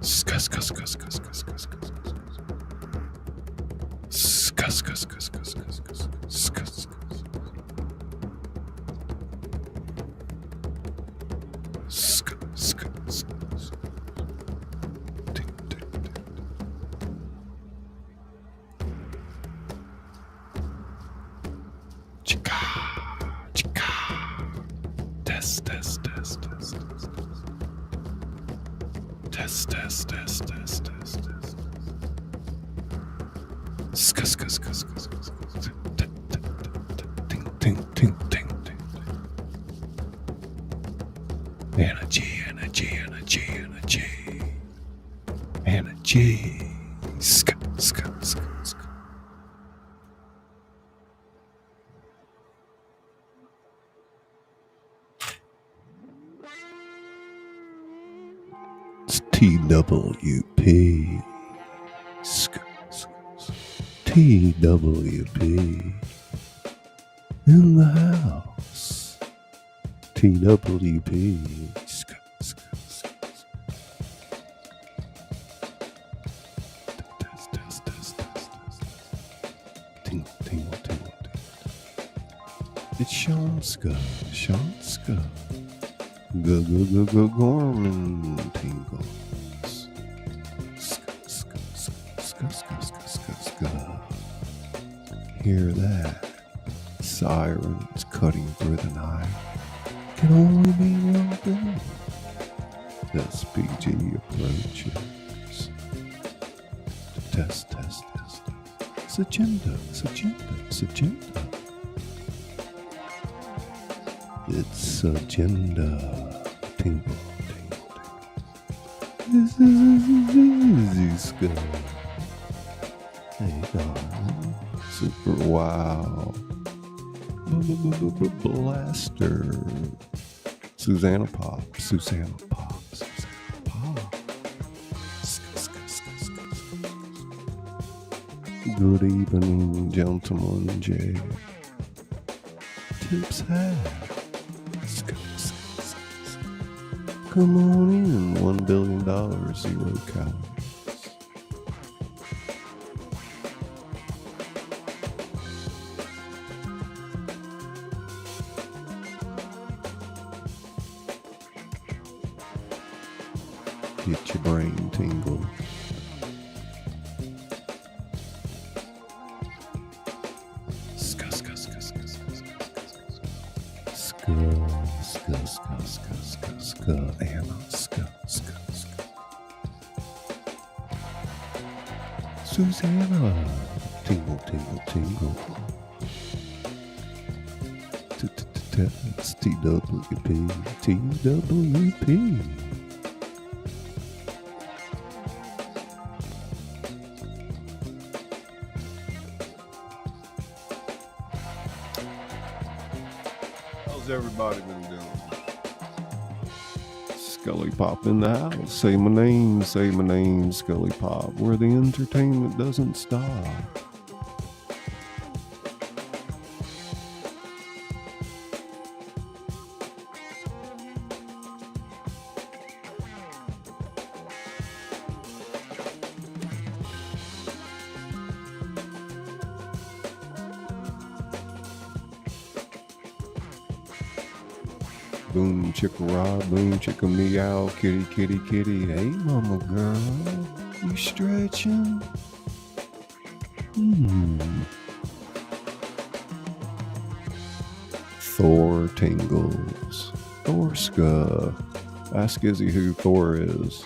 Skus, skus, skus, skus, skus, skus, skus. Skus, skus, skus, skus, skus, skus, skus. TWP. TWP. In the house. TWP. Tingle, tingle, tingle, tingle. It's Seanska. Go, Gorman tingles. Hear that? Sirens cutting through the night. Can only mean one thing. SPG approaches. Test. It's agenda. It's agenda. Tingle. This is easy Scully. Hey, darling. Super wow. Blaster. Susanna Pop. Good evening, gentlemen. J. Tips hat. Come on in. $1 billion, 0 calories. Get your brain tingle. Susanna, tingle. It's TWP. How's everybody been doing? Scully Pop in the house. Say my name, Scully Pop, where the entertainment doesn't stop. Boom chicka rock, boom chicka meow, kitty. Hey mama girl, you stretching? Thor tingles. Thorska. Ask Izzy who Thor is.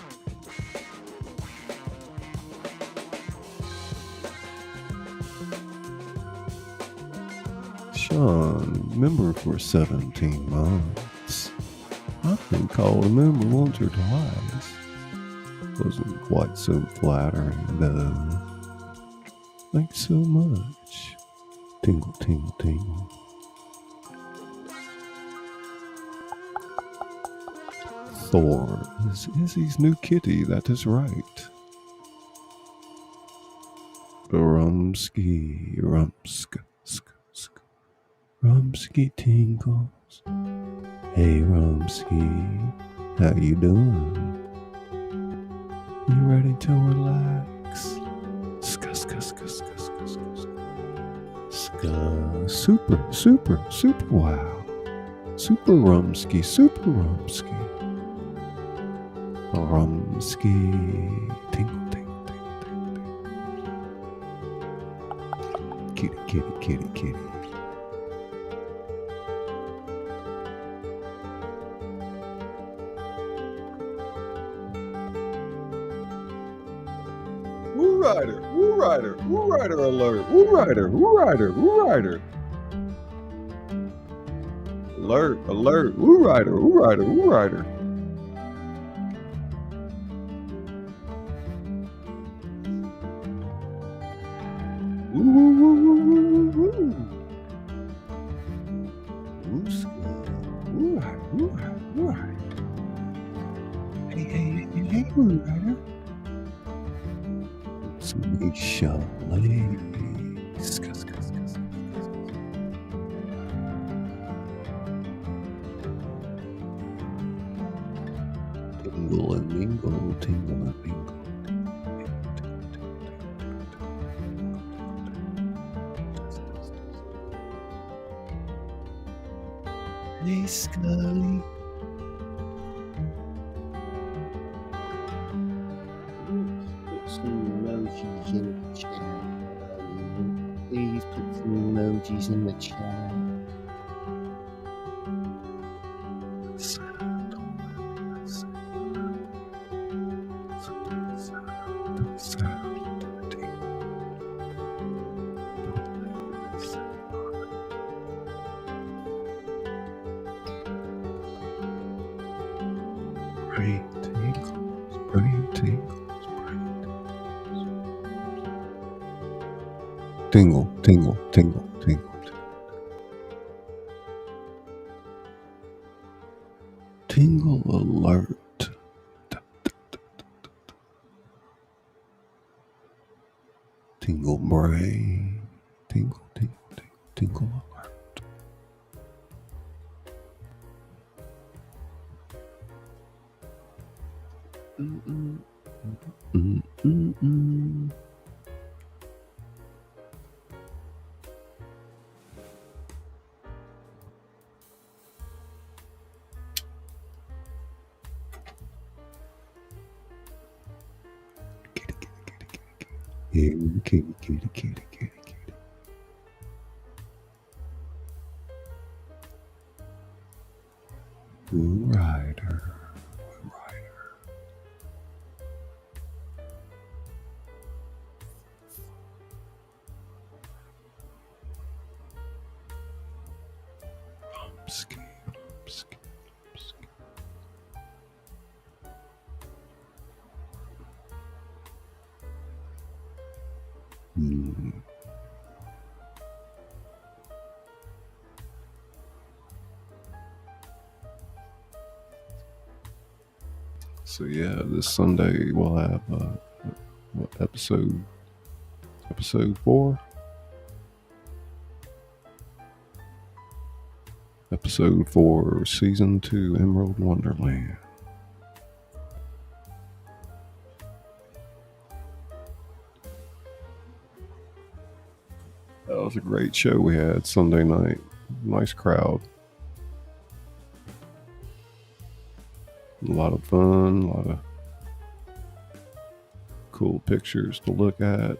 Sean, member for 17 months. I've been called a member once or twice. Wasn't quite so flattering though. Thanks so much. Tingle. Thor is Izzy's new kitty, that is right. Rumsky tingles. Hey Rumsky, how you doing? You ready to relax? Ska, ska, ska, ska, ska, ska, ska. Ska. Super, super, super wow. Super rumsky, super rumsky. Rumsky. Tingle, tingle, tingle, tingle, tingle. Kitty, kitty, kitty, kitty. Woo rider, woo rider, woo rider alert, woo rider, woo rider, woo rider. Alert, alert, woo rider, woo rider, woo rider. Woo, woo, woo, woo, woo, woo, woo. Woo, school. Woo rider, woo rider, woo rider. Hey, hey, hey, hey, woo rider. Sweet Scully. Ska, ska, ska, ska, ska. Tingle and mingle, tingle and mingle. Hey, Scully. Put some emojis in the chat. Please put some emojis in the chat. Sound, sound, sound. Brain tingles, brain tingles, brain tingles. Tingle, tingle, tingle, tingle. Tingle alert. Tingle brain. Tingle, tingle, tingle, tingle alert. Mm-mm. Mm-mm. Kitty, kitty, kitty, kitty, kitty. Yeah, kitty, kitty, kitty, kitty, kitty. Woo rider, woo rider. Rumsky, rumsky, rumsky. So yeah, this Sunday we'll have what, episode 4, episode 4, season 2, Emerald Wonderland. That was a great show we had Sunday night. Nice crowd. A lot of fun, a lot of cool pictures to look at.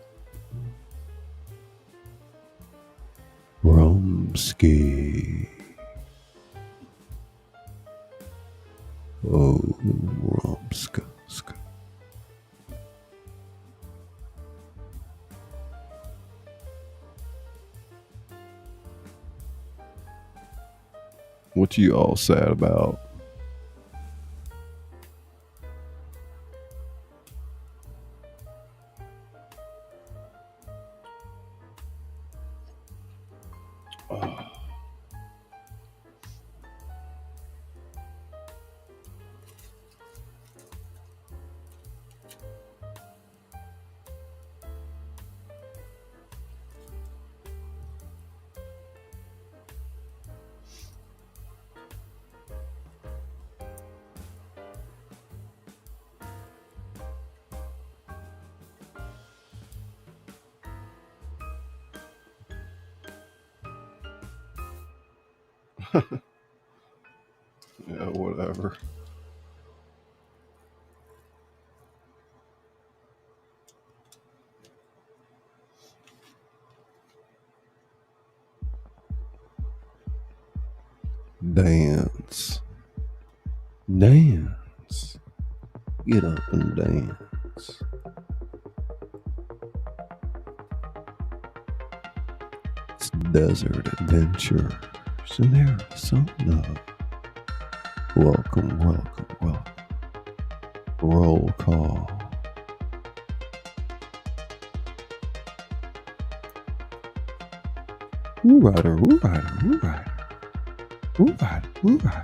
Rumsky. Oh, Rumska. What you all sad about? Yeah, whatever. Dance. Dance. Get up and dance. It's desert adventures in Arizona. Welcome, welcome, welcome. Roll call. Woo rider, woo rider, woo rider. Woo rider, woo rider.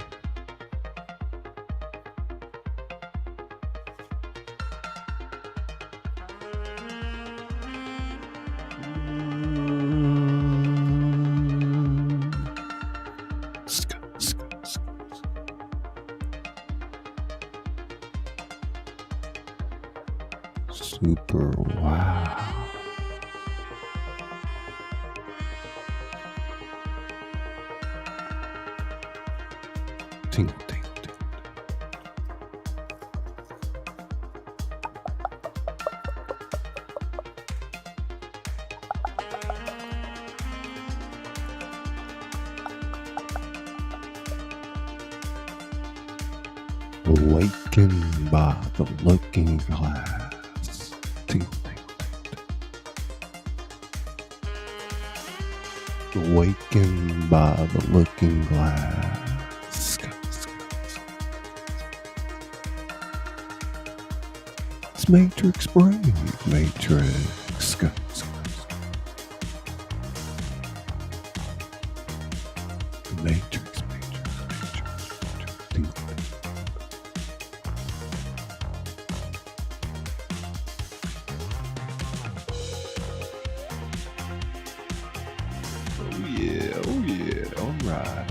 Super wow. Tingle, tingle, tingle. Awakened by the looking glass. Tingle, tingle, tingle. Awakened by the looking glass. It's Matrix brain, Matrix. Matrix, tingle. Oh yeah, alright.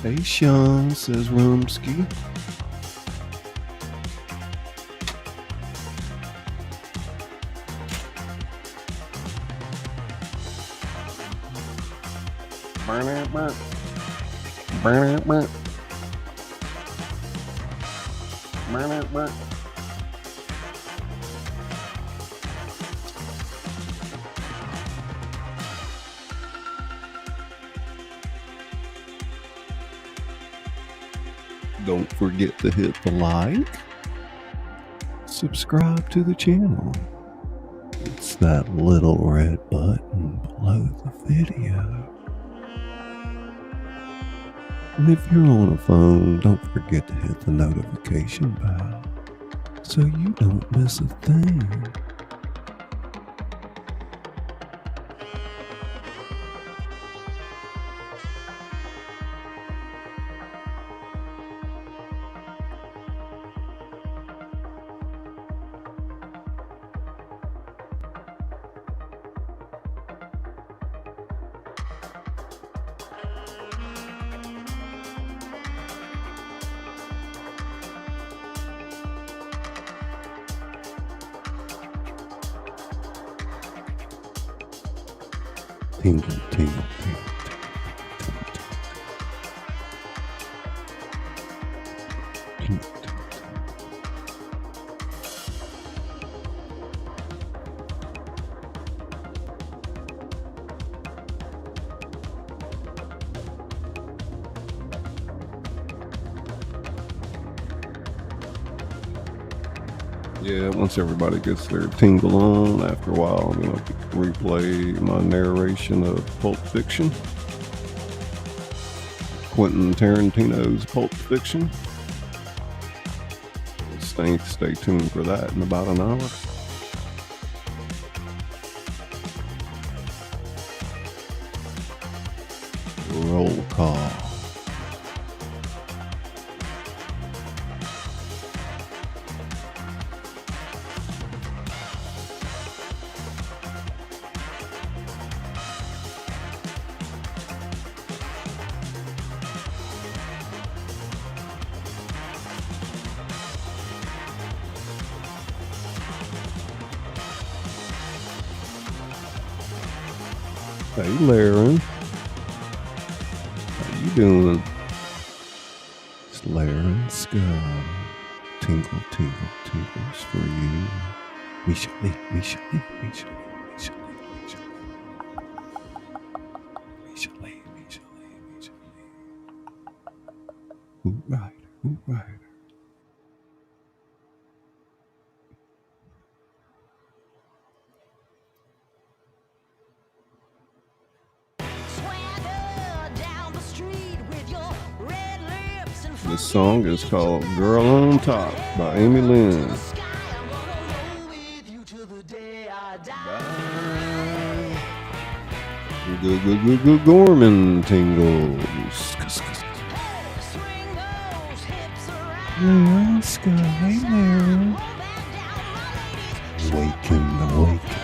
Hey Sean, says Rumsky. Don't forget to hit the like, subscribe to the channel. It's that little red button below the video. And if you're on a phone, don't forget to hit the notification bell so you don't miss a thing. Tingle, tingle, tingle, tingle, tingle, tingle. Yeah, once everybody gets their tingle on, after a while I'm going to replay my narration of Pulp Fiction. Quentin Tarantino's Pulp Fiction. Stay tuned for that in about an hour. Roll call. Hey, Laren. How you doing? It's Laren Scully. Tingle, tingle, tingles for you. We shall leave, we shall leave, we shall leave, we shall leave, we shall leave. We shall leave, we shall leave, we shall leave. Who rider, who rider? This song is called Girl on Top by Amy Lynn. Good Gorman tingles. Laren Scully, Laren. Waking the waking.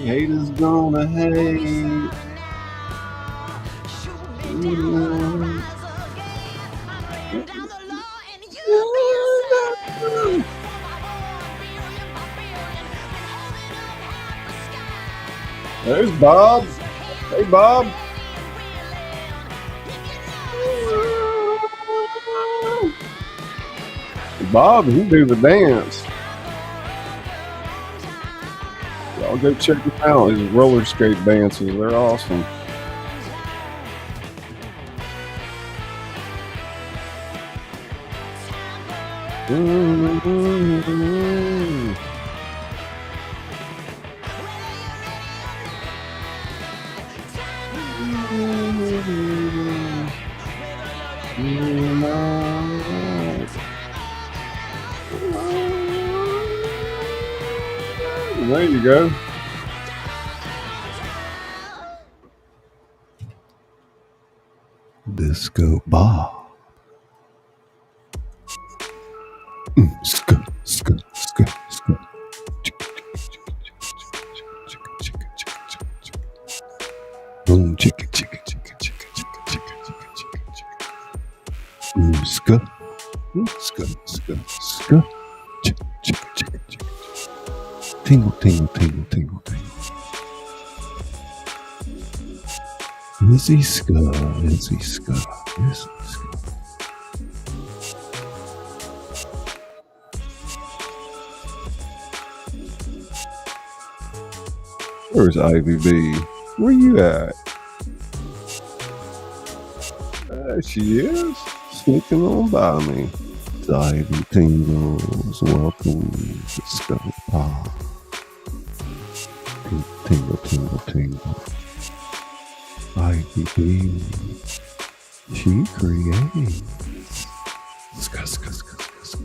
Haters gonna hate. There's Bob. Hey, Bob. Bob, he do the dance. Y'all go check him out. His roller skate dances, they're awesome. There you go. Disco Bob. Boom, chicka, chicka, chicka, chicka, chicka, chicka, chicka, chicka, chicka. Ska, ska, ska, ska. Chicka, chicka, chicka, chicka. Tingle, tingle, tingle, tingle, tingle. Lizzie Ska, Lizzie Ska, Lizzie Ska. Where's Ivy B? Where you at? There she is, sneaking on by me. It's Ivy Tingles, welcome to Scully Pop. Tingle, tingle, tingle. Ivy B, she creates. Ska, ska, ska, ska, ska.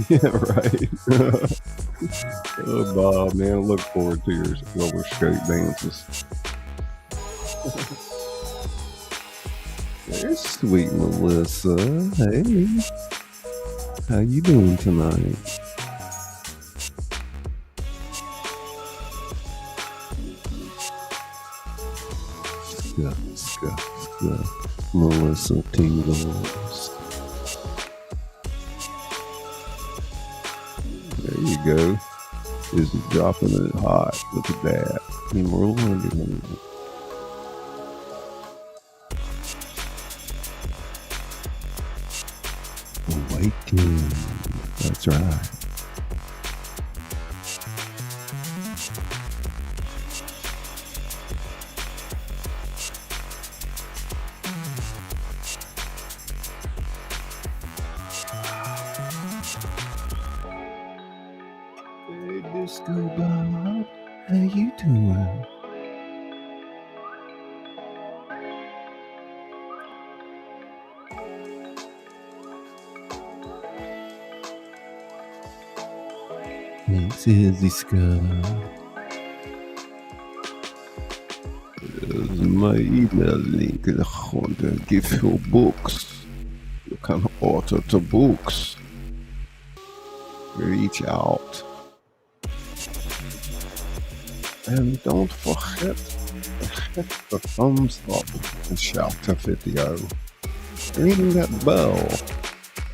Yeah, right. Oh, Bob, man, I look forward to your roller skate dances. There's sweet Melissa. Hey, how you doing tonight? Ska, ska, ska. Melissa Tingles. There you go. Isn't dropping it hot. Look at that. And we're learning. Awaken. That's right. Hey, Disco Bob, how you doing? This is Disco. My email link is going to give you books. You can order the books. Reach out. And don't forget to hit the thumbs up and shout the video. Ring that bell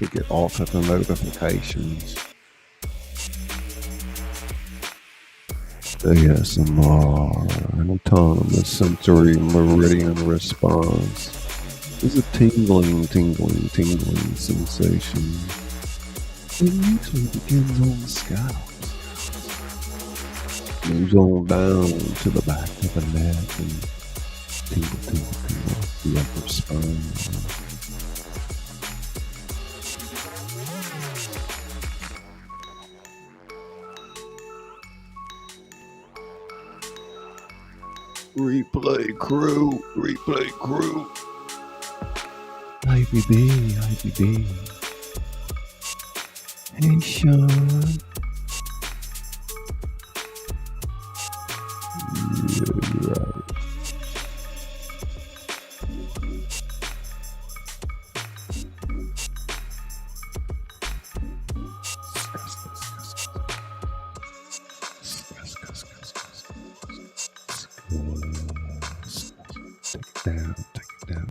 to get all of the notifications. ASMR, an autonomous sensory meridian response, is a tingling sensation. It usually begins on the scalp, moves on down to the back of the neck, and tingle the upper spine. Replay crew. IBB. Hey, Sean. Yeah, you're right. Take it down.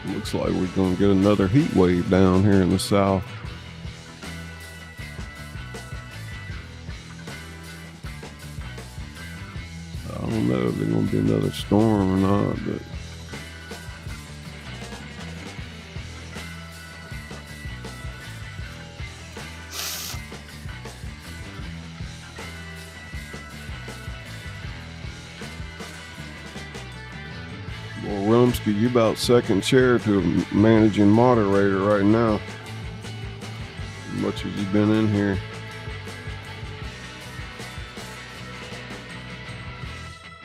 Looks like we're going to get another heat wave down here in the south. I don't know if there's going to be another storm or not, but well, Rumsky, you about second chair to a managing moderator right now. As much as you've been in here.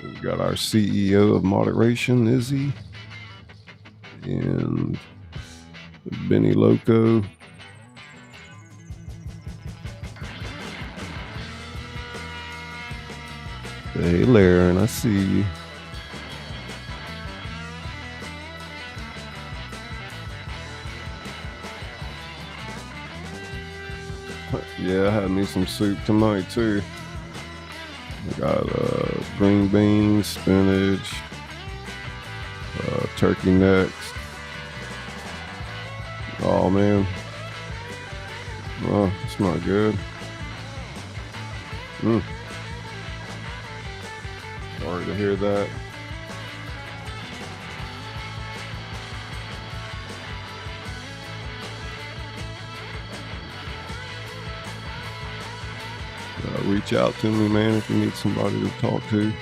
We've got our CEO of moderation, Izzy, and Benny Loco. Hey, Laren, I see you. Yeah, I had me some soup tonight too. I got green beans, spinach, turkey necks. Oh man, oh, it's not good. Sorry to hear that. Reach out to me, man, if you need somebody to talk to.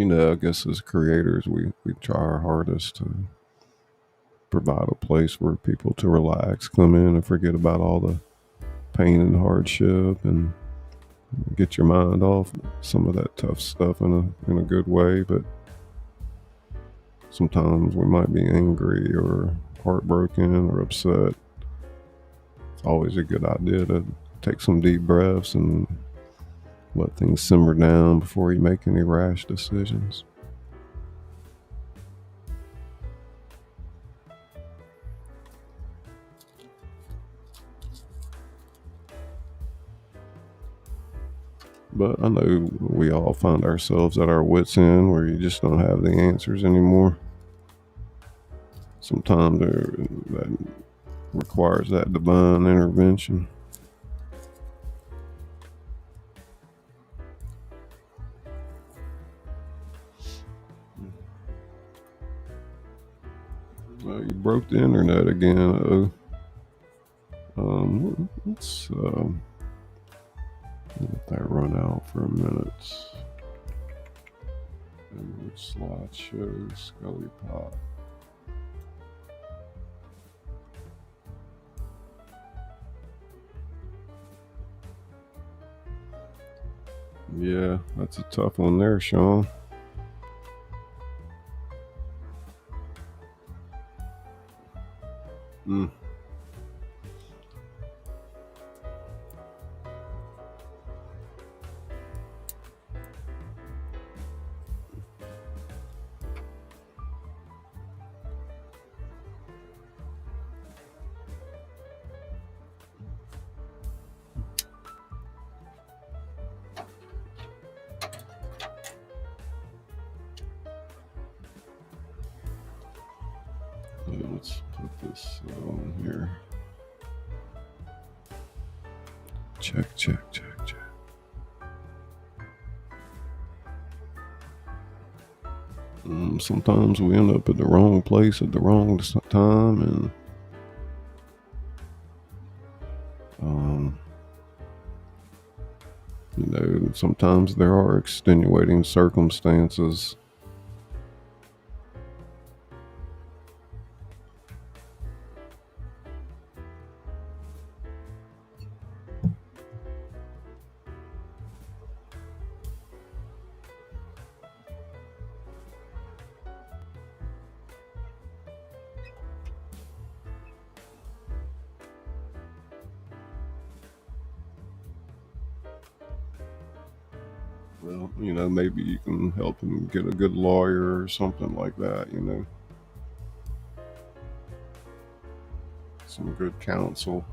I guess as creators, we try our hardest to provide a place where people to relax, come in and forget about all the pain and hardship and get your mind off some of that tough stuff in a good way. But sometimes we might be angry or heartbroken or upset. It's always a good idea to take some deep breaths and let things simmer down before you make any rash decisions. But I know we all find ourselves at our wits' end where you just don't have the answers anymore. Sometimes that requires that divine intervention. You broke the internet again. Let's let that run out for a minute. And which slideshow? Scully Pop. Yeah, that's a tough one there, Sean. Mm. Let's put this on here. Check. Sometimes we end up at the wrong place at the wrong time, and sometimes there are extenuating circumstances. Well, maybe you can help him get a good lawyer or something like that, some good counsel.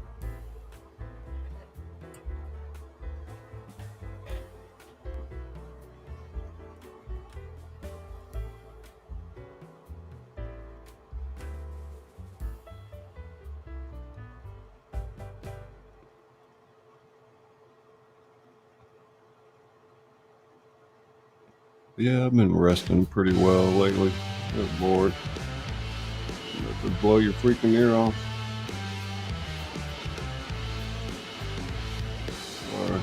Yeah, I've been resting pretty well lately. Good Lord. To blow your freaking ear off. Alright.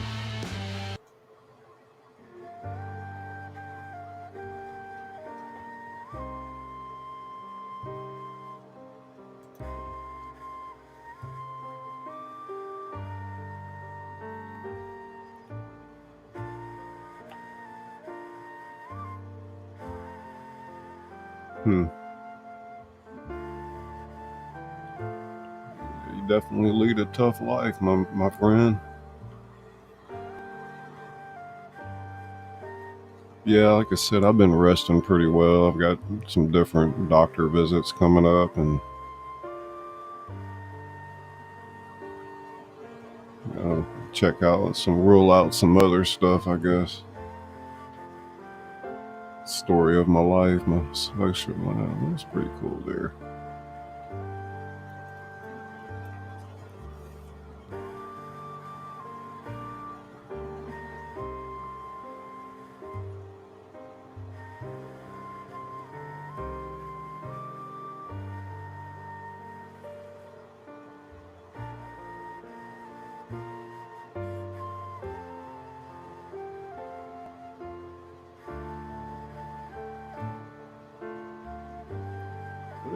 You definitely lead a tough life, my friend. Yeah, like I said, I've been resting pretty well. I've got some different doctor visits coming up, and rule out some other stuff, I guess. Story of my life, my social life. That's pretty cool there.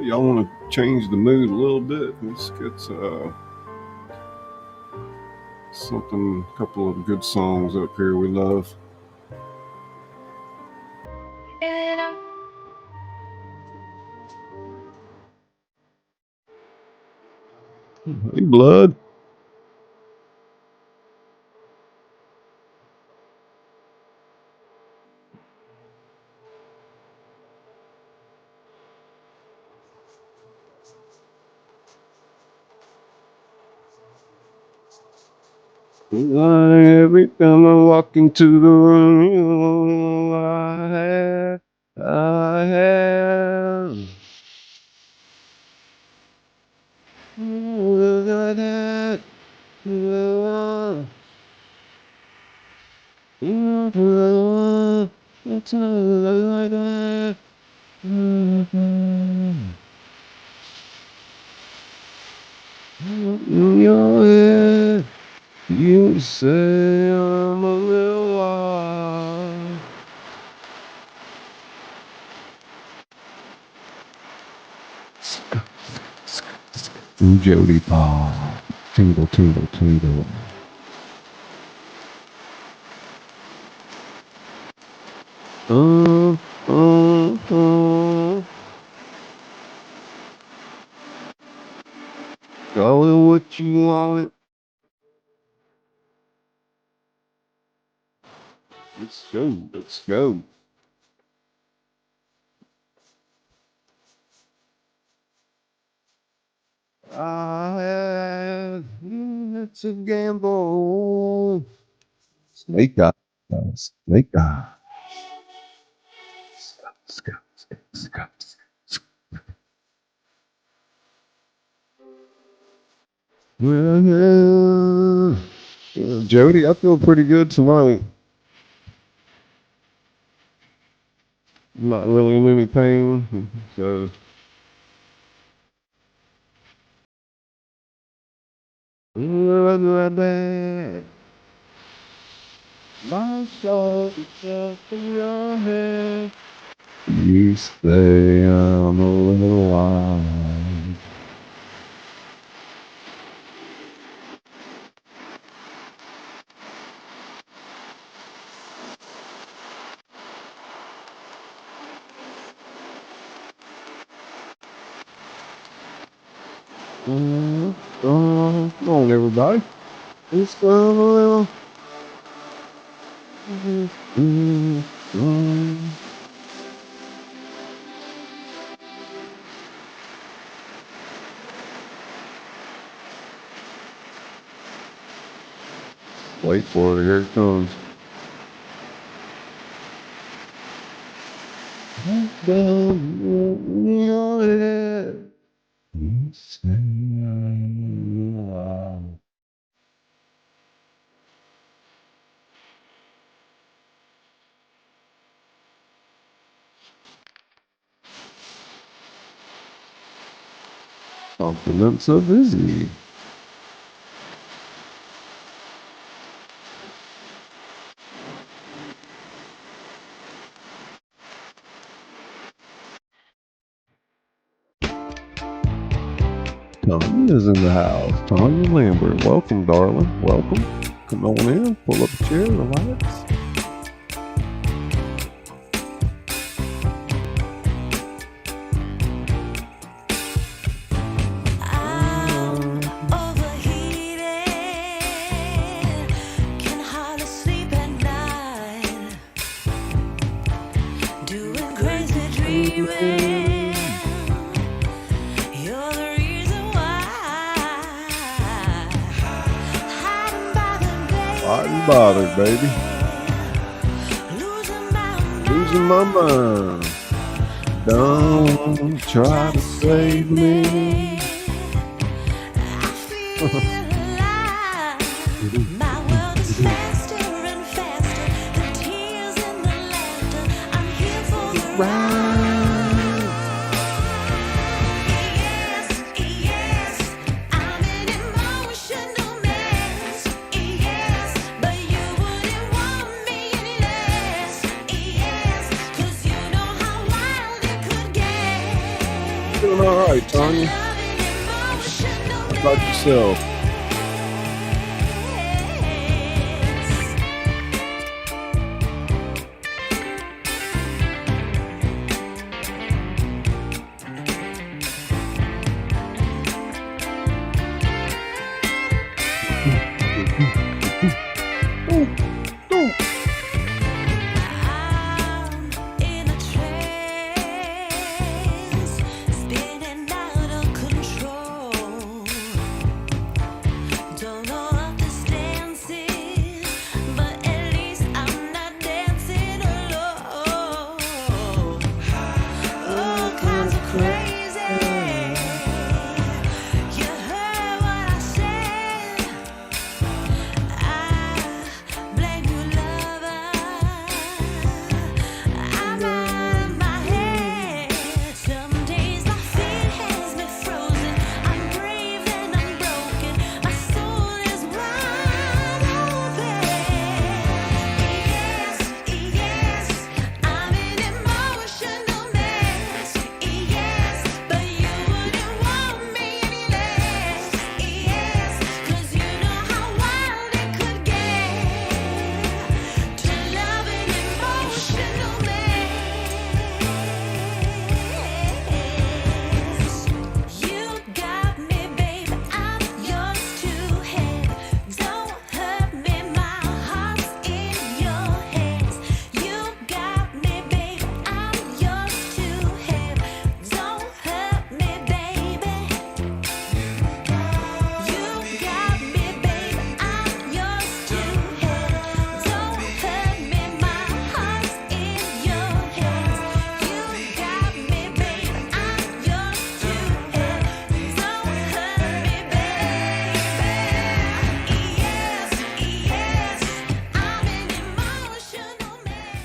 y'all want to change the mood a little bit? Let's get something, a couple of good songs up here we love. Hey, Blood. Every time I walk into the room, I have. Look at that. It's like that. You say I'm a little wild. Jody Paw. Tingle, tingle, tingle. Call it what you want. Let's go. Let's go. It's a gamble. Snake eye. Snake eye. Well, Jody, I feel pretty good tonight. Not really in any pain, so. My soul is in your head. You say I'm a little wild. Come on, everybody. It's a little. Wait for it, here it comes. Compliments so busy. Tanya's in the house. Tanya Lambert. Welcome, darling. Welcome. Come on in. Pull up a chair. Relax. Bothered, baby. Losing my mind. Don't try to save me. My world is faster and faster. The tears and the laughter. I'm here for the ride. Yes, I'm an emotional mess. Yes, but you wouldn't want me any less. Yes, 'cause you know how wild it could get. Doing all right, Tanya. How about yourself? In a trance, spinning out of control. Don't know what this dance is, but at least I'm not dancing alone. All kinds of crazy. You heard what I said. I blame you, lover. I'm out of my head. Some days my feet has me frozen. I'm brave and I'm broken. My soul is wide open. Yes, yes, I'm an emotional mess. Yes, but you wouldn't want me any less. Yes, 'cause you know how wild it could get to love an emotional mess. You got me, babe, I'm yours to have. Don't hurt me, my heart's in your hands. You got me, babe, I'm yours to have. Don't hurt me, baby. You got me, babe, I'm yours to have. Don't hurt me, my heart's in your hands. You got me, babe, I'm yours to have. Don't hurt me, baby. Yes, yes, I'm an emotional mess.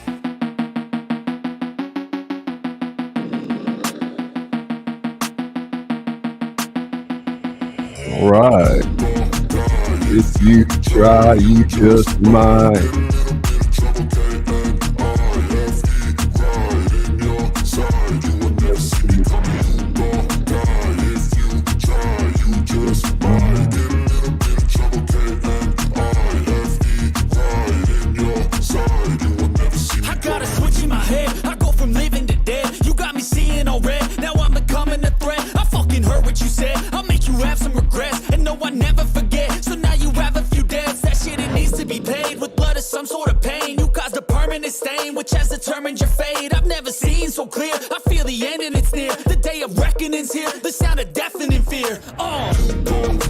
All right. If you try, you just might. I got a switch in my head. I go from living to dead. You got me seeing all red. Now I'm becoming a threat. I fucking heard what you said. I'll make you have some regrets. And no, I never forget. So now you have a few debts. That shit, it needs to be paid with blood or some sort of pain. You caused a permanent stain, which has determined your fate. I've never seen so clear. I feel the end and it's near. The day of reckoning's here. The sound of deafening fear.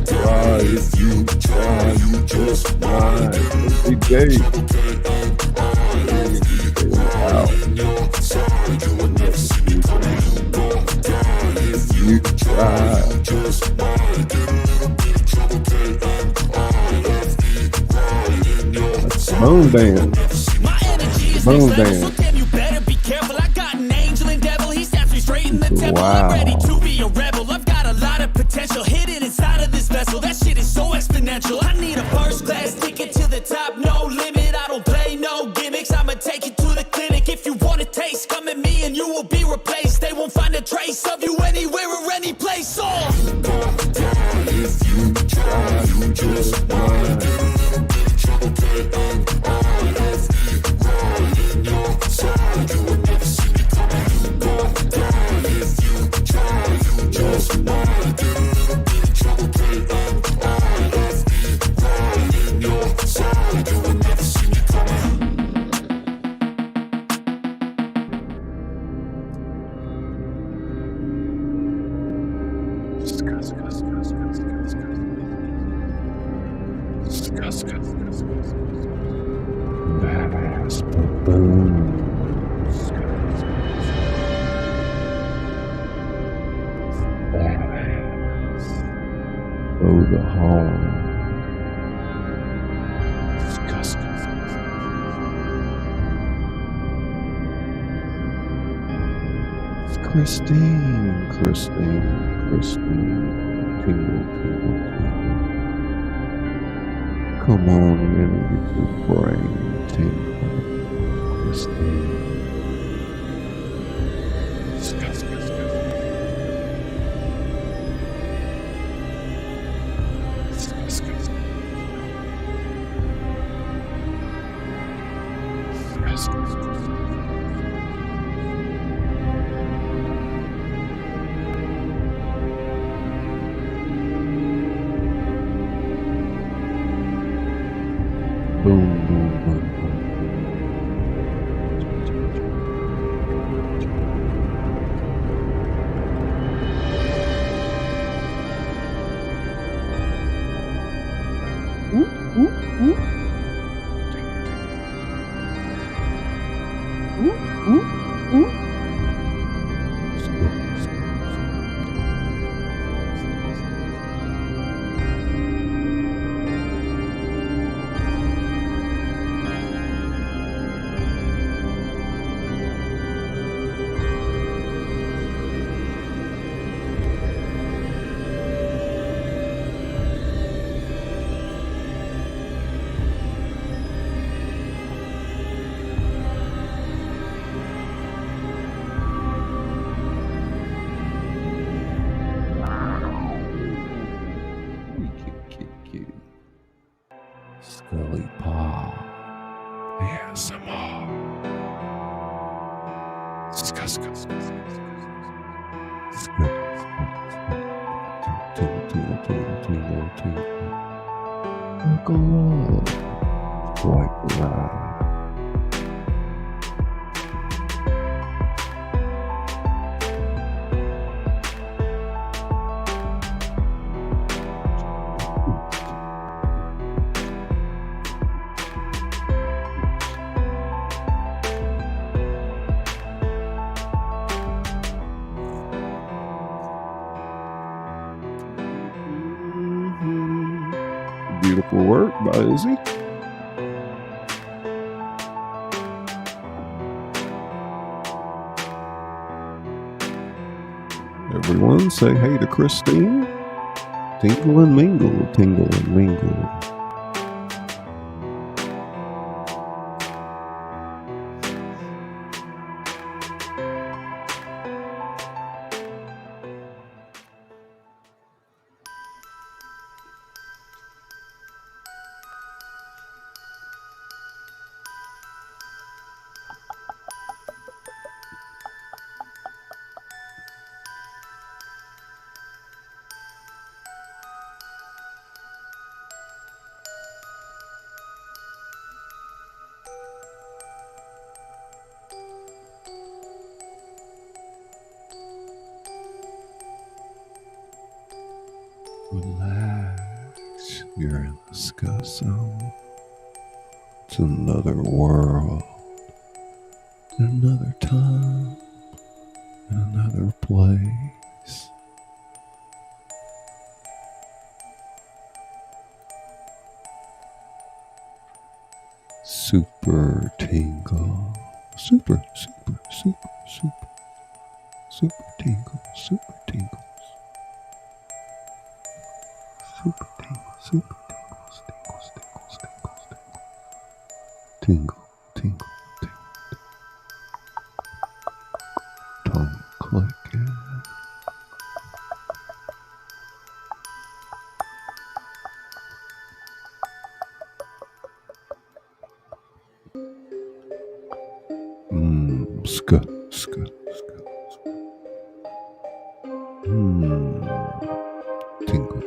Try, if you try, you just might. Every day. Wow. If you try, just might. That's Bone Band. My energy is Boom, next level, bam. so damn you better be careful. I got an angel and devil, he snaps me straight in the temple. Wow. I'm ready to be a rebel. I've got a lot of potential hidden inside of this vessel. That shit is so exponential. I need a first class ticket to the top, no limit. I don't play no gimmicks. I'ma take you to the clinic. If you want a taste, come at me and you will be replaced. They won't find a trace of you anywhere or any place. If you try, you just might. Badass baboons. Badass. Oh, the horn. Christine. Tingle. Come on in and get your brain tingle. Christine. Kitty. Scully Paw. ASMR. Tingle. Quite right. Beautiful work by Izzy. Everyone say hey to Christine. Tingle and mingle, tingle and mingle. Relax, you're in the sky zone. It's another world, another time, another place. Super tingle, super tingle, super tingles. Super tingles, tingles. Tingle, tingle, tingle. Tongue clicking. Ska. Tingle.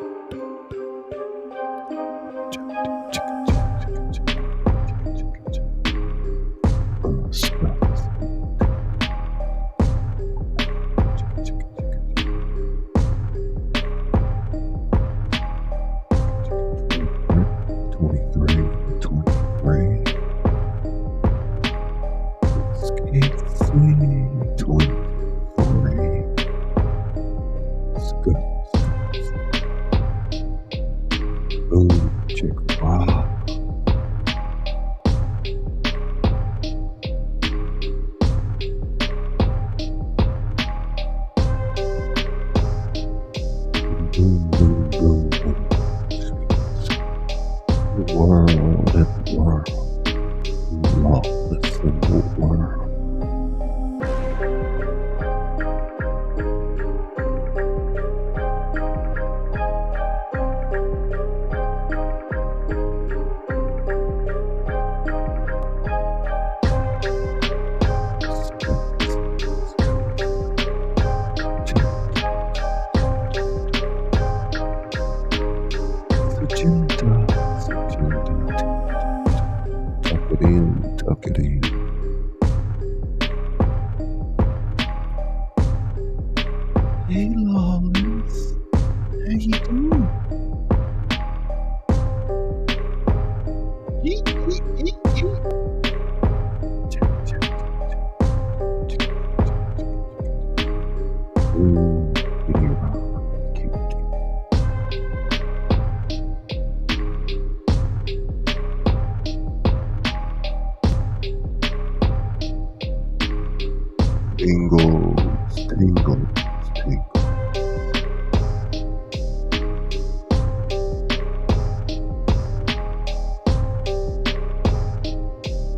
tingles, tingles, tingles.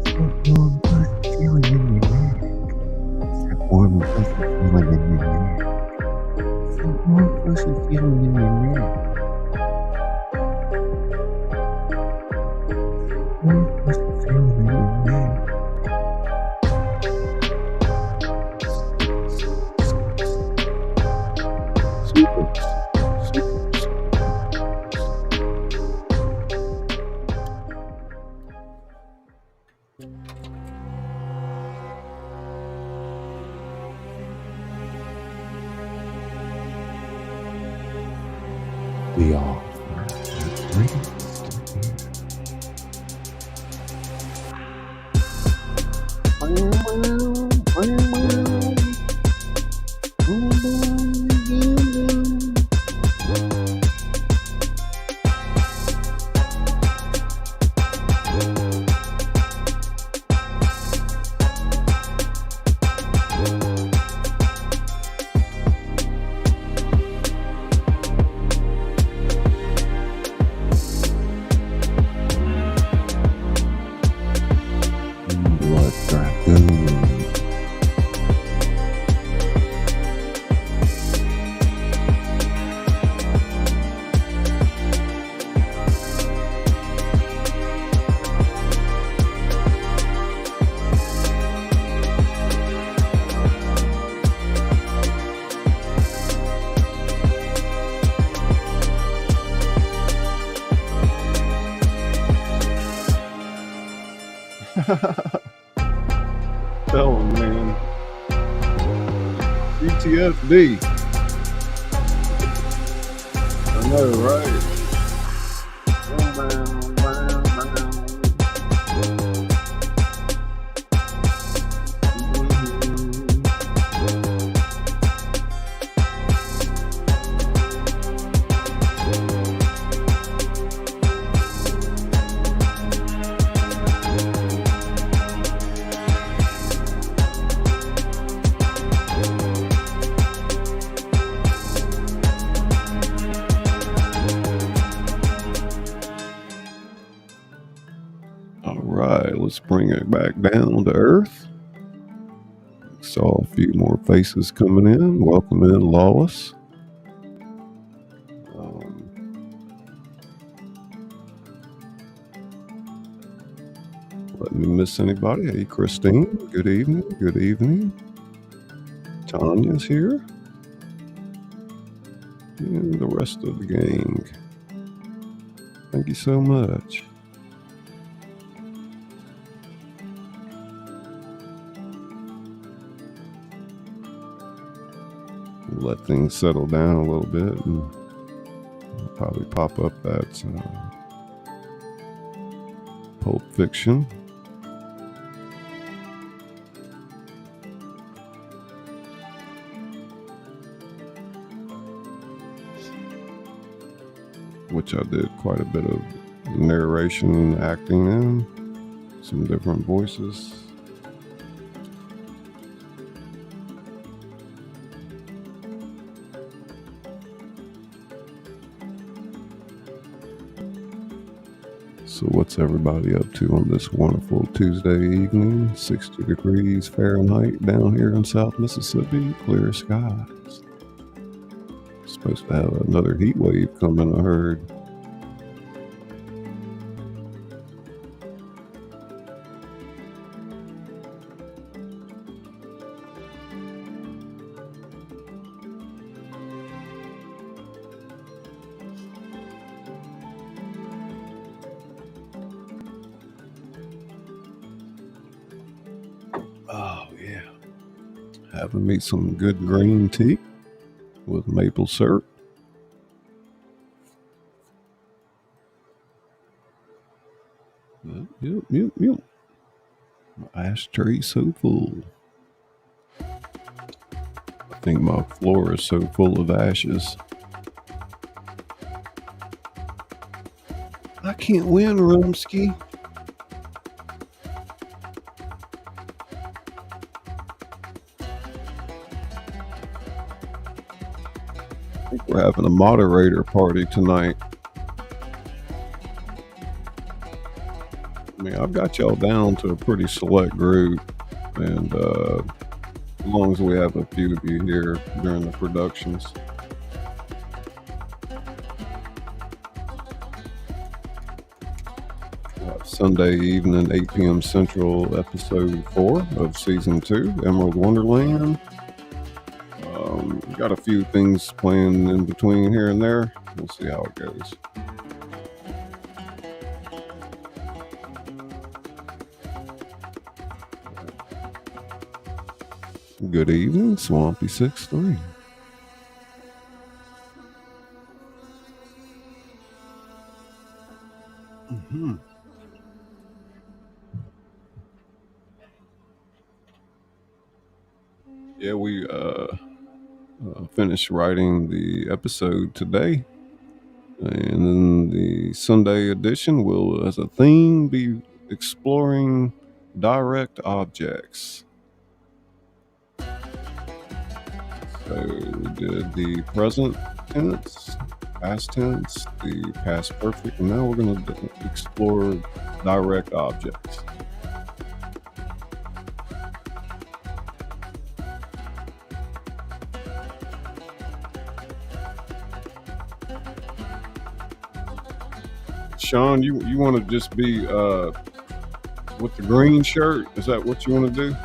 That warm, fuzzy feeling in your neck. That warm, fuzzy feeling in your neck. That warm, fuzzy feeling in your neck. Warm, fuzzy feeling in your neck. Super, super, super. The offer that brings to you. Blood dragoon. Tell him, man. PTSD. I know, right? All right, let's bring it back down to earth. Saw a few more faces coming in. Welcome in, Lawless. Let me miss anybody. Hey, Christine. Good evening. Good evening. Tanya's here. And the rest of the gang. Thank you so much. Let things settle down a little bit, and I'll probably pop up that Pulp Fiction. Which I did quite a bit of narration and acting in, some different voices. So what's everybody up to on this wonderful Tuesday evening? 60 degrees Fahrenheit down here in South Mississippi, clear skies. Supposed to have another heat wave coming, I heard. Oh, yeah. Having me some good green tea with maple syrup. Yep. My ashtray's so full. I think my floor is so full of ashes. I can't win, Rumsky. I think we're having a moderator party tonight. I mean, I've got y'all down to a pretty select group, and as long as we have a few of you here during the productions. Sunday evening, 8 p.m. Central, episode 4 of season 2, Emerald Wonderland. Got a few things playing in between here and there. We'll see how it goes. Good evening, Swampy 63. Yeah, we finished writing the episode today, and then the Sunday edition will, as a theme, be exploring direct objects. So we did the present tense, past tense, the past perfect, and now we're going to explore direct objects. Sean, you want to just be with the green shirt? Is that what you want to do?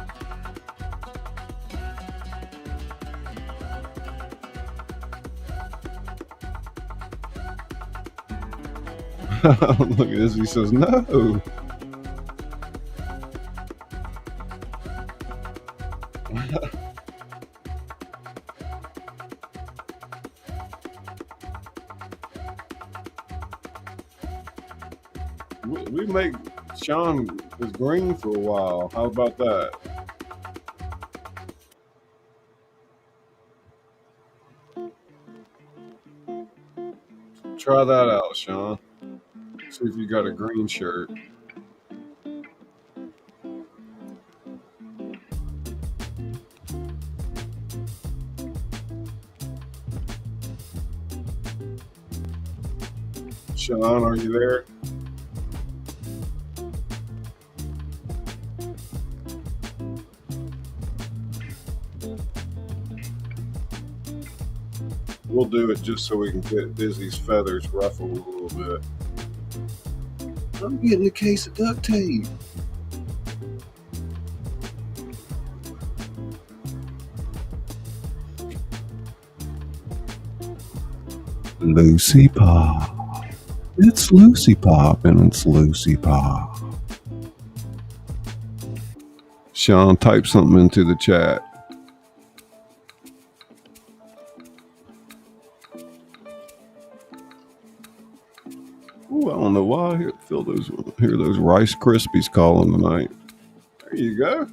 Look at this. He says no. We make Sean was green for a while. How about that? Try that out, Sean. See if you got a green shirt. Sean, are you there? We'll do it just so we can get Dizzy's feathers ruffled a little bit. I'm getting a case of duct tape. Lucy Pop. It's Lucy Pop and it's Lucy Pop. Sean, type something into the chat. Ooh, I don't know why I hear those Rice Krispies calling tonight. There you go.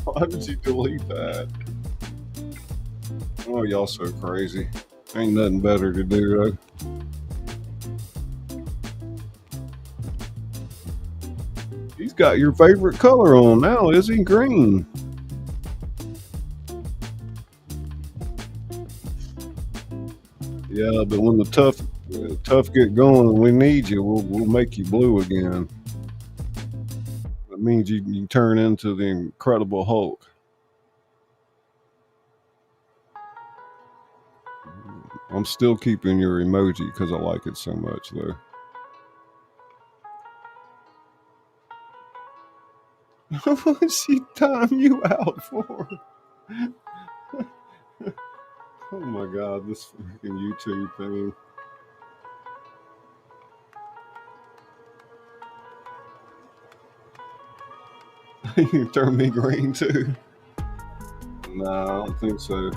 Why did you delete that? Oh, y'all so crazy. Ain't nothing better to do, though. He's got your favorite color on now, is he? Green. Yeah, but when the tough get going and we need you, we'll make you blue again. That means you turn into the Incredible Hulk. I'm still keeping your emoji because I like it so much, though. What'd she time you out for? Oh my God, this freaking YouTube thing. You can turn me green too. Nah, I don't think so.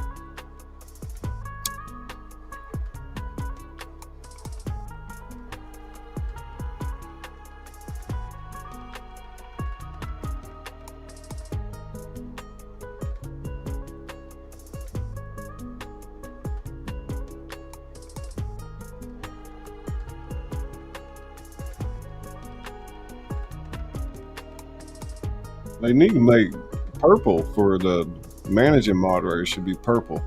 They need to make purple for the managing moderator. Should be purple.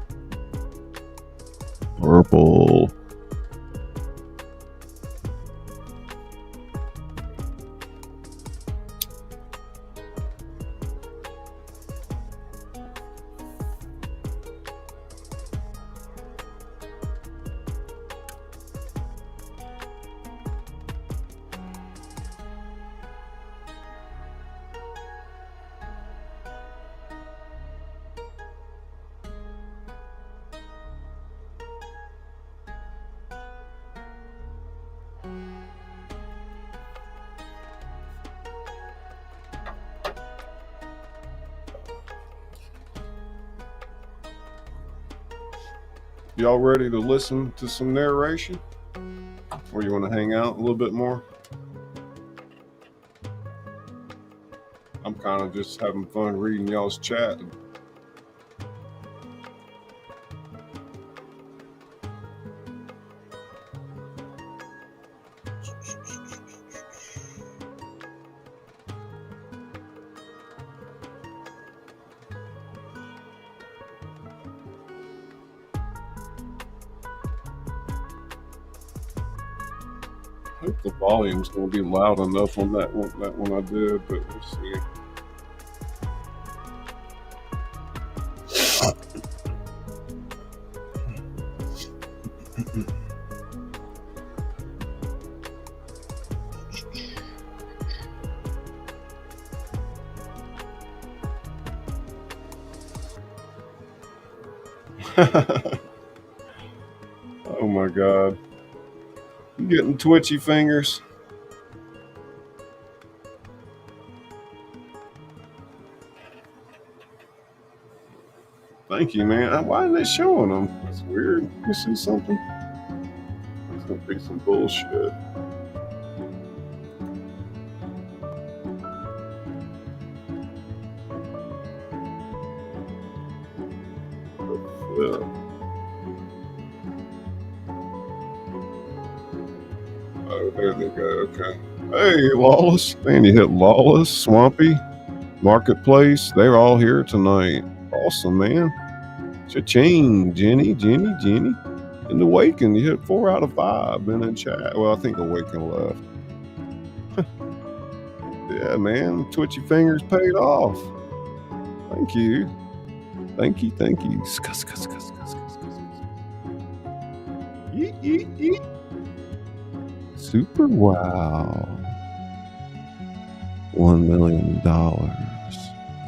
Purple. Y'all ready to listen to some narration? Or you want to hang out a little bit more? I'm kind of just having fun reading y'all's chat. I hope the volume's going to be loud enough on that one I did, but we'll see. Oh my God. You getting twitchy fingers? Thank you, man. Why isn't it showing them? That's weird. You see something? It's gonna be some bullshit. Yeah. Oh, there they go. Okay. Hey, Lawless. Man, you hit Lawless, Swampy, Marketplace. They're all here tonight. Awesome, man. Cha-ching, Jenny. And the Awaken, you hit 4 out of 5 in the chat. Well, I think Awaken left. Yeah, man. Twitchy fingers paid off. Thank you. Thank you. Scuss. Yeet. Super wow. $1 million.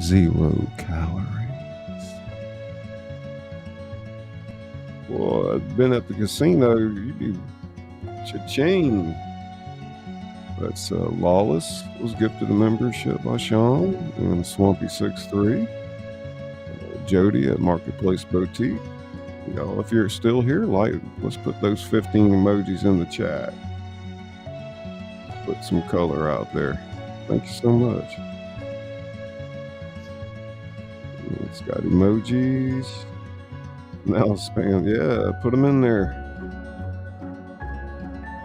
0 calories. Well, I've been at the casino. You do cha-ching. That's Lawless was gifted a membership by Sean and Swampy63. Jody at Marketplace Boutique. Y'all, if you're still here, let's put those 15 emojis in the chat. Put some color out there. Thank you so much. It's got emojis. Now spam, yeah, put them in there.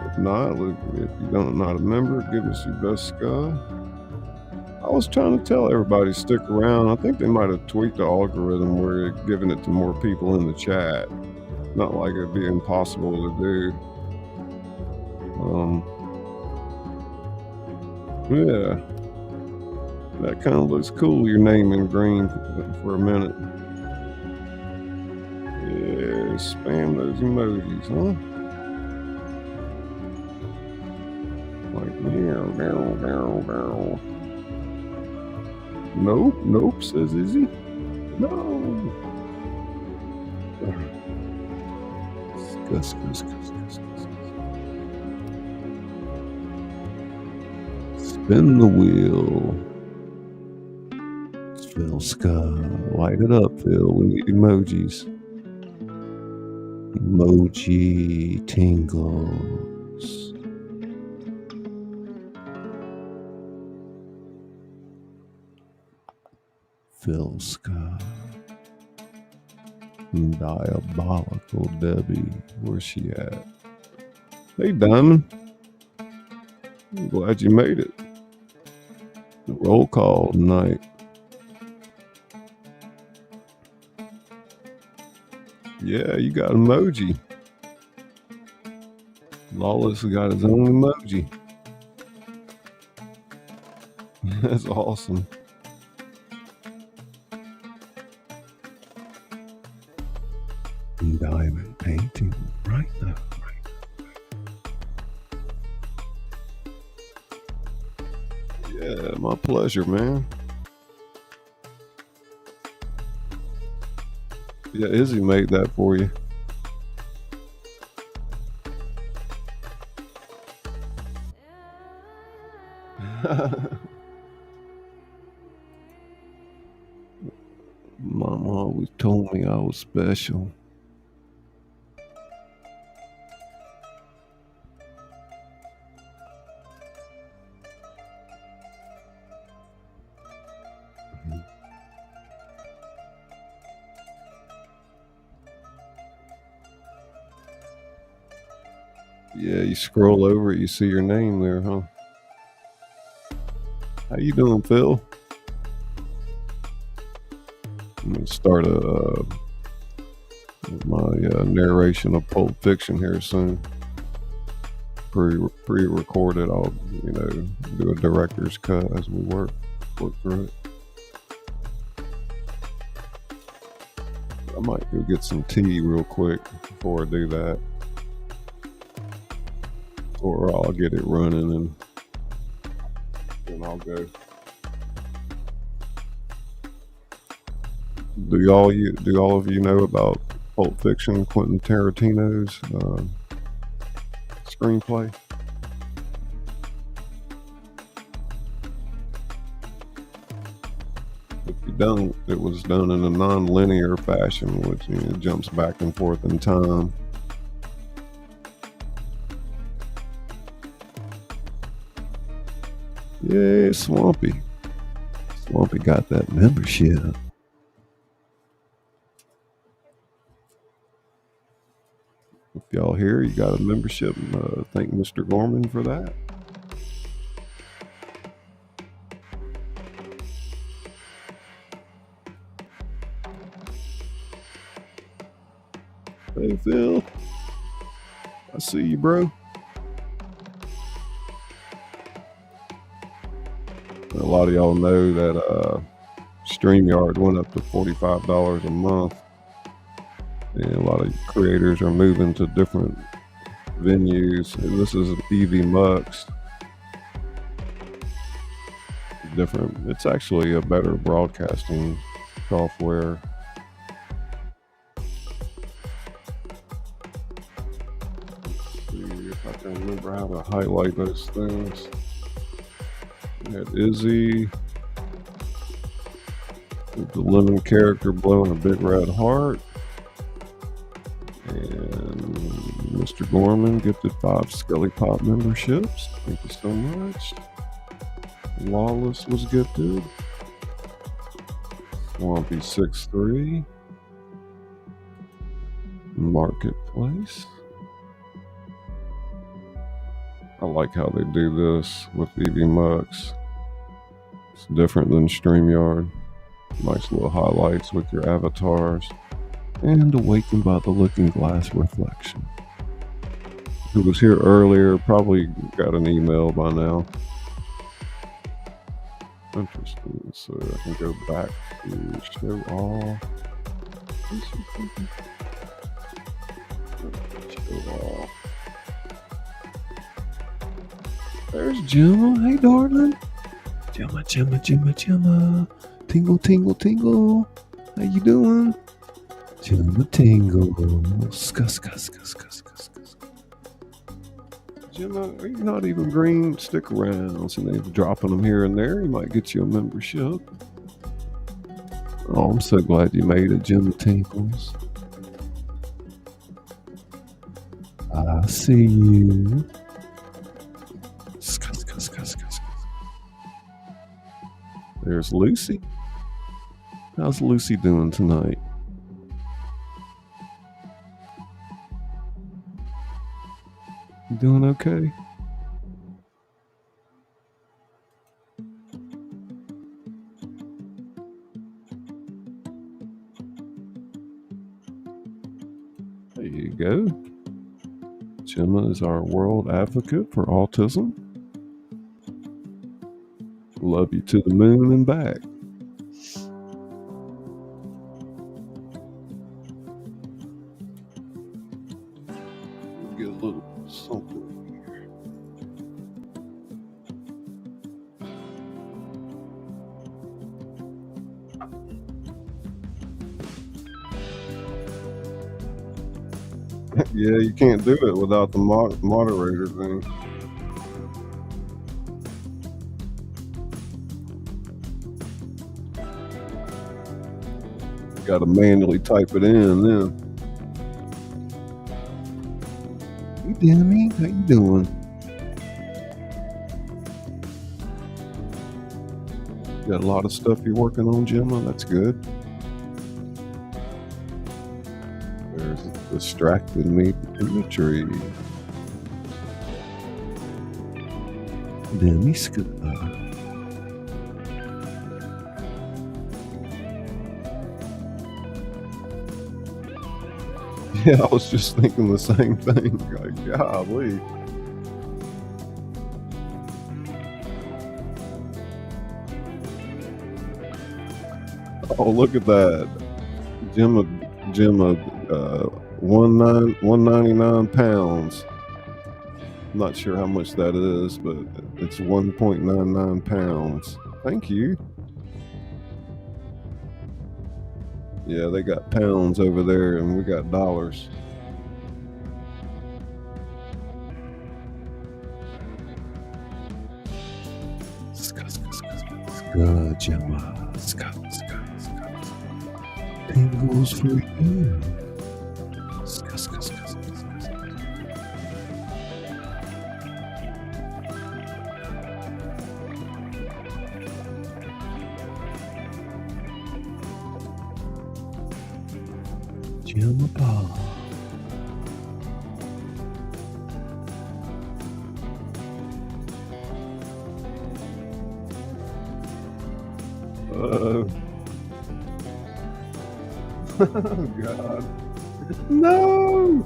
If not, if you don't not a member, give us your best sky. I was trying to tell everybody to stick around. I think they might have tweaked the algorithm where it's giving it to more people in the chat. Not like it'd be impossible to do. Yeah. That kind of looks cool, your name in green for a minute. Yeah, spam those emojis, huh? Like, meow. Nope, says Izzy. No. Scuss. Spin the wheel. Phil Scott, light it up, Phil. We need emojis. Emoji tingles. Phil Scott. Diabolical Debbie. Where's she at? Hey, Diamond. I'm glad you made it. Roll call tonight. Yeah, you got emoji. Lawless got his own emoji. That's awesome. Diamond painting right now. Yeah, my pleasure, man. Yeah, Izzy made that for you. Mama always told me I was special. Yeah, you scroll over it, you see your name there, huh? How you doing, Phil? I'm gonna start my narration of Pulp Fiction here soon. Pre-recorded. I'll do a director's cut as we work through it. I might go get some tea real quick before I do that. Or I'll get it running and then I'll go. Do all of you know about Pulp Fiction, Quentin Tarantino's screenplay? If you don't, it was done in a non-linear fashion, which jumps back and forth in time. Yay, Swampy. Swampy got that membership. If y'all here, you got a membership, thank Mr. Gorman for that. Hey, Phil. I see you, bro. A lot of y'all know that StreamYard went up to $45 a month. And a lot of creators are moving to different venues. And this is EV Mux. Different. It's actually a better broadcasting software. Let's see if I can remember how to highlight those things. We had Izzy with the lemon character blowing a big red heart. And Mr. Gorman gifted 5 Scully Pop memberships. Thank you so much. Lawless was gifted. Swampy 6'3". Marketplace. I like how they do this with EV Mux. It's different than StreamYard. Nice little highlights with your avatars. And awakened by the looking glass reflection. Who was here earlier probably got an email by now. Interesting. So I can go back to show all. Show all. There's Gemma. Hey, darling. Gemma, Gemma, Gemma, Gemma. Tingle, tingle, tingle. How you doing? Gemma tingle. Scuss, scuss, scuss, scuss, scuss, scuss. Gemma, are you not even green? Stick around. So they're dropping them here and there. You might get you a membership. Oh, I'm so glad you made it, Jim Tinkles. I see you. Scuss, scuss, scuss, scuss. There's Lucy. How's Lucy doing tonight? You doing okay? There you go. Gemma is our world advocate for autism. Love you to the moon and back. Get a little something here. Yeah, you can't do it without the moderator thing. You gotta manually type it in then. Hey, Demi, how you doing? Got a lot of stuff you're working on, Gemma. That's good. There's distracted me in the tree. Demi Scully. Yeah, I was just thinking the same thing. Like, golly. Oh, look at that. Gemma, 199 pounds. I'm not sure how much that is, but it's 1.99 pounds. Thank you. Yeah, they got pounds over there and we got dollars. Good, Gemma. Tingles for you. Gemma Paw. Oh God. No!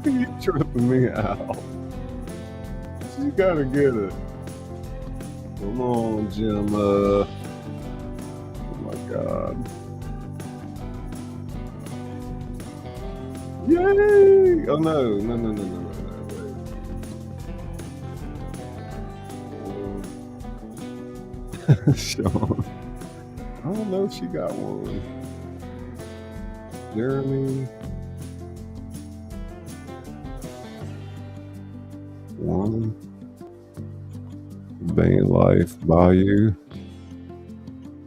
You're tripping me out. You gotta get it. Come on, Gemma. Oh my God. Yay! Oh no, no. Wait. Sean. I don't know if she got one. Jeremy. One. Van Life Bayou.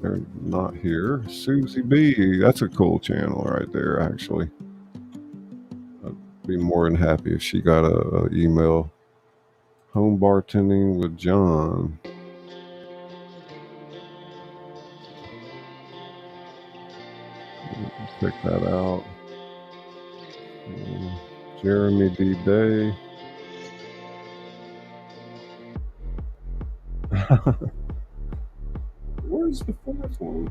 They're not here. Susie B. That's a cool channel right there, actually. I'd be more than happy if she got a email. Home bartending with John. Check that out. Jeremy D. Day. Where's the fourth one?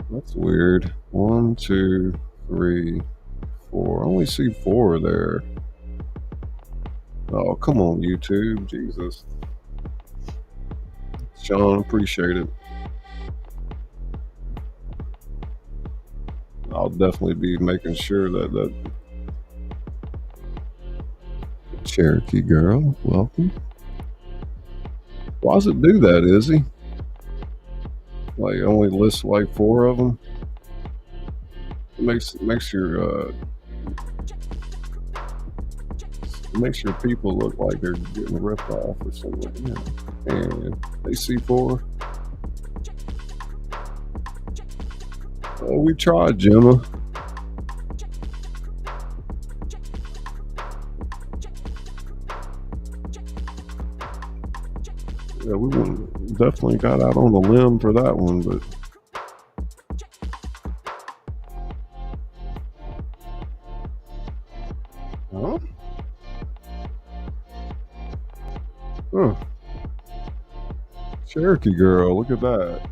That's weird. 1, 2, 3, 4. I only see 4 there. Oh, come on, YouTube. Jesus. Sean, appreciate it. I'll definitely be making sure that Cherokee girl, welcome. Why does it do that, Izzy? Like, it only lists like 4 of them. It makes your people look like they're getting ripped off or something. Yeah. And they see 4. Oh, we tried, Gemma. Yeah, we definitely got out on the limb for that one, but huh? Huh. Cherokee girl, look at that.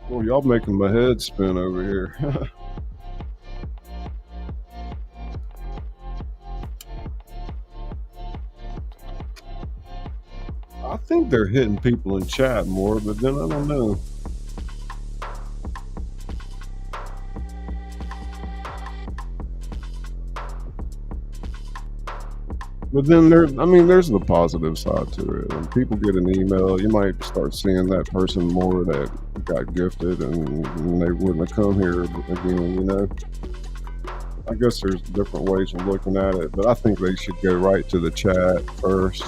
Well, y'all making my head spin over here. I think they're hitting people in chat more, but then I don't know. But then there's the positive side to it. When people get an email, you might start seeing that person more that got gifted and they wouldn't have come here again, you know? I guess there's different ways of looking at it, but I think they should go right to the chat first.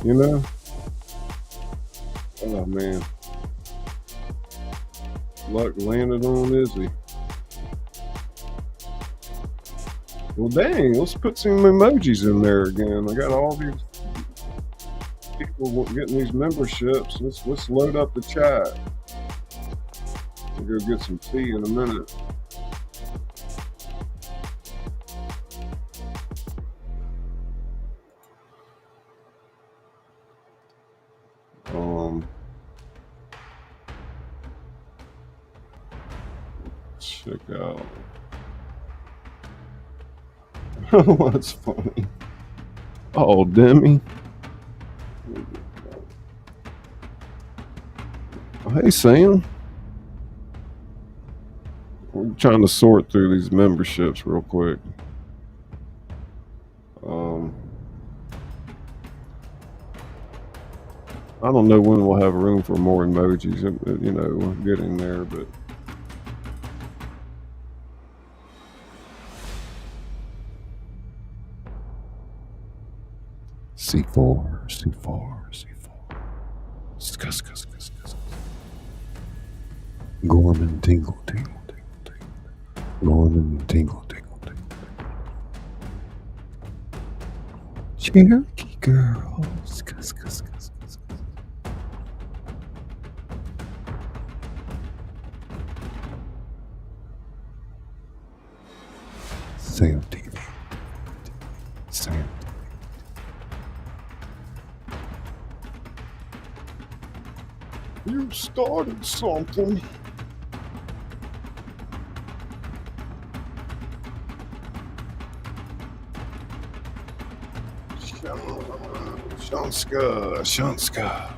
You know? Oh man. Luck landed on Izzy. Well, dang, let's put some emojis in there again. I got all these people getting these memberships. Let's load up the chat. We'll go get some tea in a minute. Check out. What's funny? Oh, Demi. Hey, Sam. We're trying to sort through these memberships real quick. I don't know when we'll have room for more emojis. You know, we're getting there, but. C4. Scuss. Gorman tingle. Gorman tingle. Cherokee girl. Scuss. Sam TV. Sam. You started something. Shunska.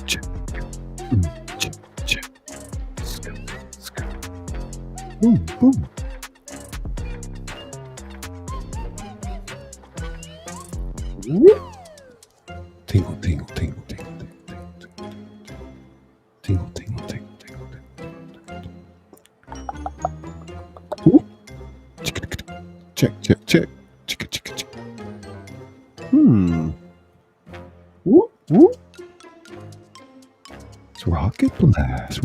Check. Boom. Tingle. Check. Whoop. It's rocket blast.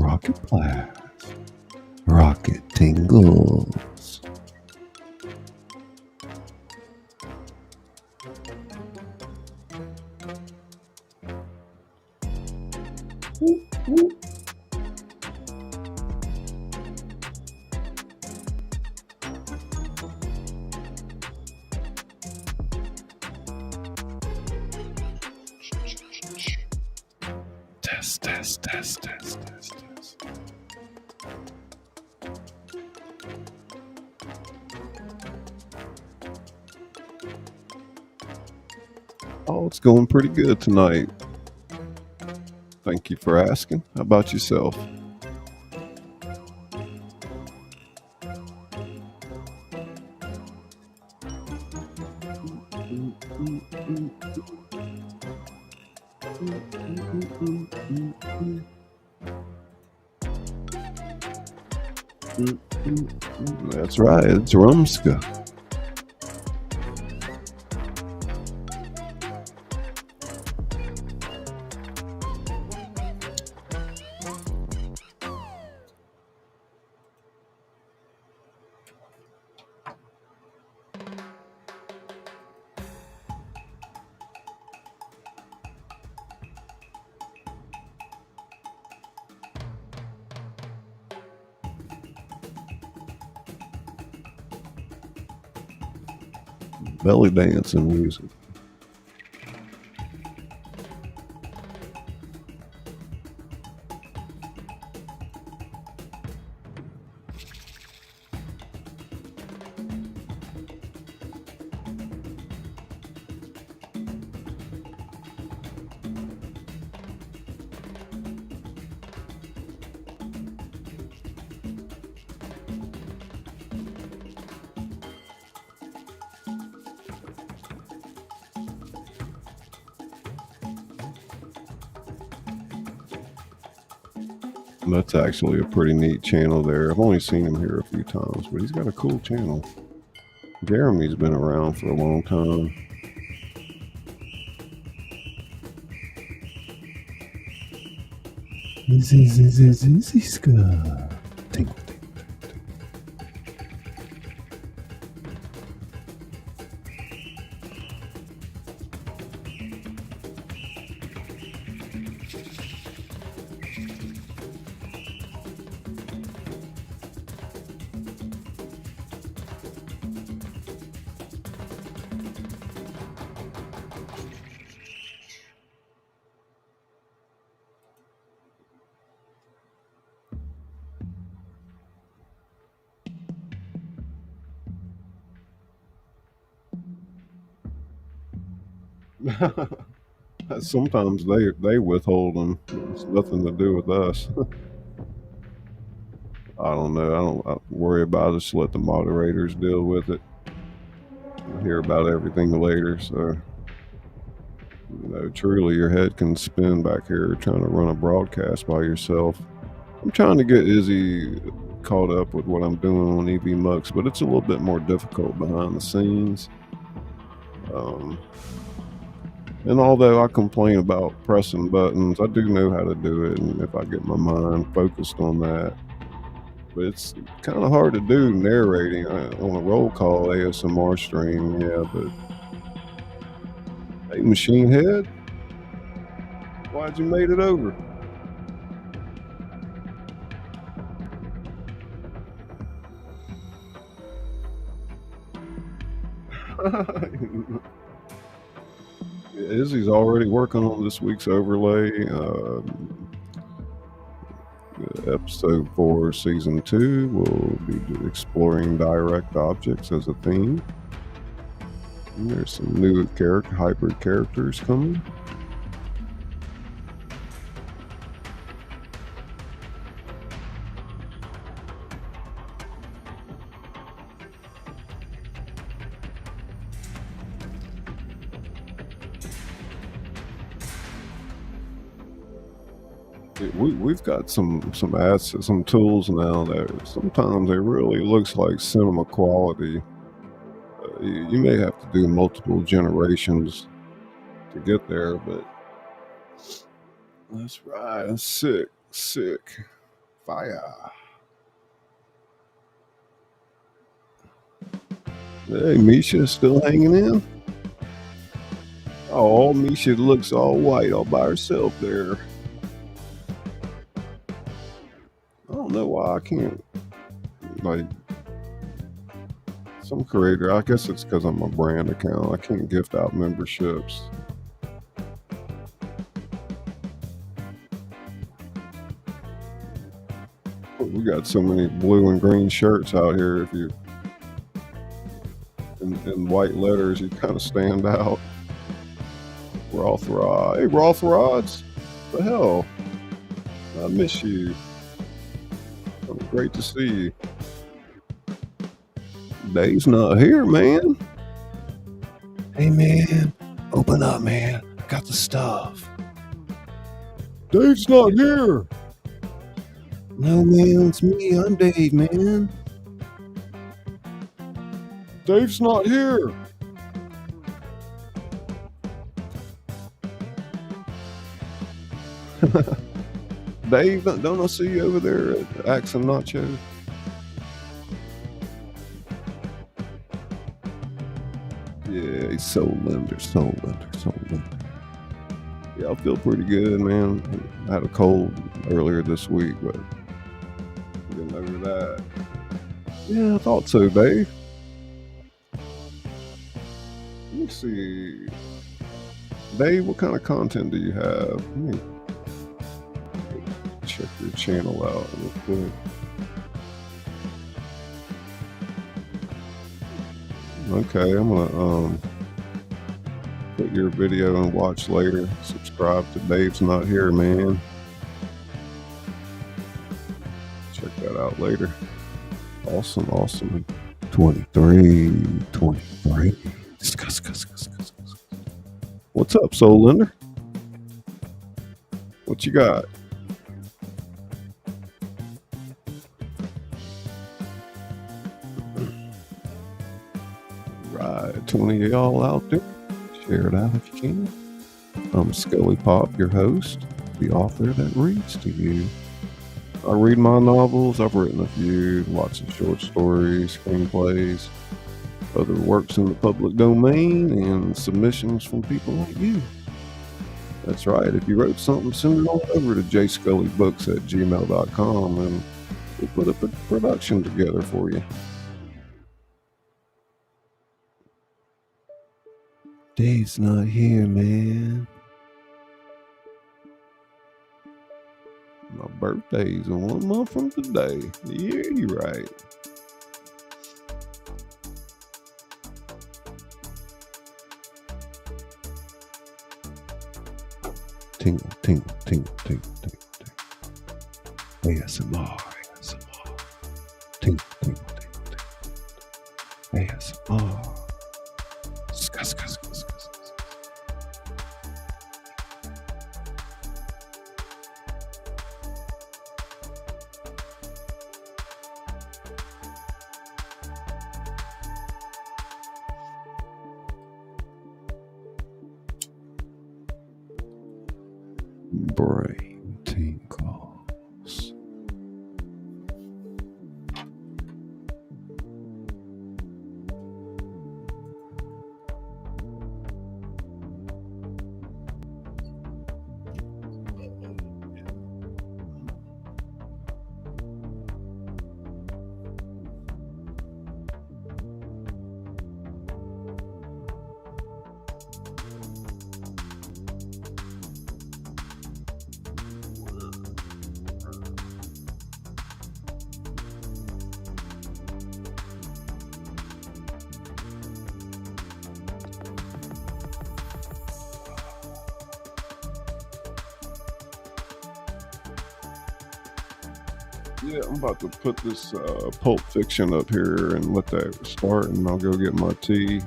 Rocket tingles. Whoop. Test. Oh, it's going pretty good tonight. Thank you for asking. How about yourself? That's right, it's Rumska. Belly dancing music. That's actually a pretty neat channel there. I've only seen him here a few times, but he's got a cool channel. Jeremy's been around for a long time. Tingle. Sometimes they withhold them. It's nothing to do with us. I don't know. I don't worry about it. Just let the moderators deal with it. I'll hear about everything later. So, truly, your head can spin back here trying to run a broadcast by yourself. I'm trying to get Izzy caught up with what I'm doing on EV Mux, but it's a little bit more difficult behind the scenes. And although I complain about pressing buttons, I do know how to do it, and if I get my mind focused on that. But it's kind of hard to do narrating on a roll call ASMR stream, yeah, but... Hey, Machine Head? Why'd you made it over? Izzy's already working on this week's overlay. Episode 4, Season 2 will be exploring direct objects as a theme. And there's some new hybrid characters coming. We've got some assets, some tools now that sometimes it really looks like cinema quality. You may have to do multiple generations to get there, but that's right. That's sick. Fire. Hey, Misha still hanging in? Oh, Misha looks all white all by herself there. I don't know why I can't, like, some creator, I guess it's because I'm a brand account, I can't gift out memberships. We got so many blue and green shirts out here, if you, in white letters, you kind of stand out. Rothrod. Hey, Rothrods, what the hell? I miss you. Great to see you. Dave's not here, man. Hey, man. Open up, man. I got the stuff. Dave's not here. No, man, it's me. I'm Dave, man. Dave's not here. Dave, don't I see you over there at Axon Nacho? Yeah, he's soul lender. Yeah, I feel pretty good, man. I had a cold earlier this week, but getting over that. Yeah, I thought so, Dave. Let me see. Dave, what kind of content do you have? Let me check your channel out real quick. Okay, I'm gonna put your video and watch later. Subscribe to Dave's Not Here, man. Check that out later. Awesome. 23. What's up, Soul Lender? What you got? Right, 20 of y'all out there. Share it out if you can. I'm Scully Pop, your host, the author that reads to you. I read my novels. I've written a few, lots of short stories, screenplays, other works in the public domain, and submissions from people like you. That's right. If you wrote something, send it on over to jscullybooks@gmail.com and we'll put a production together for you. Dave's not here, man. My birthday's in 1 month from today. Yeah, you're right. Tingle. ASMR. Tingle. ASMR. Scuss. Brain tingles. Yeah, I'm about to put this Pulp Fiction up here and let that start, and I'll go get my tea.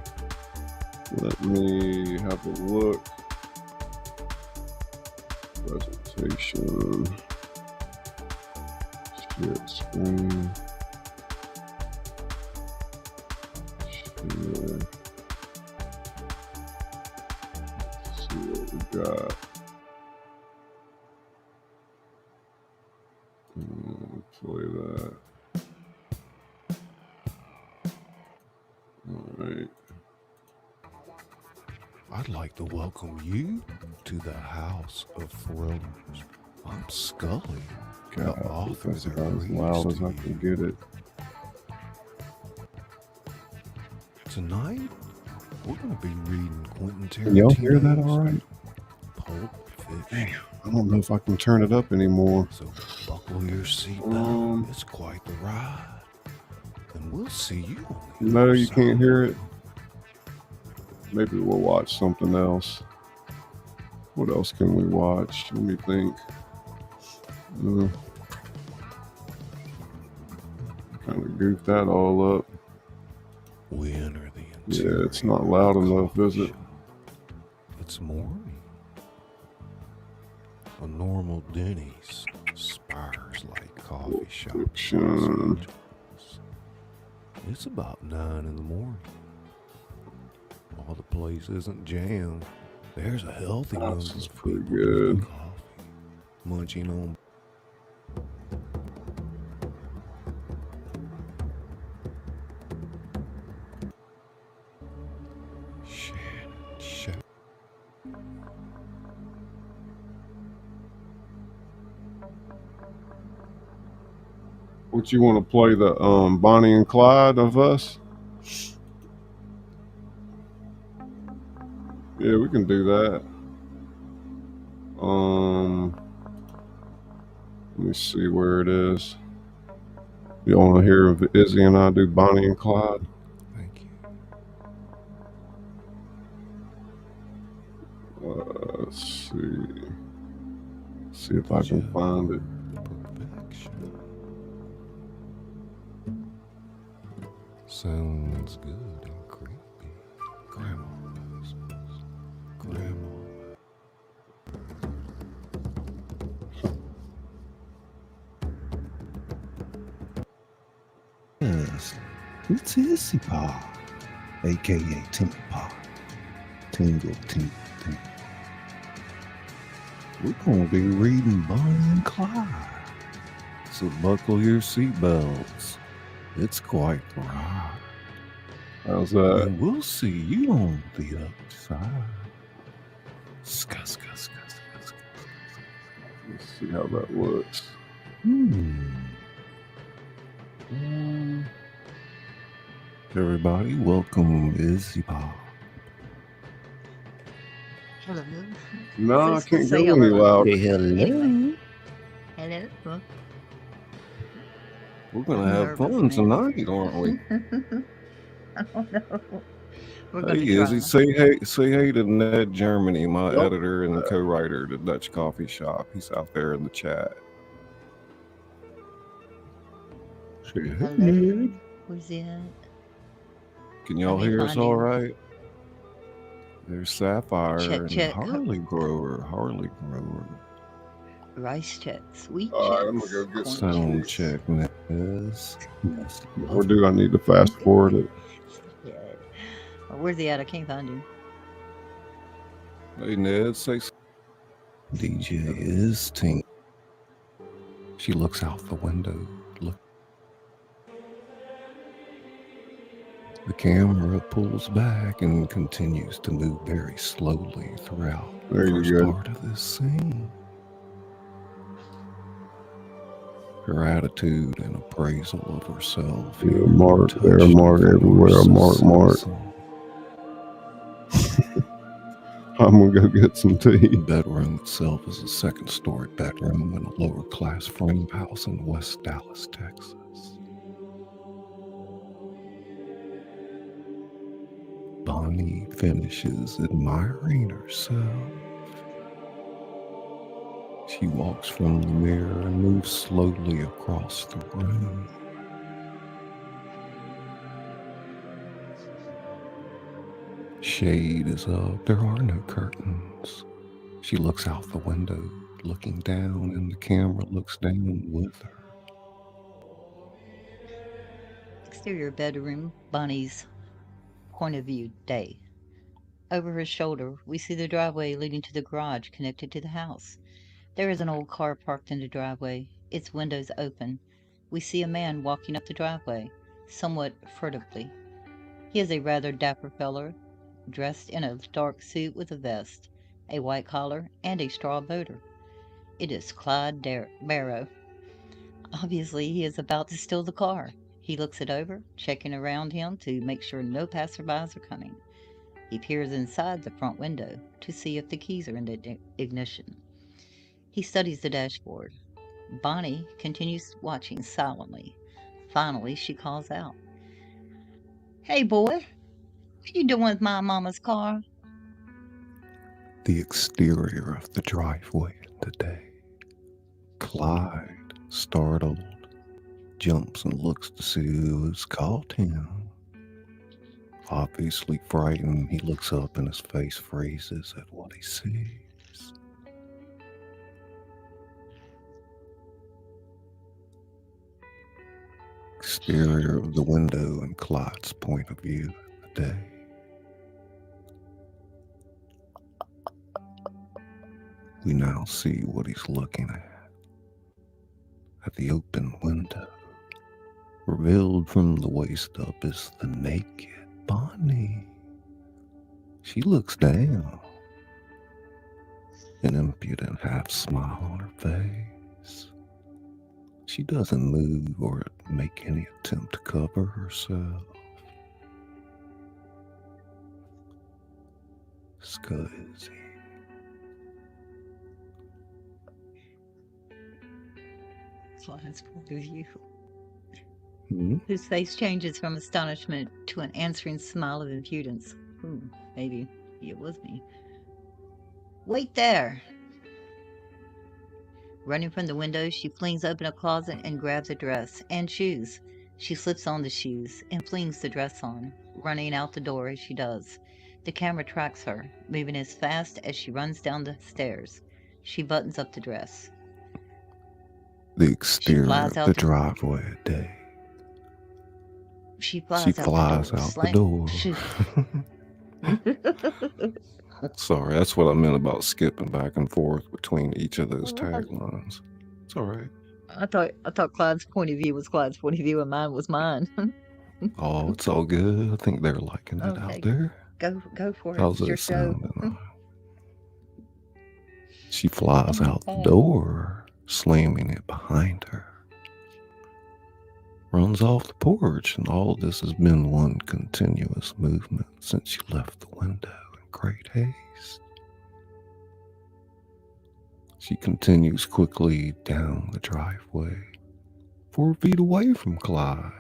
Let me have a look. Presentation. Share screen. Share. Let's see what we got. Play that. All right. I'd like to welcome you to the House of Thrillers. I'm Scully, the author that reads as loud as I can get it. Tonight, we're going to be reading Quentin Tarantino's. Can y'all hear that all right? Pulp Fiction. Damn, I don't know if I can turn it up anymore. So buckle your seatbelt. It's quite the ride. And we'll see you on the other No, you side. Can't hear it. Maybe we'll watch something else. What else can we watch? Let me think. Kind of goofed that all up. We enter the interior. Yeah, it's not loud enough, is it? It's morning. A normal Denny's spires like coffee shop. in Los Description. Angeles. It's about 9 in the morning. While the place isn't jammed, there's a healthy number This is of pretty people drinking good. coffee, munching on. Shit. What you want to play the Bonnie and Clyde of us? Yeah, we can do that. Let me see where it is. You want to hear Izzy and I do Bonnie and Clyde? Thank you. Let's see. See if I can find it. Perfection. Sounds good and creepy. Grandma business. Grandma. Yes, it's Issy Pa, aka Tingle Pa. Tingle, tingle, tingle. We're gonna be reading Bonnie and Clyde. So buckle your seatbelts. It's quite the ride. How's that? And we'll see you on the other side. Scuss. Let's see how that looks. Everybody, welcome Issy Pa. Hello. No, I Please can't say go any hello. louder. Hello. Hello. We're gonna I'm have fun nervous, man. tonight, aren't we? I don't know. We're Hey, gonna Izzy, try. say hey to Ned Germany, my Yep. editor and co-writer to Dutch Coffee Shop. He's out there in the chat. Say hey, Hello. Ned. Who's that? Can y'all Let me hear us find all him. right? There's Sapphire and Check. Harley Grower. Rice check. Sweet All right, checks. I'm gonna go get Corn some Sound checks. check, Nez. Yes, Or do I need to fast forward it? Yeah. Oh, where's he at? I can't find him. Hey, Ned, say DJ is Tink. She looks out the window. Look. The camera pulls back and continues to move very slowly throughout There the you first go. part of this scene. Her attitude and appraisal of herself. Yeah, here mark touch there, mark the everywhere, mark. narcissism. I'm gonna go get some tea. The bedroom itself is a second-story bedroom in a lower-class frame house in West Dallas, Texas. Bonnie finishes admiring herself. She walks from the mirror and moves slowly across the room. Shade is up. There are no curtains. She looks out the window, looking down, and the camera looks down with her. Exterior bedroom. Bonnie's point of view. Day. Over her shoulder, we see the driveway leading to the garage connected to the house. There is an old car parked in the driveway, its windows open. We see a man walking up the driveway, somewhat furtively. He is a rather dapper feller, dressed in a dark suit with a vest, a white collar, and a straw boater. It is Clyde Barrow. Obviously, he is about to steal the car. He looks it over, checking around him to make sure no passerbys are coming. He peers inside the front window to see if the keys are in the ignition. He studies the dashboard. Bonnie continues watching silently. Finally, she calls out, "Hey, boy, what you doing with my mama's car?" The exterior of the driveway today. Clyde, startled, jumps and looks to see who has called him. Obviously frightened, he looks up and his face freezes at what he sees. exterior of the window in Clyde's point of view of the day. We now see what he's looking at the open window. Revealed from the waist up is the naked Bonnie. She looks down, an impudent half smile on her face. She doesn't move or make any attempt to cover herself. Scully. Clyde's point of view. Hmm? His face changes from astonishment to an answering smile of impudence. Maybe it was me. Wait there! Running from the window, she flings open a closet and grabs a dress and shoes. She slips on the shoes and flings the dress on, running out the door as she does. The camera tracks her, moving as fast as she runs down the stairs. She buttons up the dress. The exterior flies of out the the- driveway a day. She flies She out flies the door. out the door. Sorry, that's what I meant about skipping back and forth between each of those taglines. It's all right. I thought Clyde's point of view was Clyde's point of view and mine was mine. Oh, it's all good. I think they're liking it Okay. out there. Go for it. How's It's your it show. sounding? She flies Oh my out the God. door, slamming it behind her. Runs off the porch, and all this has been one continuous movement since she left the window in great haste. She continues quickly down the driveway. 4 feet away from Clyde,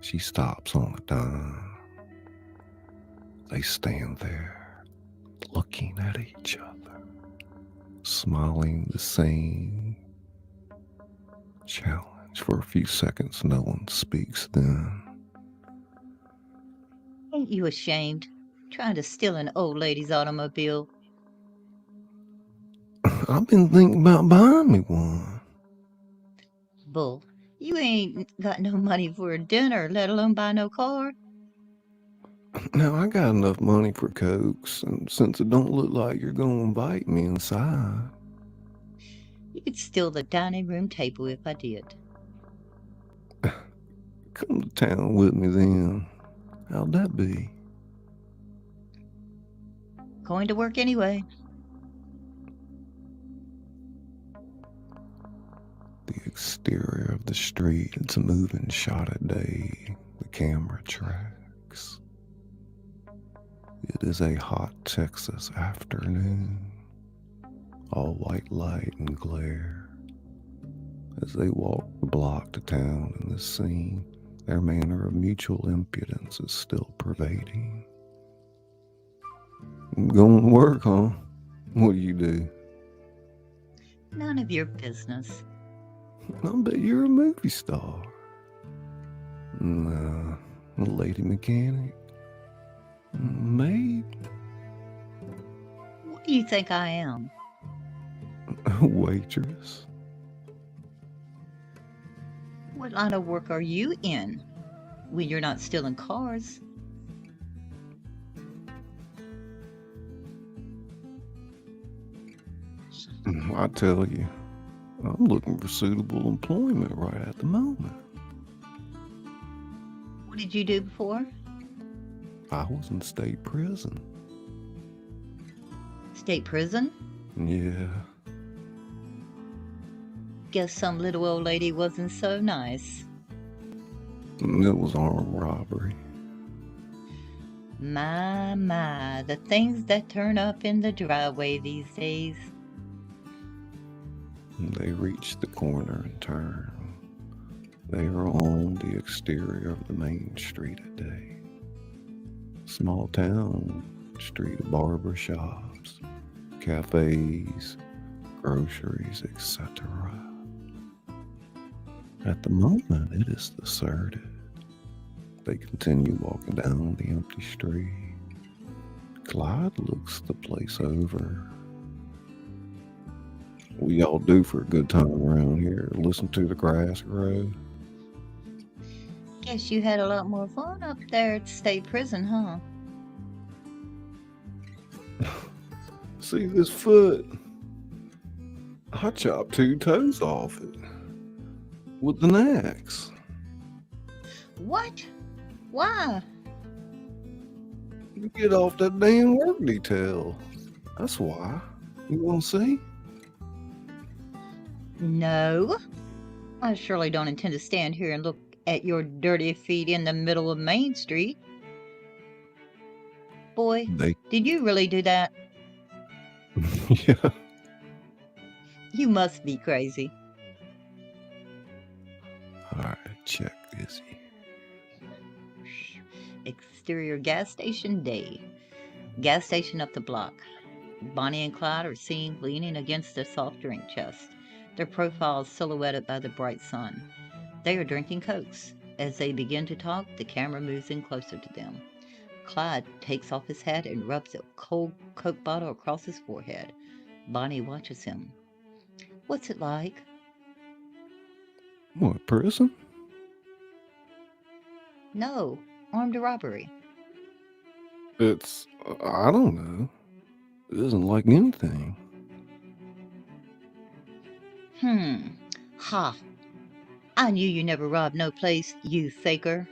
she stops on a dime. They stand there, looking at each other, smiling the same challenge. For a few seconds, no one speaks then. Ain't you ashamed? Trying to steal an old lady's automobile. I've been thinking about buying me one. Bull, you ain't got no money for a dinner, let alone buy no car. Now, I got enough money for Cokes, and since it don't look like you're going to invite me inside, You could steal the dining room table if I did. come to town with me then. How'd that be? Going to work anyway. The exterior of the street, it's a moving shot a day. The camera tracks. It is a hot Texas afternoon. All white light and glare. As they walk the block to town in this scene, their manner of mutual impudence is still pervading. Going to work, huh? What do you do? None of your business. I bet you're a movie star. Nah, a lady mechanic. Maid. What do you think I am? A waitress. What line of work are you in? When you're not stealing cars. I tell you, I'm looking for suitable employment right at the moment. What did you do before? I was in state prison. State prison? Yeah. Guess some little old lady wasn't so nice. It was armed robbery. My, the things that turn up in the driveway these days. They reach the corner and turn. They are on the exterior of the main street today. Small town street of barber shops, cafes, groceries, etc. At the moment, it is deserted. They continue walking down the empty street. Clyde looks the place over. What y'all do for a good time around here? Listen to the grass grow? Guess you had a lot more fun up there at state prison, huh? See this foot? I chopped 2 toes off it with an axe. What? Why? You get off that damn work detail. That's why. You want to see? No. I surely don't intend to stand here and look at your dirty feet in the middle of Main Street. Boy, They, did you really do that? yeah. You must be crazy. All right, check this. Exterior gas station day. Gas station up the block. Bonnie and Clyde are seen leaning against their soft drink chest, their profiles silhouetted by the bright sun. They are drinking Cokes. As they begin to talk, the camera moves in closer to them. Clyde takes off his hat and rubs a cold Coke bottle across his forehead. Bonnie watches him. What's it like? What, prison? No, armed robbery. It's, I don't know. It isn't like anything. Ha. I knew you never robbed no place, you faker.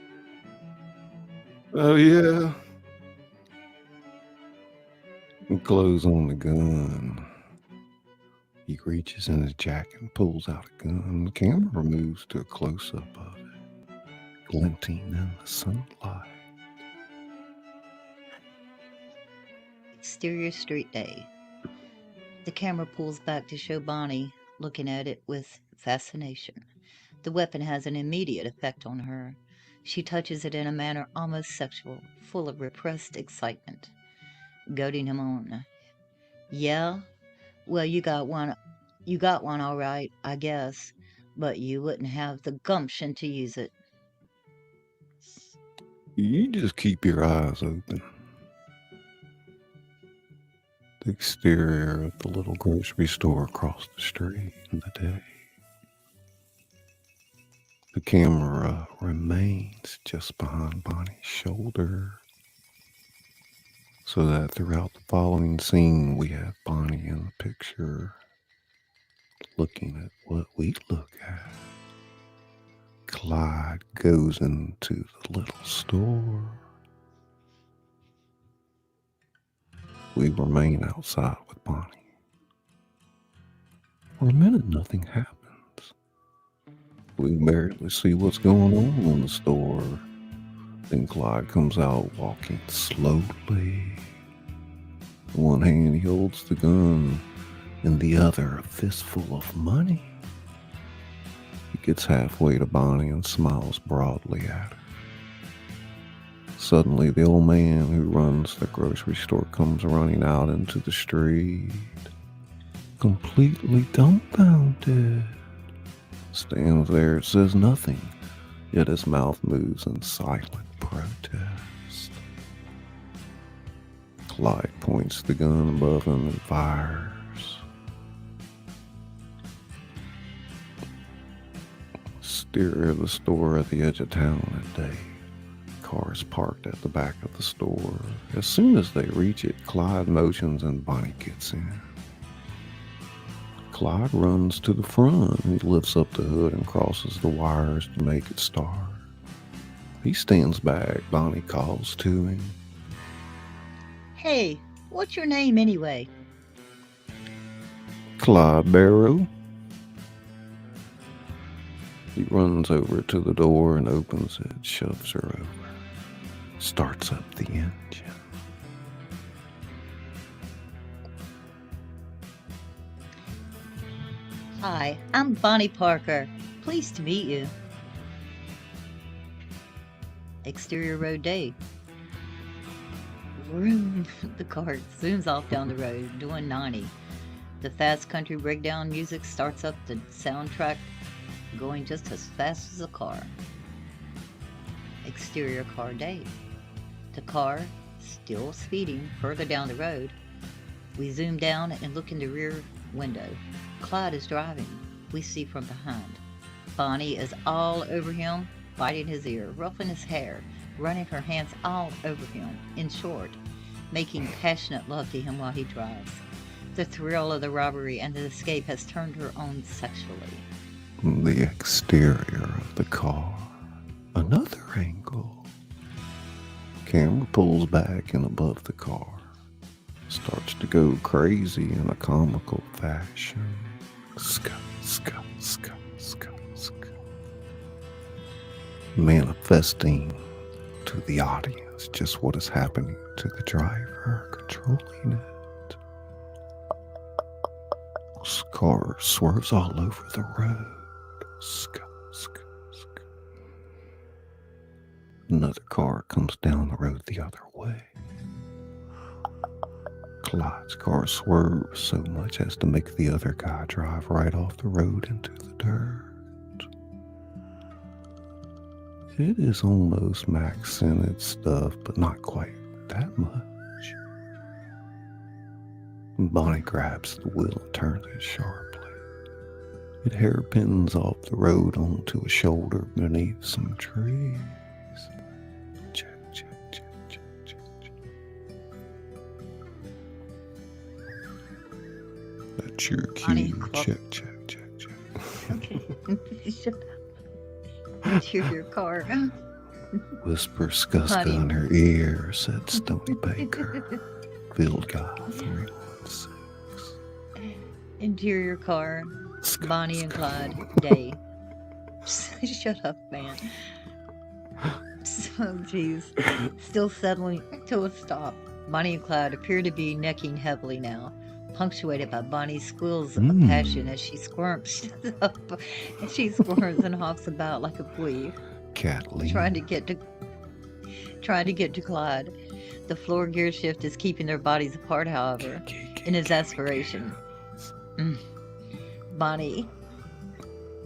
Oh, yeah. He closes on the gun. He reaches in his jacket and pulls out a gun. The camera moves to a close-up of it, glinting in the sunlight. Exterior street day. The camera pulls back to show Bonnie looking at it with fascination. The weapon has an immediate effect on her. She touches it in a manner almost sexual, full of repressed excitement, goading him on. Yeah? Well, you got one all right, I guess, but you wouldn't have the gumption to use it. You just keep your eyes open. The exterior of the little grocery store across the street in the day. The camera remains just behind Bonnie's shoulder, so that throughout the following scene we have Bonnie in the picture looking at what we look at. Clyde goes into the little store. We remain outside with Bonnie. For a minute, nothing happens. We barely see what's going on in the store. Then Clyde comes out walking slowly. In one hand, he holds the gun, in the other, a fistful of money. He gets halfway to Bonnie and smiles broadly at her. Suddenly, the old man who runs the grocery store comes running out into the street, completely dumbfounded. Stands there, says nothing, yet his mouth moves in silent protest. Clyde points the gun above him and fires. Exterior of the store at the edge of town at day. Cars parked at the back of the store. As soon as they reach it, Clyde motions and Bonnie gets in. Clyde runs to the front. He lifts up the hood and crosses the wires to make it start. He stands back. Bonnie calls to him. Hey, what's your name anyway? Clyde Barrow. He runs over to the door and opens it, shoves her over, starts up the engine. Hi, I'm Bonnie Parker. Pleased to meet you. Exterior road day. Vroom. The car zooms off down the road, doing 90. The fast country breakdown music starts up the soundtrack, going just as fast as a car. Exterior car day. The car, still speeding further down the road. We zoom down and look in the rear window. Clyde is driving. We see from behind. Bonnie is all over him, biting his ear, ruffling his hair, running her hands all over him. In short, making passionate love to him while he drives. The thrill of the robbery and the escape has turned her on sexually. The exterior of the car. Another angle. Camera pulls back and above the car. Starts to go crazy in a comical fashion. Ska, ska, ska, ska, ska. Manifesting to the audience just what is happening to the driver controlling it. This car swerves all over the road. Ska, ska, ska. Another car comes down the road the other way. Clyde's car swerves so much as to make the other guy drive right off the road into the dirt. It is almost Max-scented stuff, but not quite that much. Bonnie grabs the wheel and turns it sharply. It hairpins off the road onto a shoulder beneath some trees. Check, check, check, check, check, check. That's your Bonnie, cue. Check, check, check, check. Okay. Shut up. Hear your car. Whisper Skuska Honey. in her ear, said Stony Baker. Field guy 316. Interior car. Ska, Bonnie and ska. Clyde. Day. Shut up, man. So, jeez. Still settling to a stop. Bonnie and Clyde appear to be necking heavily now, punctuated by Bonnie's squeals of passion as she squirms up, as she squirms and hops about like a flea, Kathleen. trying to get to Clyde. The floor gear shift is keeping their bodies apart, however, in his aspiration. Bonnie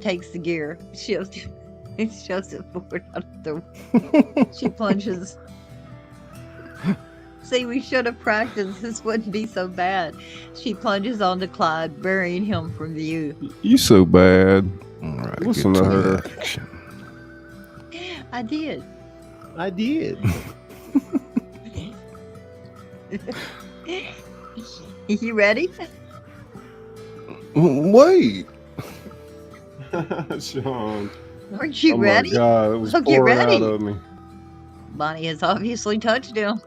takes the gear, shoves it forward out of the way. She plunges. See, we should have practiced. This wouldn't be so bad. She plunges onto Clyde, burying him from view. You so bad. All right, Listen get to to her. the action. I did. I did. You ready? Wait. Sean. Aren't you Oh ready? my God, it was Oh, get pouring ready. out of me. Bonnie has obviously touched him.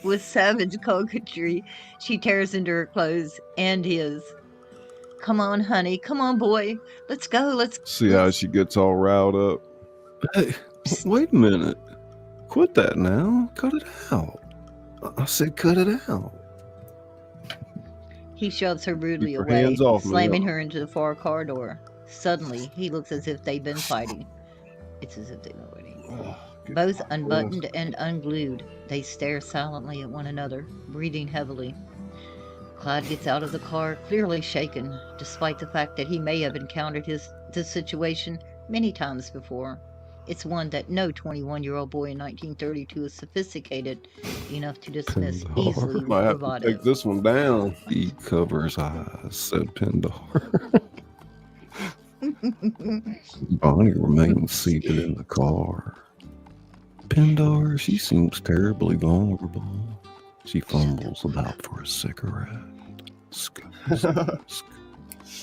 With savage coquetry, she tears into her clothes and his. Come on, honey. Come on, boy. Let's go. Let's. See how she gets all riled up. Hey, wait a minute. Quit that now. Cut it out. I said cut it out. He shoves her brutally Keep your away, hands off me, slamming y'all. her into the far car door. Suddenly, he looks as if they've been fighting. It's as if they've been fighting. Oh, good Both God. unbuttoned and unglued, they stare silently at one another, breathing heavily. Clyde gets out of the car, clearly shaken, despite the fact that he may have encountered this situation many times before. It's one that no 21-year-old boy in 1932 is sophisticated enough to dismiss Pindar. easily with Might have to bravado. take this one down. He covers eyes, said Pindar. Bonnie remains seated in the car. Pindar, she seems terribly vulnerable. She fumbles about for a cigarette.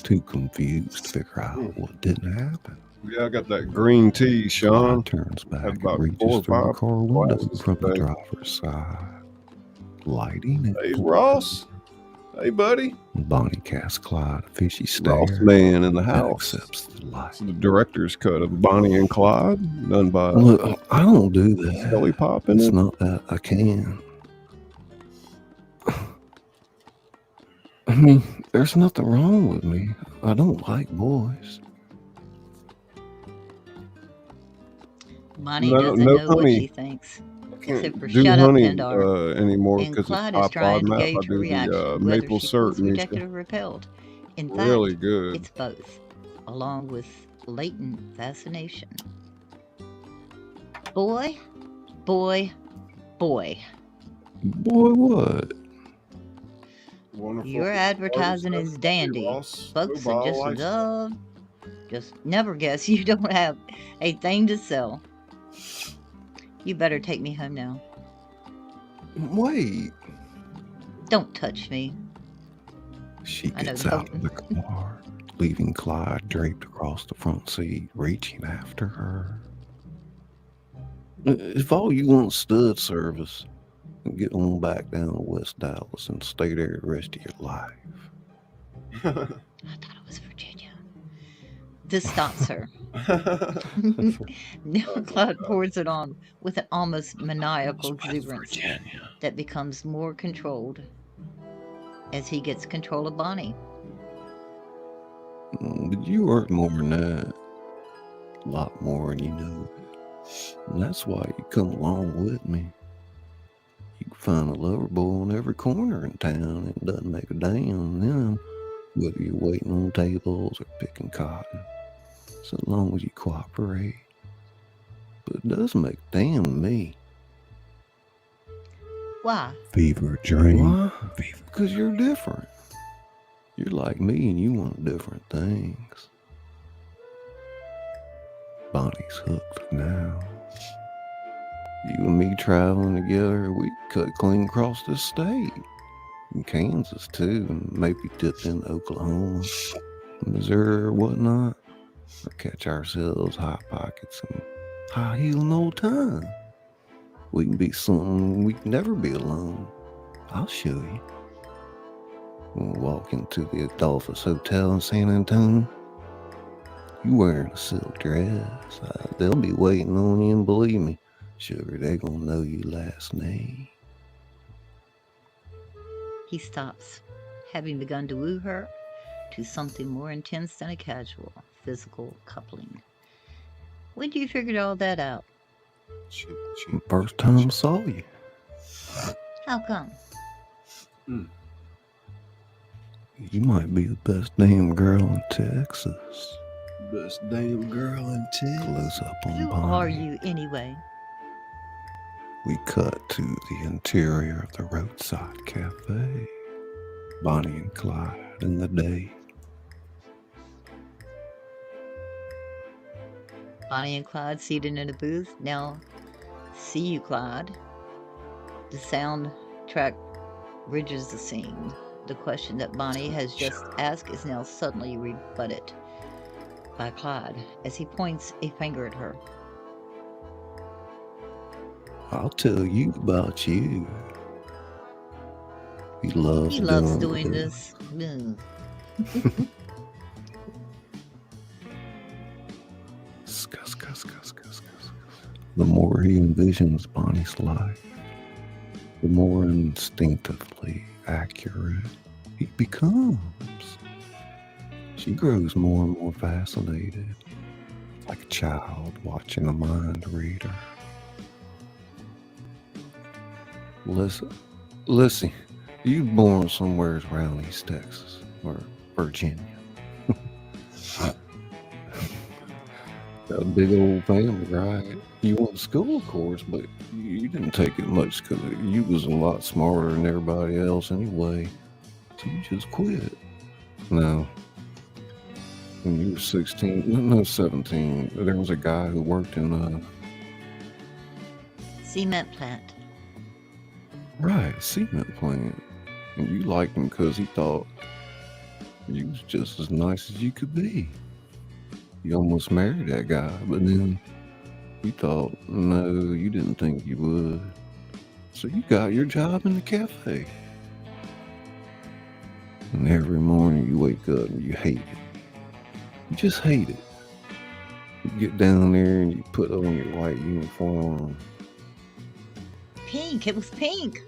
Too confused to figure out what didn't happen. Yeah, I got that green tea, Sean. Turns back Had and about reaches 4 or through the 5 car window glasses from the today. driver's side. Lighting it. Hey, Ross. Hey, buddy. Bonnie casts Clyde a fishy stare. Ross man in the and house. accepts the light. It's the director's cut of Bonnie and Clyde, done by Look, I don't do that. Scully Pop in It's it. not that I can. I mean, there's nothing wrong with me. I don't like boys. Bonnie No, doesn't no, know what honey. she thinks. Can't Except for do shut up, honey Pindar. anymore And because Clyde it's is trying iPod to map. I gauge her do reaction, the whether maple she syrup feels rejected music. or repelled. In fact, Really good. it's both, along with latent fascination. Boy, boy, boy. Boy, what? Wonderful Your artist advertising stuff. is dandy. Ross, Folks go are buy just a license. love. Just never guess you don't have a thing to sell. You better take me home now. Wait. Don't touch me. She I know gets the out of the car, leaving Clyde draped across the front seat, reaching after her. If all you want is stud service, get on back down to West Dallas and stay there the rest of your life. I thought it was Virginia. This stops her. Now Clyde pours it on with an almost maniacal exuberance that becomes more controlled as he gets control of Bonnie. But you work more than that. A lot more than you know. And that's why you come along with me. You can find a lover boy on every corner in town and it doesn't make a damn then, whether you're waiting on tables or picking cotton, so long as you cooperate. But it does make a damn to me. Why? Fever dream. Why? Because you're different. You're like me and you want different things. Bonnie's hooked now. You and me traveling together, we cut clean across this state. In Kansas too, and maybe dip into Oklahoma, Missouri or whatnot. Or catch ourselves hot pockets and high heel no time. We can be something we can never be alone. I'll show you. We'll walk into the Adolphus Hotel in San Antonio. You wearing a silk dress. They'll be waiting on you, and believe me, sugar, they gonna know your last name. He stops, having begun to woo her to something more intense than a casual physical coupling. When did you figure all that out? First time I saw you. How come? You might be the best damn girl in Texas. Best damn girl in Texas. Close up on Who Bonnie. are you anyway? We cut to the interior of the roadside cafe. Bonnie and Clyde in the day. Bonnie and Clyde seated in a booth. Now, see you, Clyde. The soundtrack bridges the scene. The question that Bonnie has just asked is now suddenly rebutted by Clyde as he points a finger at her. I'll tell you about you. He loves doing this. The more he envisions Bonnie's life, the more instinctively accurate he becomes. She grows more and more fascinated, like a child watching a mind reader. Listen, you born somewhere around East Texas or Virginia. Got a big old family, right? You went to school, of course, but you didn't take it much because you was a lot smarter than everybody else anyway. So you just quit. Now, when you were 17, there was a guy who worked in a Cement plant. cement plant. And you liked him because he thought you was just as nice as you could be. You almost married that guy, but then you thought, no, you didn't think you would. So you got your job in the cafe. And every morning you wake up and you hate it. You just hate it. You get down there and you put on your white uniform. Pink. It was pink.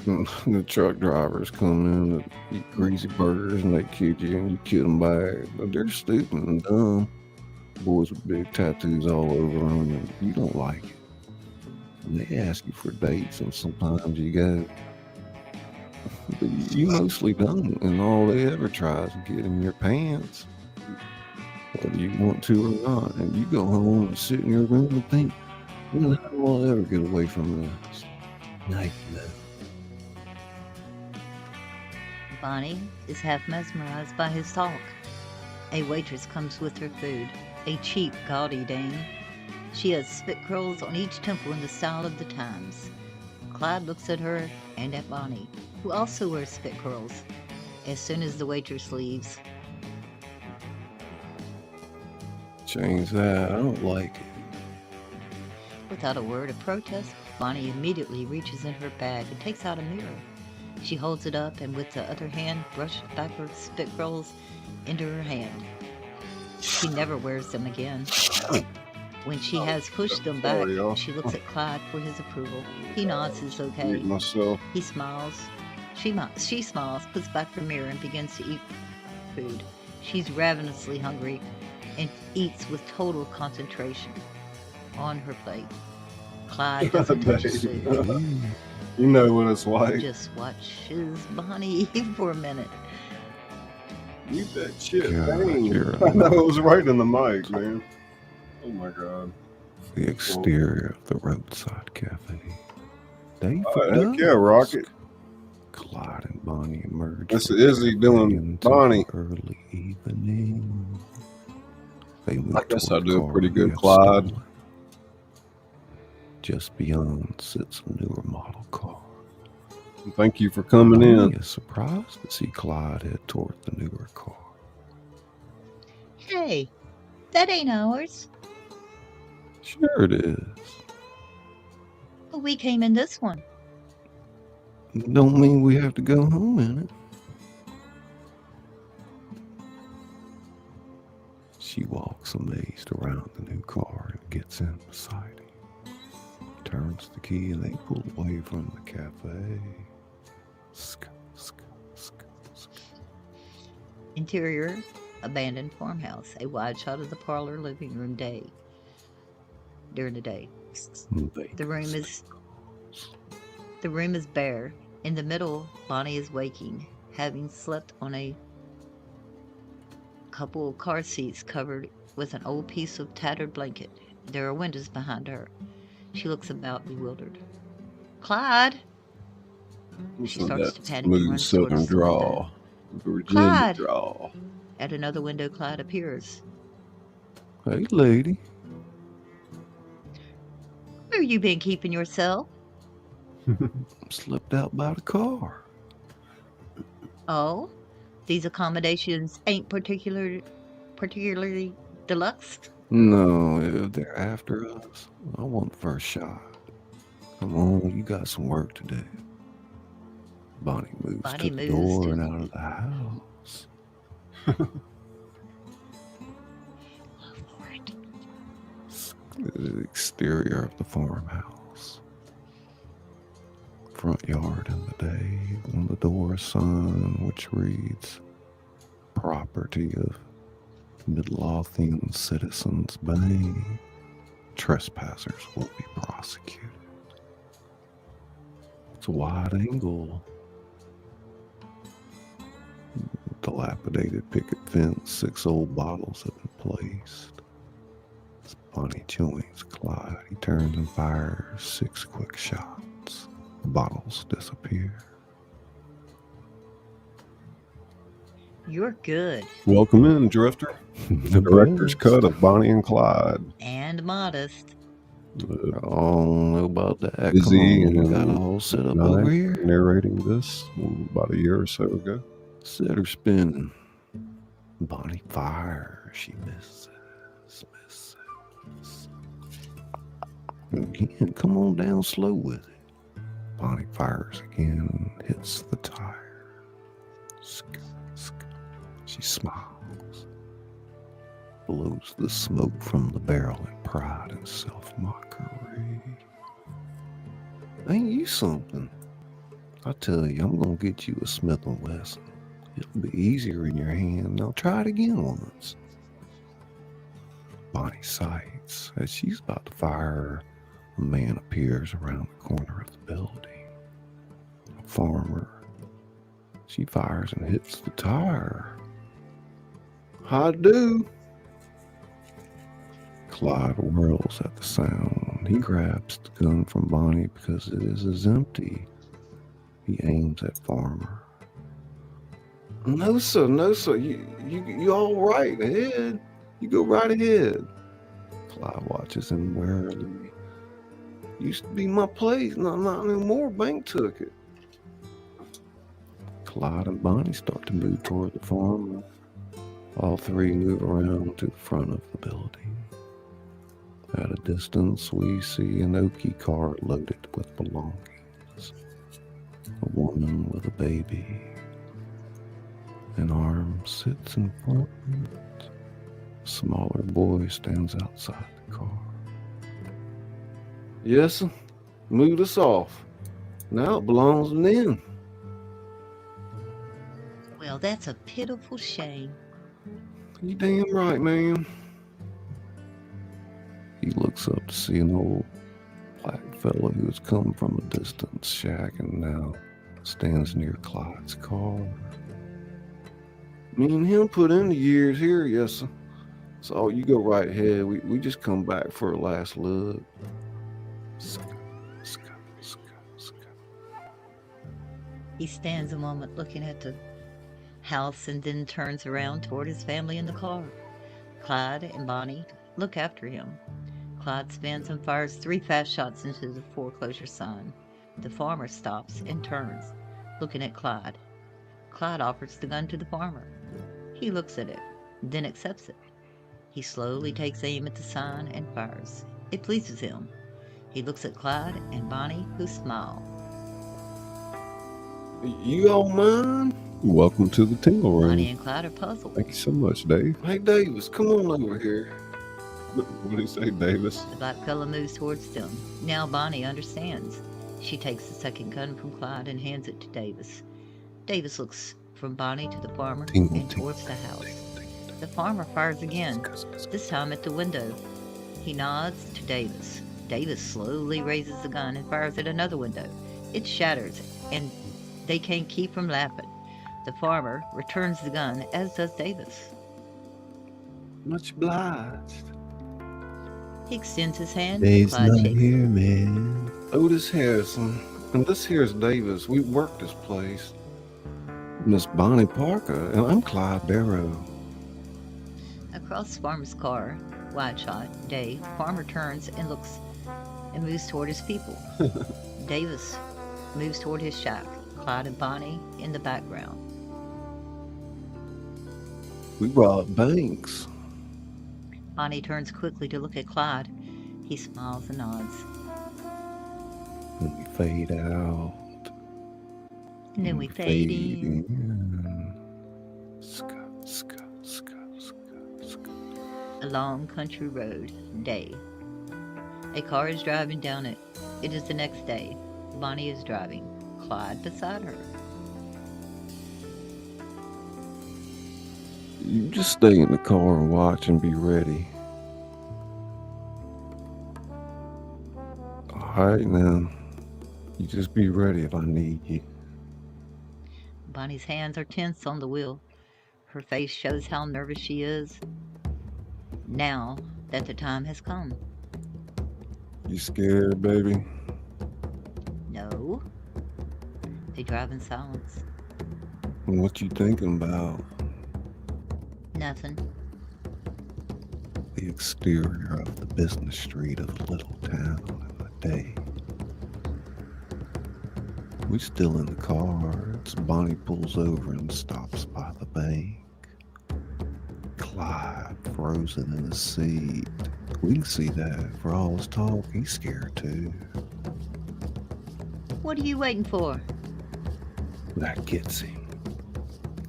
The truck drivers come in and eat greasy burgers and they kid you and you kill them back. But they're stupid and dumb. Boys with big tattoos all over them and you don't like it. And they ask you for dates and sometimes you go. But you mostly don't, and all they ever try is get in your pants. Whether you want to or not. And you go home and sit in your room and think, when the hell will I ever get away from this? Now you know. Bonnie is half mesmerized by his talk A waitress comes with her food, a cheap, gaudy dame. She has spit curls on each temple in the style of the times. Clyde looks at her and at Bonnie, who also wears spit curls. As soon as the waitress leaves, Change that. I don't like it. without a word of protest, Bonnie immediately reaches in her bag and takes out a mirror. She holds it up and with the other hand brushes back her spit curls into her hand. She never wears them again. When she has pushed them back, Sorry, y'all. she looks at Clyde for his approval. He nods it's okay. Eat myself. He smiles. She smiles, puts back her mirror, and begins to eat food. She's ravenously hungry and eats with total concentration on her plate. Clyde doesn't touch his food. You know what it's like. Just watches Bonnie for a minute. Eat that shit. God, Dang. you're I know it was right in the mic, man. Oh my god. The exterior of the roadside cafe. Day Oh, for heck dusk. yeah, Rocket. Clyde and Bonnie emerge. That's from the Izzy cafe doing into Bonnie. the early evening. They move I guess toward I the do a car pretty good they have Clyde. stolen. Just beyond sits a newer model car. Thank you for coming Bonnie in. is surprised to see Clyde head toward the newer car. Hey, that ain't ours. Sure it is. But we came in this one. Don't mean we have to go home in it. She walks amazed around the new car and gets in beside him. Turns the key and they pull away from the cafe. Sk, sk, sk, sk. Interior, abandoned farmhouse. A wide shot of the parlor living room during the day. The room is bare. In the middle, Bonnie is waking, having slept on a couple of car seats covered with an old piece of tattered blanket. There are windows behind her. She looks about, bewildered. Clyde! She starts to panic and Smooth runs toward southern the window. drawl. Virginia Clyde! drawl. At another window, Clyde appears. Hey, lady. Where you been keeping yourself? Slipped out by the car. Oh, these accommodations ain't particularly deluxe. No, if they're after us, I want the first shot. Come on, you got some work to do. Bonnie moves Bonnie to the moves door to- and out of the house. The exterior of the farmhouse. Front yard in the day. On the door, a sign which reads, "Property of Midlothian Citizens Bank. Trespassers will be prosecuted." It's a wide angle. Dilapidated picket fence, 6 old bottles have been placed. As Bonnie joins Clyde, he turns and fires 6 quick shots. The bottles disappear. You're good Welcome in, Drifter. The Director's best. cut of Bonnie and Clyde. and modest. I don't know about that. Come Busy on, you and got a whole setup night over here. narrating this about a year or so ago. Set her spinning. Bonnie fires. She misses. Again, come on down slow with it. Bonnie fires again and hits the tire. Sk, sk. She smiles. Blows the smoke from the barrel in pride and self-mockery. Ain't you something? I tell you, I'm gonna get you a Smith & Wesson. It'll be easier in your hand. Now try it again once. Bonnie sights. As she's about to fire, a man appears around the corner of the building. A farmer. She fires and hits the tire. I do. Clyde whirls at the sound. He grabs the gun from Bonnie because it is empty. He aims at Farmer. No, sir. No, sir. You all right ahead. You go right ahead. Clyde watches him warily. Used to be my place. Not anymore. Bank took it. Clyde and Bonnie start to move toward the farm. All three move around to the front of the building. At a distance, we see an oaky cart loaded with belongings. A woman with a baby. An arm sits in front. A smaller boy stands outside the car. Yes, sir. Moved us off. Now it belongs to them. Well, that's a pitiful shame. You damn right, ma'am. He looks up to see an old black fellow who has come from a distant shack and now stands near Clyde's car. Me and him put in the years here, yes, sir. So you go right ahead. We just come back for a last look. He stands a moment looking at the house and then turns around toward his family in the car. Clyde and Bonnie look after him. Clyde spins and fires 3 fast shots into the foreclosure sign. The farmer stops and turns, looking at Clyde. Clyde offers the gun to the farmer. He looks at it, then accepts it. He slowly takes aim at the sign and fires. It pleases him. He looks at Clyde and Bonnie, who smile. You all mind? Welcome to the tingle Bonnie room. and Clyde are puzzled. Thank you so much, Dave. Hey, Davis, come on over here. What did he say, Davis? The black fellow moves towards them. Now Bonnie understands. She takes the second gun from Clyde and hands it to Davis. Davis looks from Bonnie to the farmer Tingle, and tingle, towards the house. The farmer fires again, this time at the window. He nods to Davis. Davis slowly raises the gun and fires at another window. It shatters, and they can't keep from laughing. The farmer returns the gun, as does Davis. Much obliged. He extends his hand. Dave's Clyde not shakes here, man. Otis Harrison. And this here's Davis. We work this place. Miss Bonnie Parker. And I'm Clyde Barrow. Across the farmer's car, wide shot, day, farmer turns and looks and moves toward his people. Davis moves toward his shack, Clyde and Bonnie in the background. We rob banks. Bonnie turns quickly to look at Clyde. He smiles and nods. And we fade out. And then we fade in. in. A long country road, day. A car is driving down it. It is the next day. Bonnie is driving, Clyde beside her. You just stay in the car and watch and be ready. Alright now. You just be ready if I need you. Bonnie's hands are tense on the wheel. Her face shows how nervous she is now that the time has come. You scared, baby? No. They drive in silence. What you thinking about? Nothing. The exterior of the business street of a little town in the day. We're still in the car as Bonnie pulls over and stops by the bank. Clyde frozen in his seat. We can see that for all his talk, he's scared too. What are you waiting for? That gets him.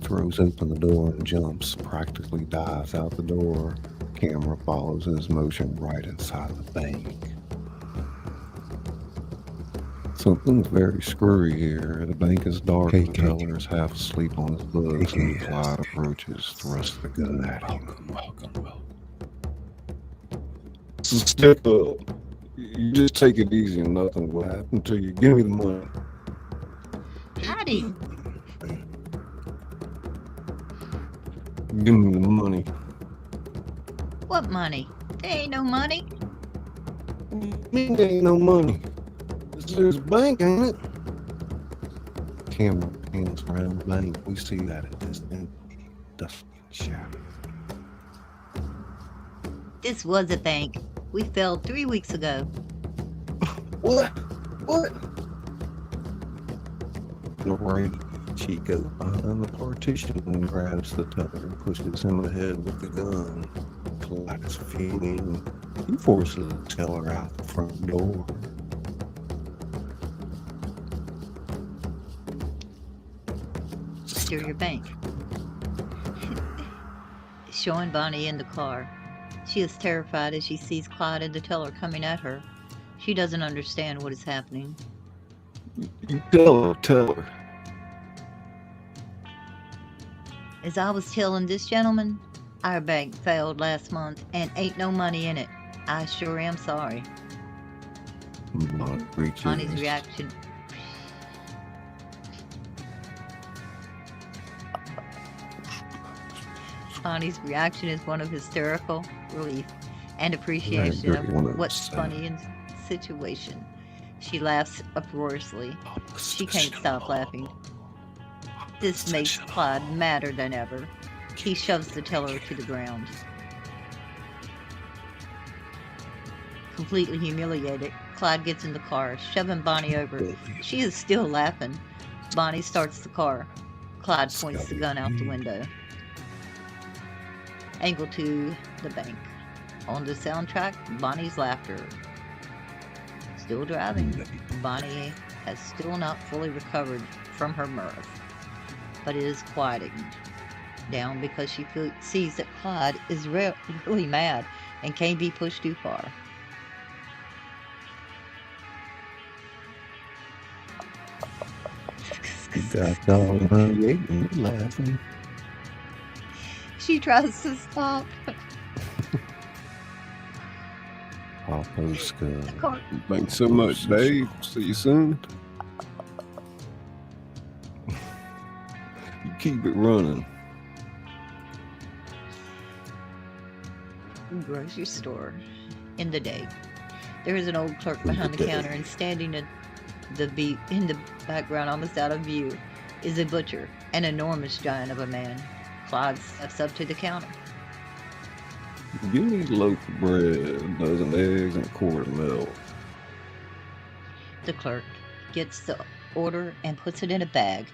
Throws open the door and jumps, practically dives out the door. Camera follows his motion right inside the bank. Something's very screwy here. The bank is dark. The teller is half asleep on his books, and Clyde approaches, thrusts the gun at him. Welcome. So step up. You just take it easy and nothing will happen to you. Give me the money. Howdy. Give me the money. What money? There ain't no money. Me, there ain't no money. There's a bank, ain't it? Camera hands around the bank. We see that at this empty, dusty shadow. This was a bank. We fell 3 weeks ago. What? What? Narrate. She goes behind the partition and grabs the teller and pushes him ahead with the gun. Clyde is fuming. He forces the teller out the front door. Exterior bank. Showing Bonnie in the car. She is terrified as she sees Clyde and the teller coming at her. She doesn't understand what is happening. You tell her. As I was telling this gentleman, our bank failed last month and ain't no money in it. I sure am sorry. Bonnie's reaction. Bonnie's reaction is one of hysterical relief and appreciation of what's funny in the situation. She laughs uproariously. She can't stop laughing. This makes Clyde madder than ever. He shoves the teller to the ground. Completely humiliated, Clyde gets in the car, shoving Bonnie over. She is still laughing. Bonnie starts the car. Clyde points the gun out the window. Angle to the bank. On the soundtrack, Bonnie's laughter. Still driving. Bonnie has still not fully recovered from her mirth, but it is quieting down because she sees that Clyde is really mad and can't be pushed too far. Laughing. She tries to stop. Papa's Scully. Thanks so much, Dave. See you soon. You keep it running. Grocery store. In the day, there is an old clerk behind the counter, and standing in the background, almost out of view, is a butcher, an enormous giant of a man. Clyde steps up to the counter. Give me a loaf of bread, a dozen eggs, and a quart of milk. The clerk gets the order and puts it in a bag.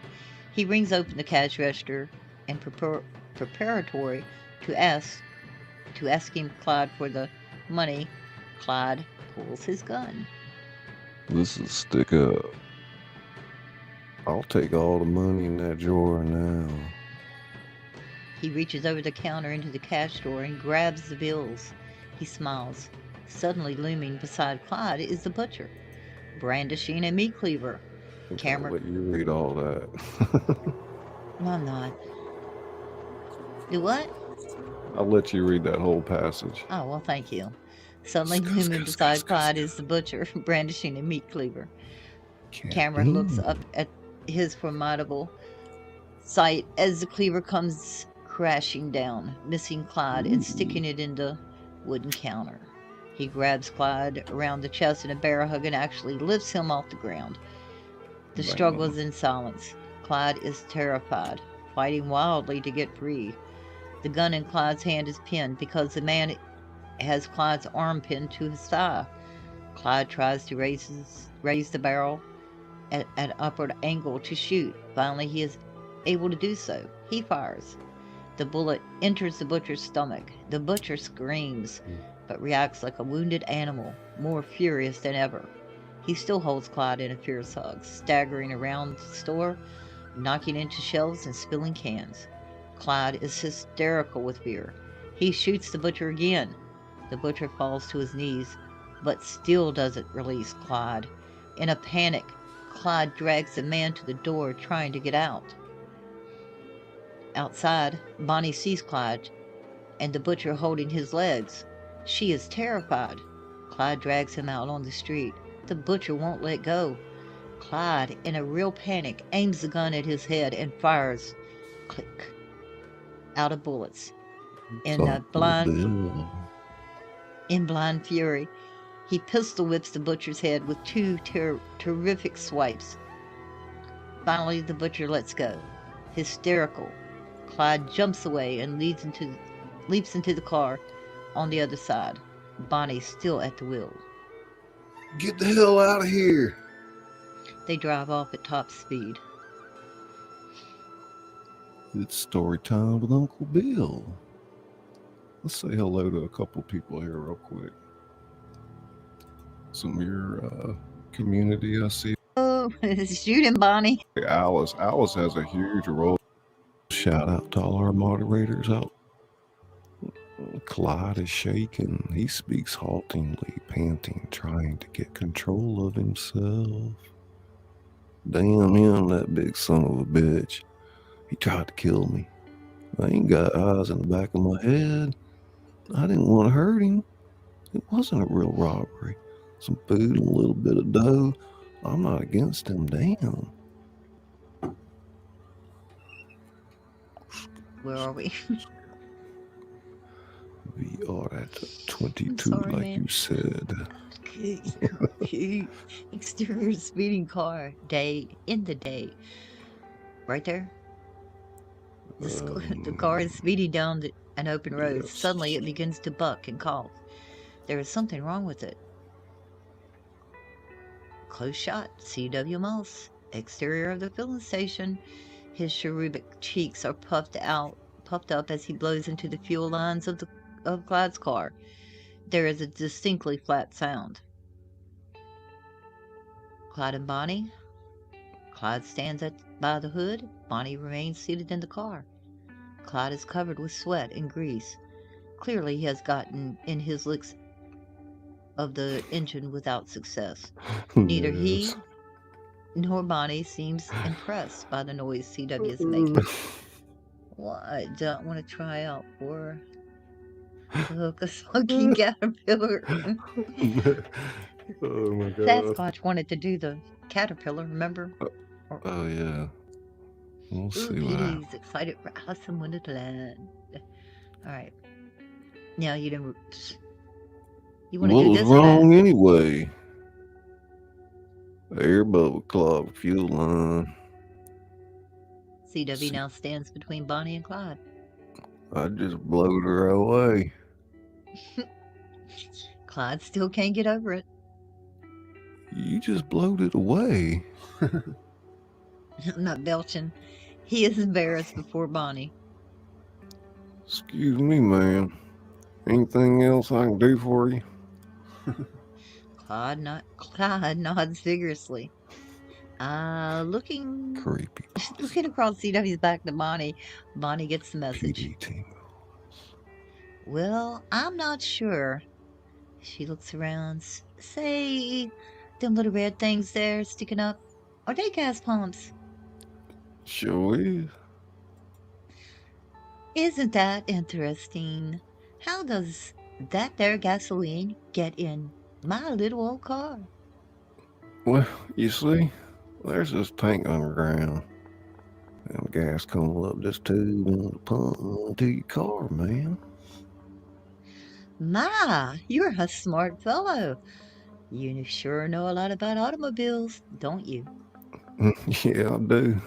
He rings open the cash register and preparatory to asking Clyde for the money. Clyde pulls his gun. This is stick up. I'll take all the money in that drawer now. He reaches over the counter into the cash drawer and grabs the bills. He smiles. Suddenly looming beside Clyde is the butcher, brandishing a meat cleaver. Camera. I'll let you read all that. No, I'm not. Do what? I'll let you read that whole passage. Oh, well, thank you. Suddenly looming beside Clyde is the butcher, brandishing a meat cleaver. Camera looks up at his formidable sight as the cleaver comes crashing down, missing Clyde and sticking it in the wooden counter. He grabs Clyde around the chest in a bear hug and actually lifts him off the ground. The struggle is in silence. Clyde is terrified, fighting wildly to get free. The gun in Clyde's hand is pinned because the man has Clyde's arm pinned to his thigh. Clyde tries to raise the barrel at an upward angle to shoot. Finally, he is able to do so. He fires. The bullet enters the butcher's stomach. The butcher screams, but reacts like a wounded animal, more furious than ever. He still holds Clyde in a fierce hug, staggering around the store, knocking into shelves and spilling cans. Clyde is hysterical with fear. He shoots the butcher again. The butcher falls to his knees, but still doesn't release Clyde. In a panic, Clyde drags the man to the door, trying to get out. Outside, Bonnie sees Clyde and the butcher holding his legs. She is terrified. Clyde drags him out on the street. The butcher won't let go. Clyde, in a real panic, aims the gun at his head and fires. Click. Out of bullets. In blind fury, he pistol whips the butcher's head with two terrific swipes. Finally, the butcher lets go. Hysterical, Clyde jumps away and leaps into the car on the other side. Bonnie still at the wheel. Get the hell out of here. They drive off at top speed. It's story time with Uncle Bill. Let's say hello to a couple people here real quick. Some of your community I see. Oh, shoot him, Bonnie. Alice has a huge role. Shout out to all our moderators out. Clyde is shaking. He speaks haltingly, panting, trying to get control of himself. Damn him, that big son of a bitch. He tried to kill me. I ain't got eyes in the back of my head. I didn't want to hurt him. It wasn't a real robbery. Some food and a little bit of dough. I'm not against him, damn. Where are we? We are at 22, sorry, like man. you said. Exterior speeding car. In the day. Right there. The car is speeding down an open road. Yes. Suddenly it begins to buck and cough. There is something wrong with it. Close shot. C.W. Moss. Exterior of the filling station. His cherubic cheeks are puffed up as he blows into the fuel lines of Clyde's car. There is a distinctly flat sound. Clyde and Bonnie. Clyde stands by the hood. Bonnie remains seated in the car. Clyde is covered with sweat and grease. Clearly he has gotten in his licks of the engine without success. Neither he Yes. nor Bonnie seems impressed by the noise CW is making. What? Don't want to try out for a smoking caterpillar. Oh my god. Sasquatch wanted to do the caterpillar, remember? Oh yeah. We'll Ooh, see what happens. Petey's excited for awesome Wonderland. Alright. Now you didn't. You want to What do was this wrong anyway? Air bubble clogged fuel line. CW now stands between Bonnie and Clyde. I just blowed her away. Clyde still can't get over it. You just blowed it away. I'm not belching. He is embarrassed before Bonnie. Excuse me, ma'am. Anything else I can do for you? Clyde nods vigorously. Looking Creepy. across CW's back to Bonnie. Bonnie gets the message. PD team. Well, I'm not sure. She looks around. Say, them little red things there sticking up, are they gas pumps? Sure is. Isn't that interesting? How does that there gasoline get in my little old car? Well, you see, there's this tank underground. And the gas coming up this tube and the pump into your car, man. My, you're a smart fellow. You sure know a lot about automobiles, don't you? Yeah, I do.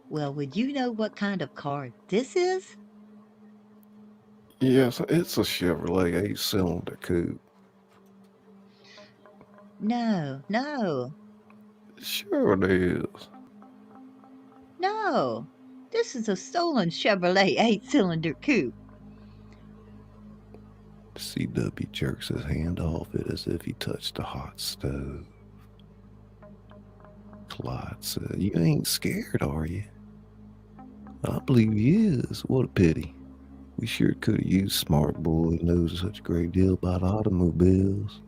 Well, would you know what kind of car this is? Yes, it's a Chevrolet 8-cylinder coupe. No. Sure it is. No. This is a stolen Chevrolet 8-cylinder coupe. CW jerks his hand off it as if he touched a hot stove. Clyde said, "You ain't scared, are you?" "I believe he is. What a pity. We sure could have used smart boy who knows such a great deal about automobiles.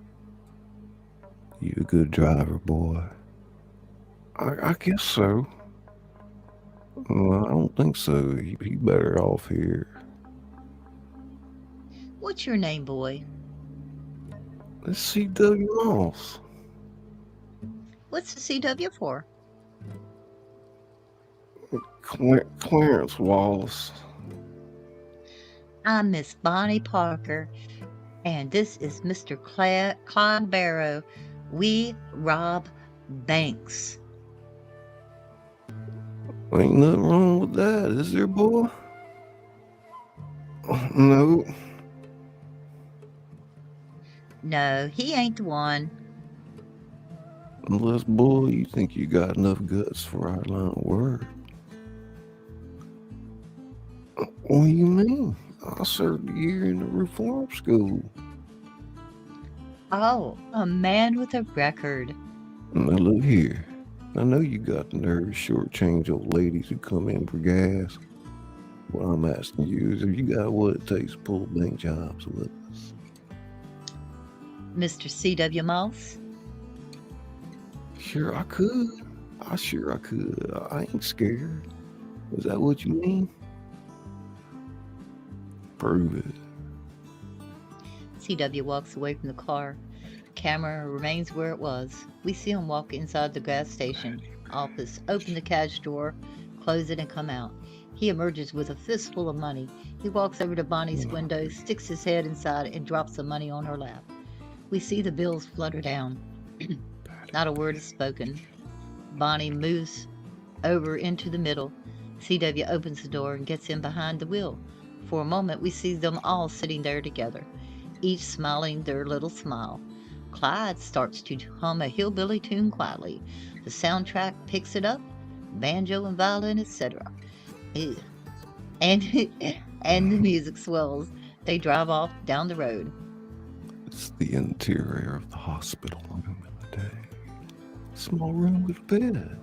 You a good driver, boy?" I guess so. Well, I don't think so. He better off here. What's your name, boy? Let's see W. Moss. What's the CW for? Clarence Wallace. I'm Miss Bonnie Parker, and this is Mr. Clyde Barrow. We rob banks. Ain't nothing wrong with that, is there, boy? No. No, he ain't the one. Unless, boy, you think you got enough guts for our line of work. What do you mean? I served a year in the reform school. Oh, a man with a record. Now look here. I know you got the nerve to shortchange old ladies who come in for gas. What I'm asking you is if you got what it takes to pull bank jobs with us. Mr. C.W. Moss? Sure I could. I could. I ain't scared. Is that what you mean? Prove it. C.W. walks away from the car. Camera remains where it was. We see him walk inside the gas station office, open the cash drawer, close it, and come out. He emerges with a fistful of money. He walks over to Bonnie's window, sticks his head inside, and drops the money on her lap. We see the bills flutter down. Not a word is spoken. Bonnie moves over into the middle. C.W. opens the door and gets in behind the wheel. For a moment, we see them all sitting there together, each smiling their little smile. Clyde starts to hum a hillbilly tune quietly. The soundtrack picks it up, banjo and violin, etc. And the music swells. They drive off down the road. It's the interior of the hospital room in the day. Small room with a bed.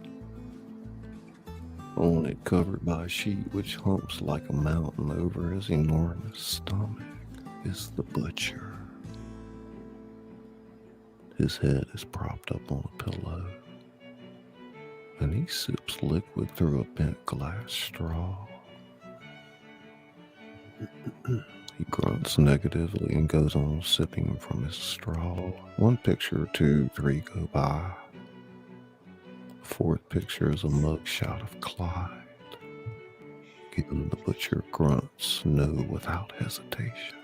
On it covered by a sheet which humps like a mountain over his enormous stomach is the butcher. His head is propped up on a pillow, and he sips liquid through a bent glass straw. He grunts negatively and goes on sipping from his straw. One picture, two, three go by. Fourth picture is a mugshot of Clyde. Giving the butcher grunts no without hesitation.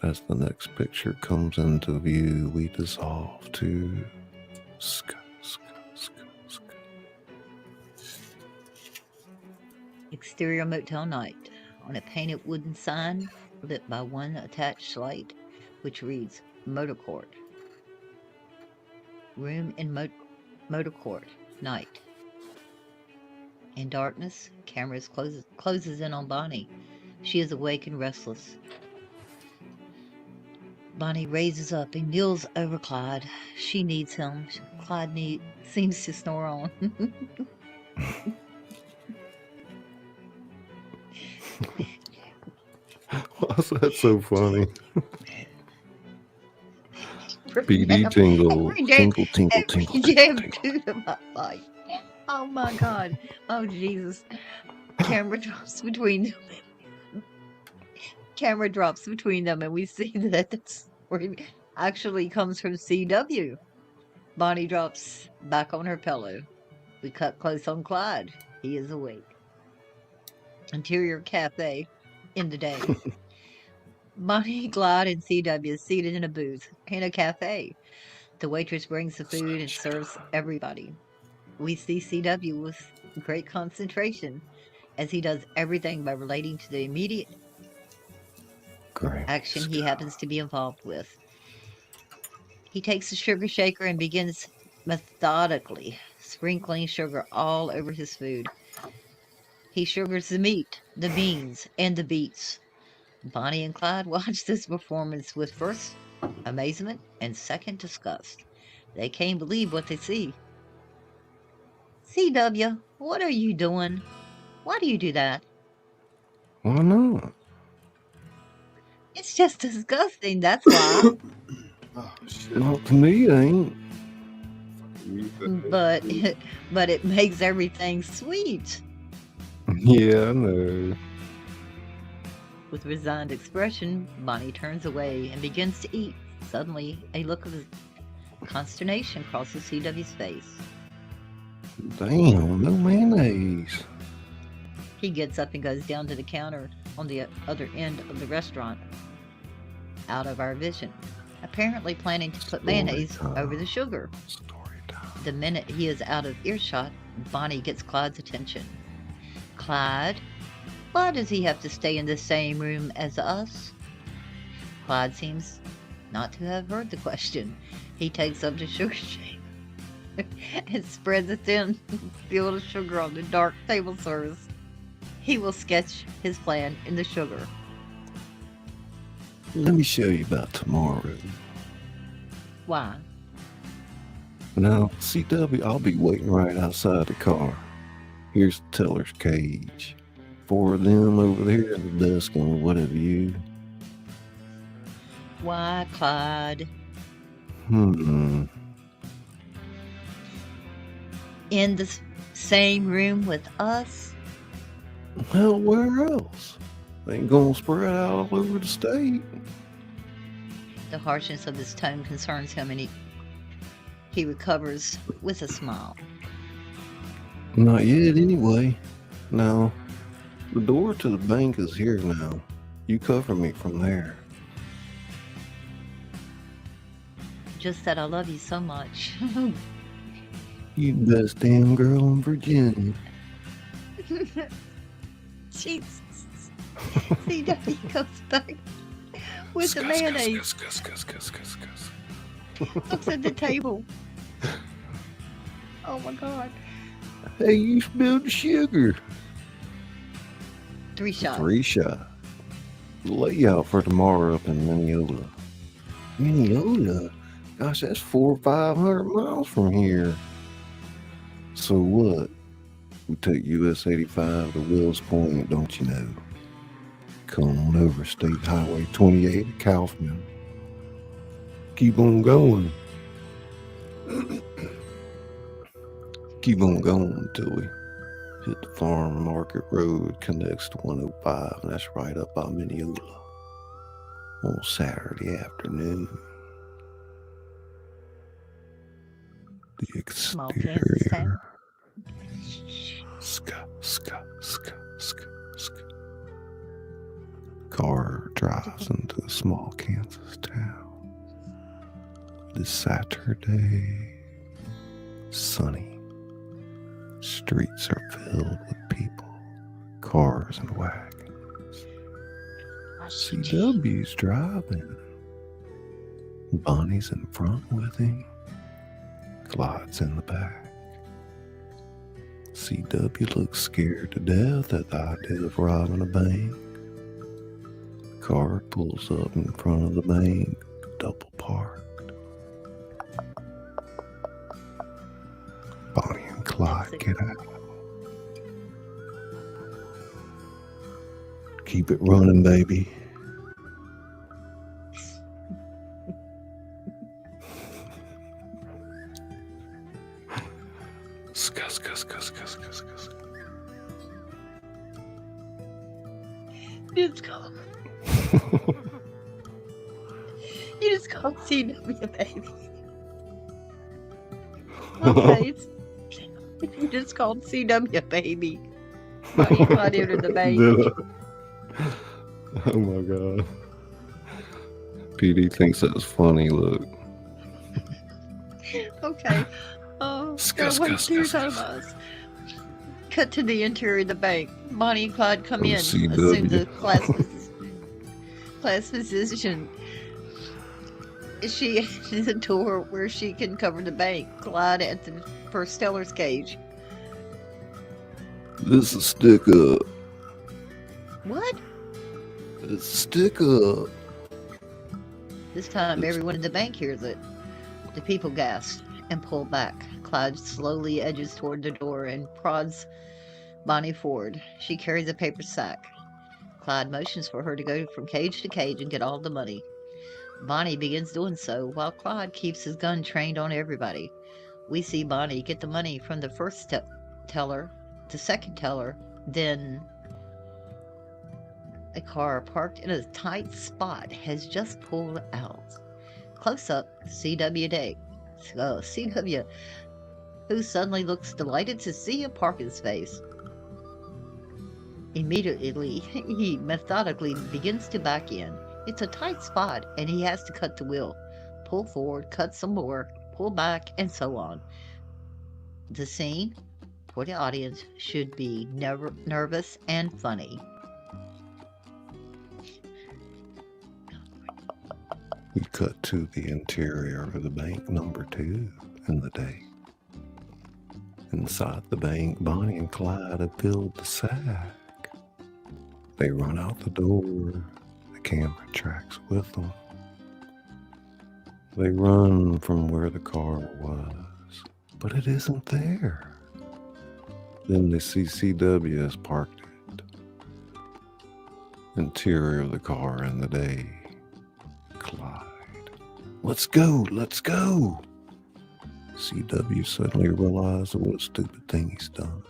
As the next picture comes into view, we dissolve to Exterior motel night. On a painted wooden sign lit by one attached light, which reads Motor Court. Room in Motor Court. Night. In darkness, cameras closes in on Bonnie. She is awake and restless. Bonnie raises up and kneels over Clyde. She needs him. Clyde seems to snore on. Why's that so funny? BD tingle, tinkle, tinkle, tinkle, Damn tinkle. tune of my life. Oh my God. Oh Jesus. Camera drops between them. Camera drops between them, and we see that the story actually comes from CW. Bonnie drops back on her pillow. We cut close on Clyde. He is awake. Interior cafe in the day. Bonnie, Clyde, and CW is seated in a booth in a cafe. The waitress brings the food and serves everybody. We see CW with great concentration, as he does everything by relating to the immediate action he happens to be involved with. He takes a sugar shaker and begins methodically sprinkling sugar all over his food. He sugars the meat, the beans, and the beets. Bonnie and Clyde watch this performance with first amazement and second disgust. They can't believe what they see. CW, what are you doing? Why do you do that? Why not? It's just disgusting, that's why. Oh, shit. Not to me, it ain't. but it makes everything sweet. Yeah, I know. With resigned expression, Bonnie turns away and begins to eat. Suddenly, a look of consternation crosses CW's face. Damn, no mayonnaise. He gets up and goes down to the counter on the other end of the restaurant, out of our vision, apparently planning to put mayonnaise over the sugar. Story time. The minute he is out of earshot, Bonnie gets Clyde's attention. Clyde, why does he have to stay in the same room as us? Clyde seems not to have heard the question. He takes up the sugar shape and spreads a thin field of sugar on the dark table service. He will sketch his plan in the sugar. Let me show you about tomorrow. Why? Now, CW, I'll be waiting right outside the car. Here's the teller's cage. 4 of them over there at the desk and what have you. Why, Clyde? Hmm. In the same room with us? Well, where else? They ain't gonna spread out all over the state. The harshness of his tone concerns him, and he recovers with a smile. Not yet, anyway. Now, the door to the bank is here now. You cover me from there. Just that I love you so much. You best damn girl in Virginia. Jesus. CW goes back with the mayonnaise. Looks at the table. Oh my God. Hey, you spilled the sugar. 3 shots. 3 shot. Layout for tomorrow up in Minneota. Minneota? Gosh, that's 400 or 500 miles from here. So what? We take US 85 to Wills Point, don't you know? Come on over State Highway 28 to Kaufman. Keep on going. Keep on going until we hit the Farm Market Road, connects to 105, and that's right up by Minneota on Saturday afternoon. The Small Kansas town. Ska. Car drives into a small Kansas town. This Saturday, sunny. Streets are filled with people, cars and wagons. CW's driving. Bonnie's in front with him. Clyde's in the back. CW looks scared to death at the idea of robbing a bank. The car pulls up in front of the bank, double parked. Bonnie and Clyde get out. Keep it running, baby. You just called CW, baby. Okay. You just called CW, baby. Bonnie Clyde entered the bank. Oh my God. PD thinks that's funny, look. Okay. Oh, cut to the interior of the bank. Bonnie and Clyde come in. CW. Assume the class position. She is a door where she can cover the bank. Clyde at the first teller's cage. This is stick up. What? It's stick up. This time everyone in the bank hears it. The people gasp and pull back. Clyde slowly edges toward the door and prods Bonnie forward. She carries a paper sack. Clyde motions for her to go from cage to cage and get all the money. Bonnie begins doing so while Clyde keeps his gun trained on everybody. We see Bonnie get the money from the first teller, the second teller, then a car parked in a tight spot has just pulled out. Close up, CW Day. CW, who suddenly looks delighted to see a parking space. Immediately, he methodically begins to back in. It's a tight spot, and he has to cut the wheel. Pull forward, cut some more, pull back, and so on. The scene? for the audience should be nervous and funny. We cut to the interior of the bank number 2 in the day. Inside the bank, Bonnie and Clyde have filled the sack. They run out the door. The camera tracks with them. They run from where the car was, but it isn't there. Then they see CW has parked it. Interior of the car in the day. Clyde. Let's go, let's go. CW suddenly realized what a stupid thing he's done.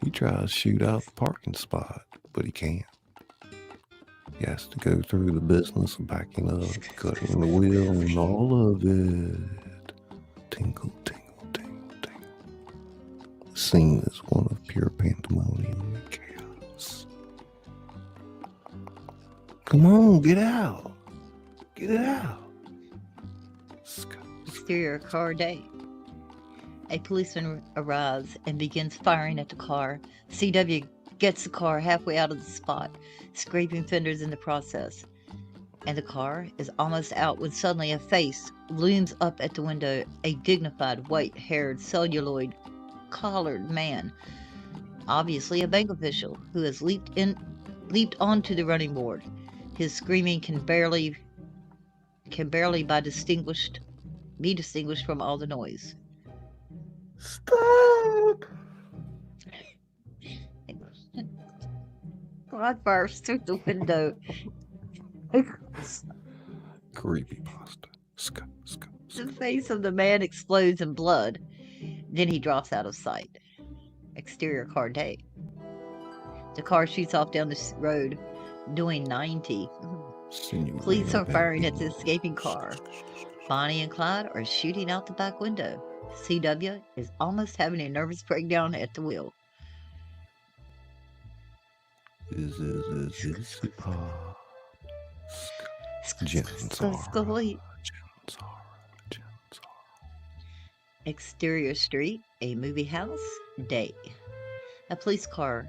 He tries to shoot out the parking spot, but he can't. He has to go through the business of backing up, cutting the wheel, and all of it. Tingle, tingle, tingle, tingle. The scene is one of pure pandemonium and chaos. Come on, get out. Get out. Exterior car day. A policeman arrives and begins firing at the car. CW gets the car halfway out of the spot, scraping fenders in the process. And the car is almost out when suddenly a face looms up at the window, a dignified, white-haired, celluloid, collared man, obviously a bank official, who has leaped onto the running board. His screaming can barely be distinguished from all the noise. Stop! Clyde fires through the window. Creepypasta. The face of the man explodes in blood. Then he drops out of sight. Exterior car day. The car shoots off down the road, doing 90. Police are firing at the escaping car. Bonnie and Clyde are shooting out the back window. CW is almost having a nervous breakdown at the wheel. Scully. Exterior street, a movie house, day. A police car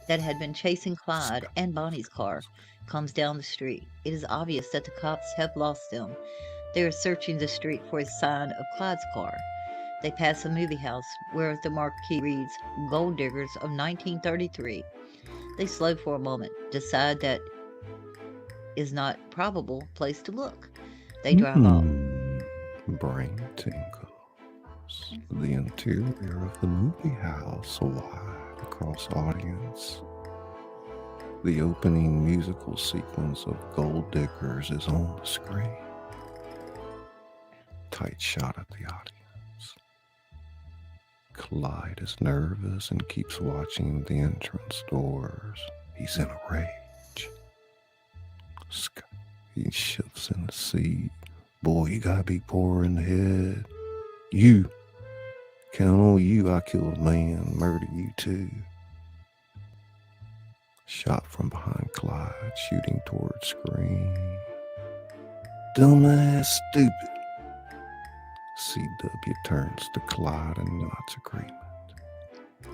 that had been chasing Clyde and Bonnie's car comes down the street. It is obvious that the cops have lost them. They are searching the street for a sign of Clyde's car. They pass a movie house where the marquee reads Gold Diggers of 1933. They slow for a moment, decide that is not probable place to look. They drive off. Brain tingles. The interior of the movie house, a wide across audience. The opening musical sequence of Gold Diggers is on the screen. Tight shot at the audience. Clyde is nervous and keeps watching the entrance doors. He's in a rage. He shifts in the seat. Boy, you gotta be poor in the head. You. Count on you, I kill a man, murder you too. Shot from behind Clyde, shooting towards screen. Dumbass, stupid. CW turns to Clyde and nods agreement.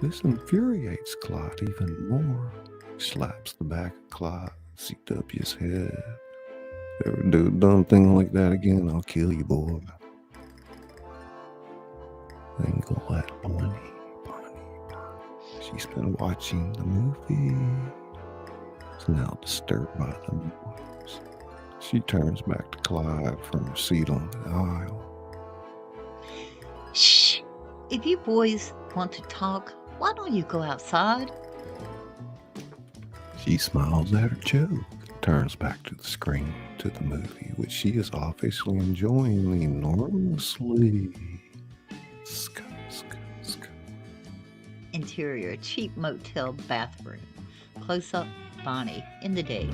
This infuriates Clyde even more. Slaps the back of Clyde, CW's head. Ever do a dumb thing like that again, I'll kill you, boy. Then go let Bonnie. She's been watching the movie. Is now disturbed by the noise. She turns back to Clyde from her seat on the aisle. Shh! If you boys want to talk, why don't you go outside? She smiles at her joke, turns back to the screen, to the movie, which she is obviously enjoying enormously. Interior, cheap motel bathroom. Close up, Bonnie, in the day.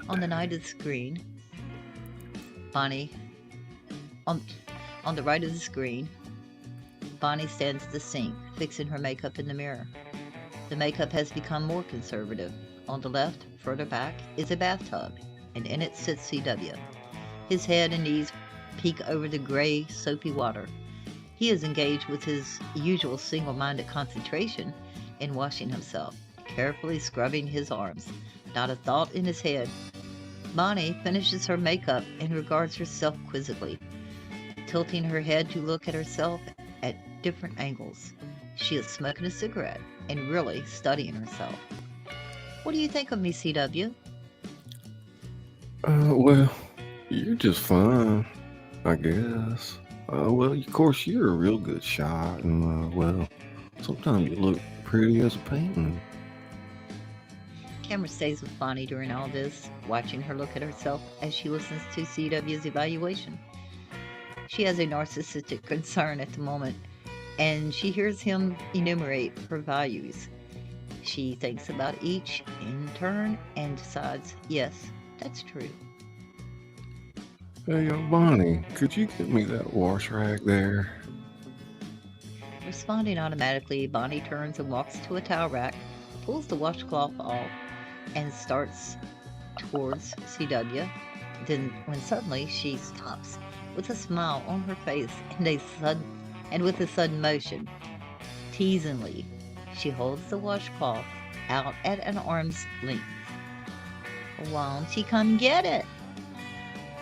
On the night of the screen, Bonnie, on the right of the screen, Bonnie stands at the sink, fixing her makeup in the mirror. The makeup has become more conservative. On the left, further back, is a bathtub, and in it sits CW. His head and knees peek over the gray, soapy water. He is engaged with his usual single-minded concentration in washing himself, carefully scrubbing his arms, not a thought in his head. Bonnie finishes her makeup and regards herself quizzically, tilting her head to look at herself at different angles. She is smoking a cigarette and really studying herself. What do you think of me, CW? Well, you're just fine, I guess. Well, of course, you're a real good shot, and, well, sometimes you look pretty as a painting. Camera stays with Bonnie during all this, watching her look at herself as she listens to CW's evaluation. She has a narcissistic concern at the moment, and she hears him enumerate her values. She thinks about each in turn and decides, yes, that's true. Hey, Bonnie, could you get me that wash rag there? Responding automatically, Bonnie turns and walks to a towel rack, pulls the washcloth off, and starts towards CW. Then, when suddenly she stops with a smile on her face and with a sudden motion, teasingly, she holds the washcloth out at an arm's length. Won't you come get it?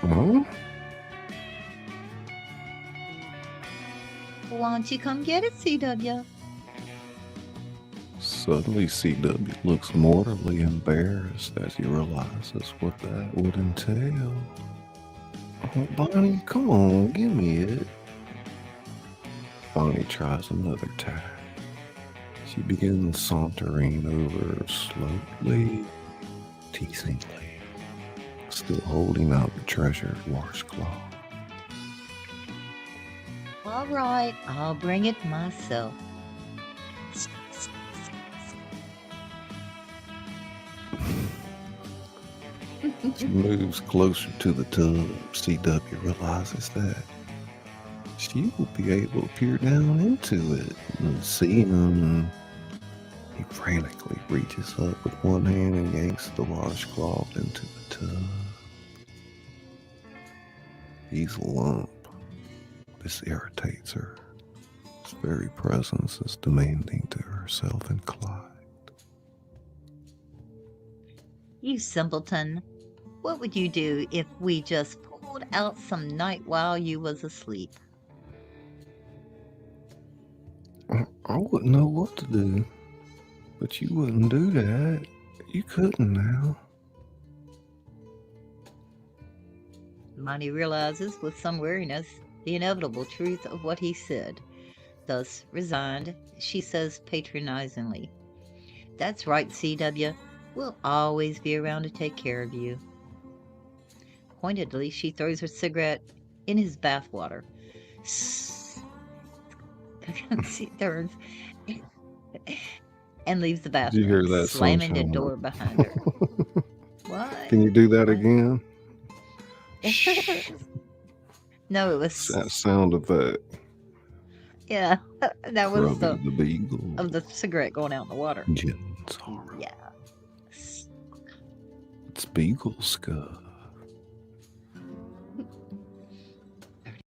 Huh? Won't you come get it, CW? Suddenly, CW looks mortally embarrassed as he realizes what that would entail. Oh, Bonnie, come on, give me it. Bonnie tries another tack. She begins sauntering over slowly, teasingly, still holding out the treasured washcloth. All right, I'll bring it myself. She moves closer to the tub. CW realizes that she will be able to peer down into it and see him. He frantically reaches up with one hand and yanks the washcloth into the tub. He's a lump. This irritates her. His very presence is demanding to herself and Clyde. You simpleton. What would you do if we just pulled out some night while you was asleep? I wouldn't know what to do. But you wouldn't do that. You couldn't now. Bonnie realizes with some weariness the inevitable truth of what he said. Thus, resigned, she says patronizingly, "That's right, CW. We'll always be around to take care of you." Pointedly, she throws her cigarette in his bathwater. She turns and leaves the bathroom, Did you hear that, slamming the sunshine? door behind her. What? Can you do that again? No, it was That sound effect. yeah. That was Rubbing the beagle. of the cigarette going out in the water. Jen's horror. Yeah. It's beagle scuff.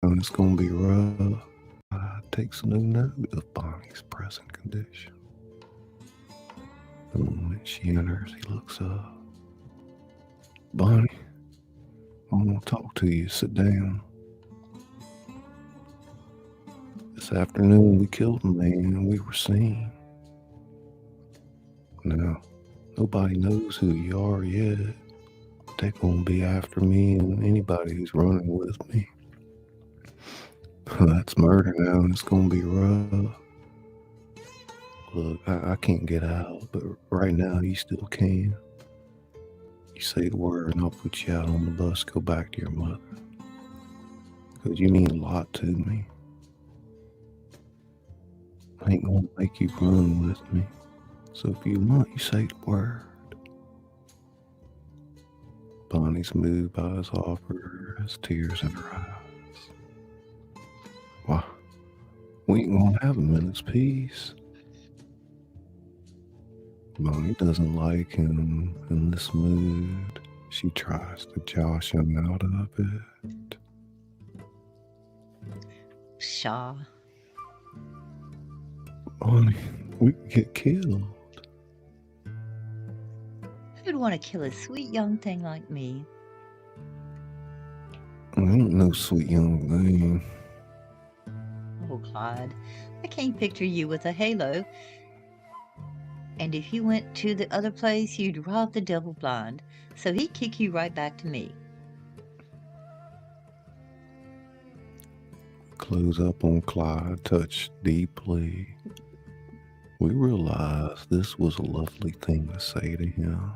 And it's gonna be rough. Takes no note of Bonnie's present condition. The moment she enters, he looks up. "Bonnie, I want to talk to you. Sit down. This afternoon we killed a man and we were seen. Now, nobody knows who you are yet. They're gonna be after me and anybody who's running with me. That's murder now, and it's gonna be rough. Look, I can't get out, but right now you still can. You say the word and I'll put you out on the bus, go back to your mother. Because you mean a lot to me. I ain't gonna make you run with me. So if you want, you say the word." Bonnie's moved by his offer, has tears in her eyes. Why, we ain't gonna have a minute's peace. Bonnie doesn't like him in this mood. She tries to josh him out of it. Pshaw. Honey, we could get killed. Who'd want to kill a sweet young thing like me? I don't know, sweet young thing. Oh, Clyde, I can't picture you with a halo. And if you went to the other place, you'd rob the devil blind, so he'd kick you right back to me. Close up on Clyde, touch deeply. We realized this was a lovely thing to say to him.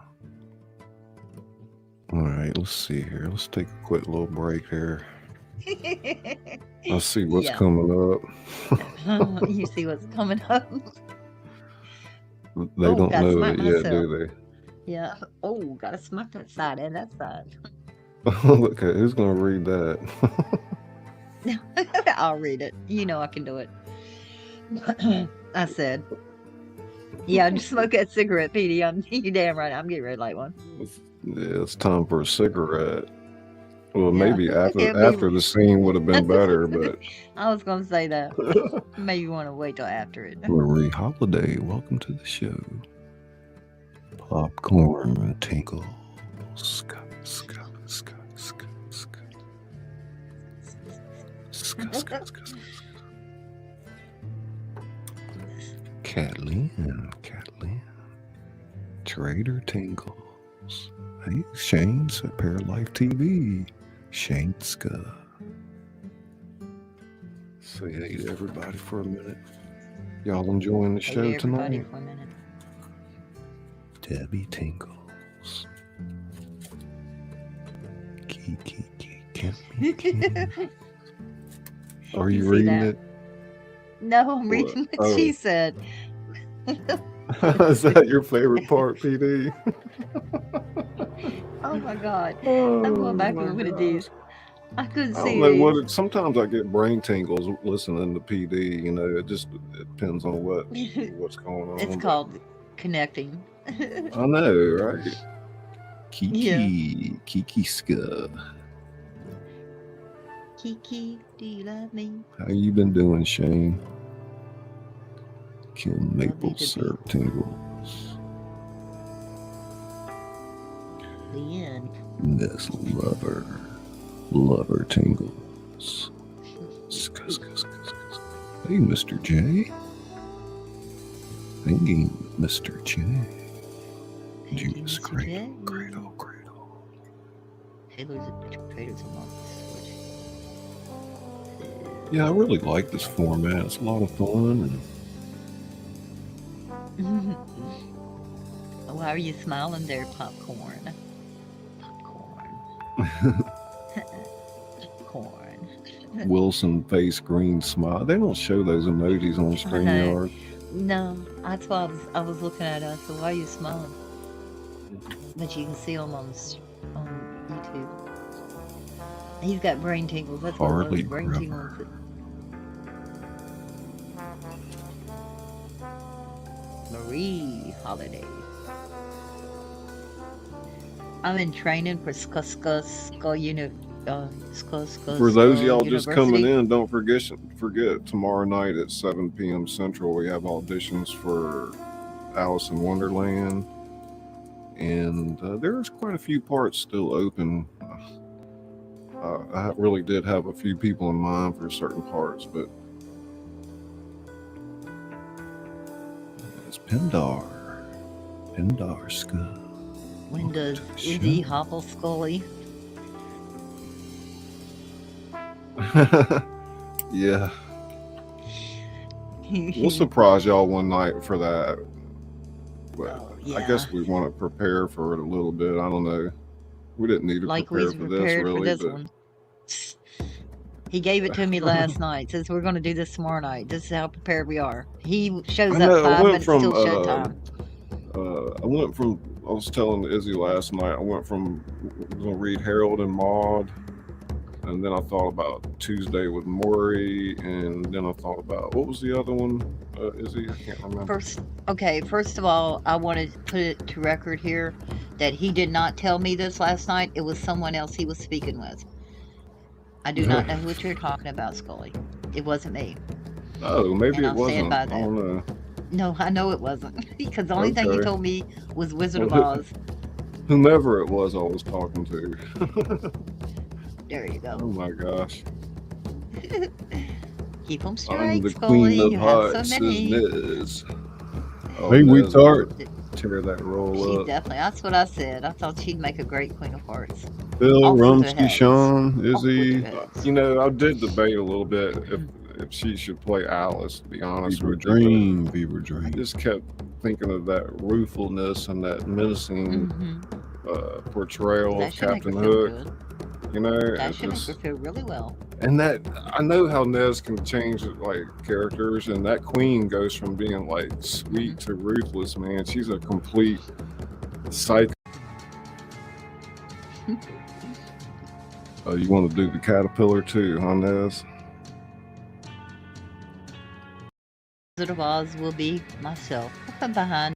All right, let's see here. Let's take a quick little break here. Let's see what's Yeah. coming up. You see what's coming up? They Oh, don't gotta know smack it yet, myself. do Yeah. Oh, gotta smack that side and that side. they? Look at who's gonna read that? I'll read it. You know I can do it. I said. Yeah, just smoke that cigarette, Petey. You damn right. I'm getting ready to light one. Yeah, it's time for a cigarette. Well, Yeah. maybe It'd be- after the scene would have been better, but I was gonna say that. Maybe you want to wait till after it. Marie Holiday, welcome to the show. Popcorn tinkles. Scott, Scott, Scott, Scott, Scott. Scott, Scott, Scott, Scott. Catlin. Trader tingles. Hey, Shane's at Paralife TV. Shane Ska. Say hey to everybody for a minute. Y'all enjoying the Hey, show everybody, tonight? for a minute. Debbie Tingles. Kiki, Kiki. Are you see reading that? it? No, I'm reading what Oh. she said. Is that your favorite part, PD? Oh my god. I'm going back Oh and looking my at these. I couldn't I see don't know these. what sometimes I get brain tingles listening to PD. You know, it depends on what's going on. It's but- called connecting. I know, right? Kiki Ska. Kiki, do you love me? How you been doing, Shane? Kim me Maple to be. syrup tingles. The end. Miss Lover tingles. Ska, ska, ska, ska, ska. Hey, Mr. J. Hey, Mr. J. Thank you, Judas Mr. J. Cradle. Taylor's Traders a month. Yeah, I really like this format. It's a lot of fun. Why are you smiling there, Popcorn? Popcorn. And Wilson face green smile. They don't show those emojis on StreamYard. No, that's why I was looking at us. So why are you smiling? But you can see them on YouTube. He's got brain tingles. That's what Harley it was. Brain Grubber. tingles. Marie Holiday. I'm in training for Scully For those of y'all just coming in, don't forget tomorrow night at 7 p.m. Central, we have auditions for Alice in Wonderland. And there's quite a few parts still open. I really did have a few people in mind for certain parts, but it's Pindar Ska. When does Welcome to the Izzy show. hobble Scully? Yeah, we'll surprise y'all one night for that. But Oh, I yeah. guess we want to prepare for it a little bit. I don't know. We didn't need to Like we prepare for this prepared really, for this but one. He gave it to me last night. Says we're going to do this tomorrow night. This is how prepared we are. He shows I know, up I 5 went minutes from, till showtime. I was telling Izzy last night, I went from going to read Harold and Maude, and then I thought about Tuesday with Maury, and then I thought about, what was the other one, Izzy? I can't remember. First of all, I wanted to put it to record here that he did not tell me this last night. It was someone else he was speaking with. I do not know what you're talking about, Scully. It wasn't me. Oh, maybe And it I'll stand wasn't. by I that. don't know. No, I know it wasn't. Because the only thing you Okay. told me was Wizard of Well, Oz. Whomever it was I was talking to. There you Oh go. my gosh. Keep them I'm straight, the Scully. queen of You have so hearts, is many. Niz. Oh, Hey, we Niz tart. would tear that roll She up. definitely, that's what I said. I thought she'd make a great Queen of Hearts. Bill, Off with their Rumsky, heads. Sean, Off with Izzy, their heads. You know, I did debate a little bit if she should play Alice, to be honest Beaver with you. Dream, Beaver But I Dream. just kept thinking of that ruefulness and that menacing Mm-hmm. portrayal That of should make her Captain feel Hook. good. You know, That it should make her just, feel really well. and that I know how Nez can change like characters, and that queen goes from being like sweet to ruthless. Man, she's a complete psycho. Oh, you want to do the caterpillar too, huh, Nez? Wizard of Oz will be myself. From behind.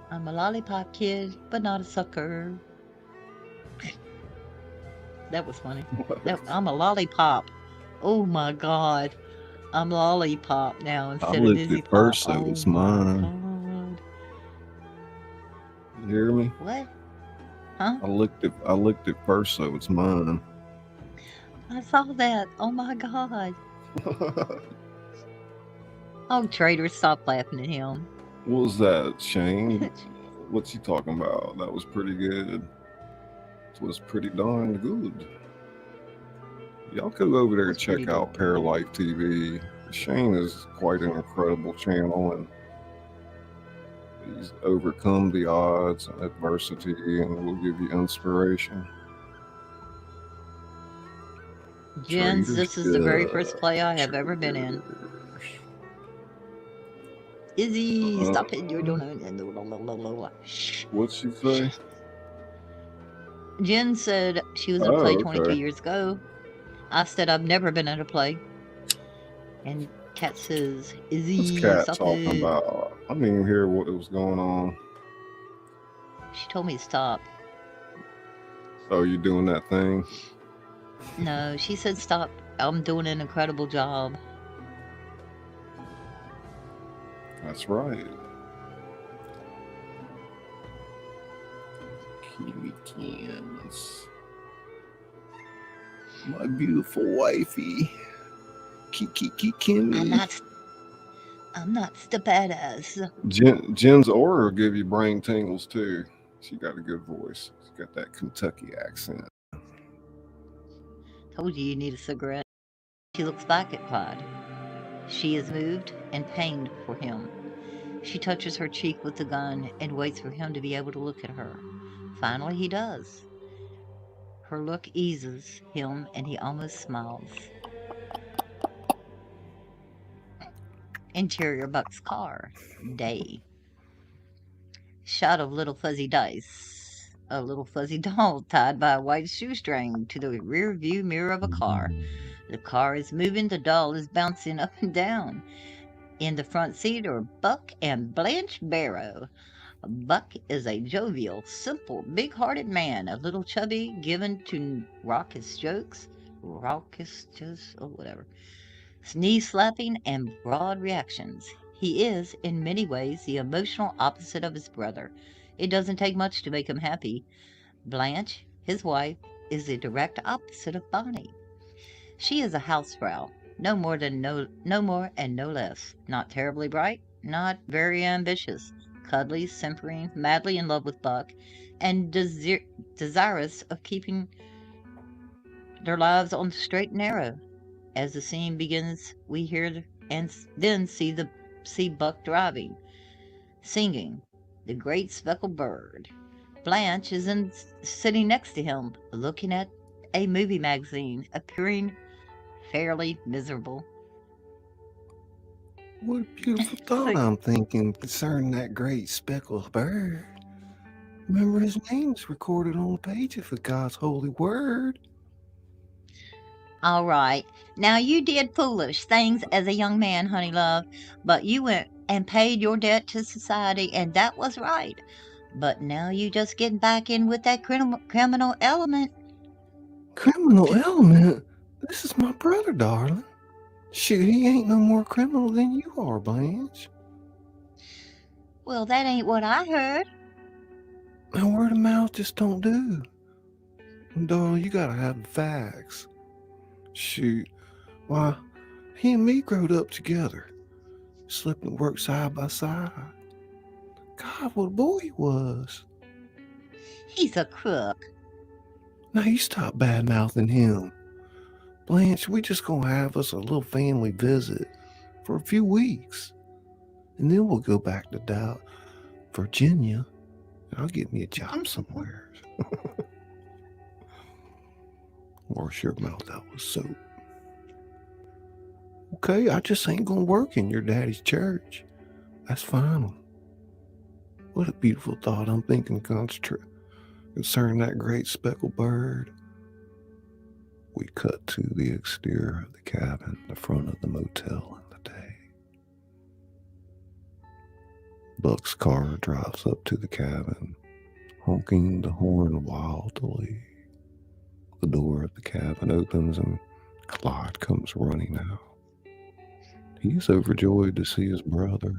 I'm a lollipop kid, but not a sucker. That was funny. I'm a lollipop. Oh my god. I'm lollipop now I instead of licked Dizzy it Pop. first, so Oh it's my mine. god. You hear me? What? Huh? I licked it first, so it's mine. I saw that. Oh my god. Oh, traitor, stop laughing at him. What was that, Shane? What's he talking about? That was pretty good. It was pretty darn good. Y'all go over there and That's pretty check out Paralife TV. Shane is quite an incredible channel, and he's overcome the odds and adversity, and will give you inspiration. Jens, Traitors this is the very first Guide. play I have ever been in. Izzy, stop hitting your donut. Shh. What'd she say? Jen said she was in a play Oh, 22 okay. years ago. I said I've never been in a play. And Kat says, Izzy, What's Kat stop talking it. about? I didn't even hear what was going on. She told me to stop. Oh, you doing that thing? No, she said stop. I'm doing an incredible job. That's right. Kiwi cans. My beautiful wifey. Kiki Kimmy. I'm not the badass. Jen's aura will give you brain tingles too. She got a good voice. She's got that Kentucky accent. Told you need a cigarette. She looks back at Clyde. She is moved and pained for him. She touches her cheek with the gun and waits for him to be able to look at her. Finally, he does. Her look eases him and he almost smiles. Interior Buck's car. Day. Shot of little fuzzy dice. A little fuzzy doll tied by a white shoestring to the rear view mirror of a car. The car is moving, the doll is bouncing up and down. In the front seat are Buck and Blanche Barrow. Buck is a jovial, simple, big-hearted man, a little chubby, given to raucous jokes, whatever, knee-slapping and broad reactions. He is, in many ways, the emotional opposite of his brother. It doesn't take much to make him happy. Blanche, his wife, is the direct opposite of Bonnie. She is a housefrau, no more and no less. Not terribly bright, not very ambitious, cuddly, simpering, madly in love with Buck, and desirous of keeping their lives on the straight and narrow. As the scene begins, we hear and then see Buck driving, singing, "The Great Speckled Bird." Blanche is sitting next to him, looking at a movie magazine, appearing fairly miserable. What a beautiful thought I'm thinking concerning that great speckled bird. Remember, his name's recorded on the pages of God's holy word. All right. Now, you did foolish things as a young man, honey love, but you went and paid your debt to society, and that was right. But now you just getting back in with that criminal element. Criminal element? This is my brother, darling. Shoot, he ain't no more criminal than you are, Blanche. Well, that ain't what I heard. Now, word of mouth just don't do. Darling, you gotta have the facts. Shoot, why, he and me growed up together. Slept and worked side by side. God, what a boy he was. He's a crook. Now, you stop bad-mouthing him. Blanche, we just gonna have us a little family visit for a few weeks. And then we'll go back to Virginia. And I'll get me a job somewhere. Wash your mouth out with soap. Okay, I just ain't gonna work in your daddy's church. That's final. What a beautiful thought. I'm thinking concerning that great speckled bird. We cut to the exterior of the cabin, the front of the motel in the day. Buck's car drives up to the cabin, honking the horn wildly. The door of the cabin opens and Clyde comes running out. He's overjoyed to see his brother.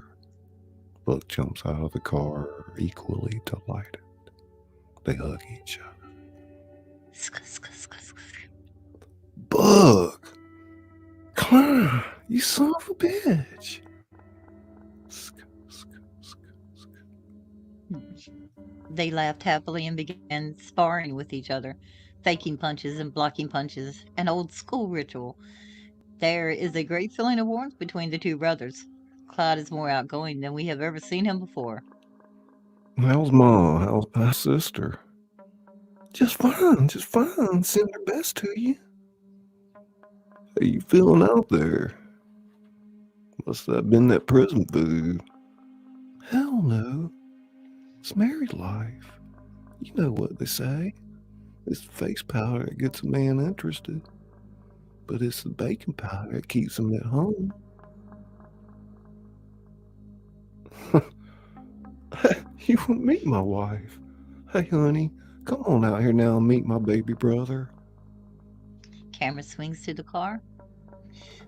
Buck jumps out of the car, equally delighted. They hug each other. Buck! Clyde! You son of a bitch! They laughed happily and began sparring with each other, faking punches and blocking punches, an old school ritual. There is a great feeling of warmth between the two brothers. Clyde is more outgoing than we have ever seen him before. How's Ma? How's my sister? Just fine, just fine. Send her best to you. How you feeling out there? Must have been that prison food. Hell no. It's married life. You know what they say. It's the face powder that gets a man interested. But it's the baking powder that keeps him at home. You want to meet my wife? Hey, honey, come on out here now and meet my baby brother. Camera swings to the car.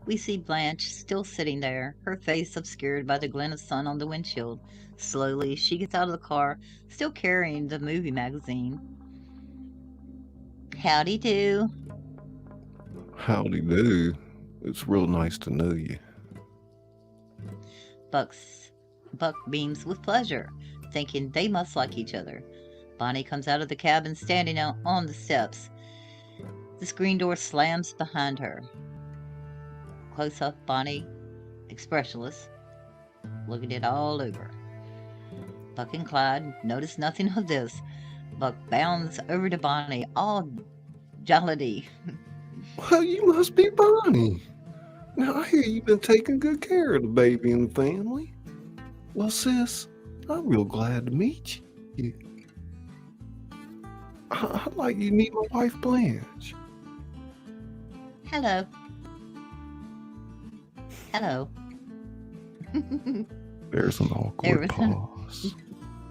We see Blanche still sitting there, her face obscured by the glint of sun on the windshield. Slowly, she gets out of the car, still carrying the movie magazine. Howdy do. Howdy do. It's real nice to know you. Buck beams with pleasure, thinking they must like each other. Bonnie comes out of the cabin, standing out on the steps. The screen door slams behind her. Close up, Bonnie, expressionless, looking it all over. Buck and Clyde notice nothing of this. Buck bounds over to Bonnie, all jollity. Well, you must be Bonnie. Now, I hear you've been taking good care of the baby and the family. Well, sis, I'm real glad to meet you. I'd like you to meet my wife, Blanche. Hello. Hello. There's an awkward There was pause.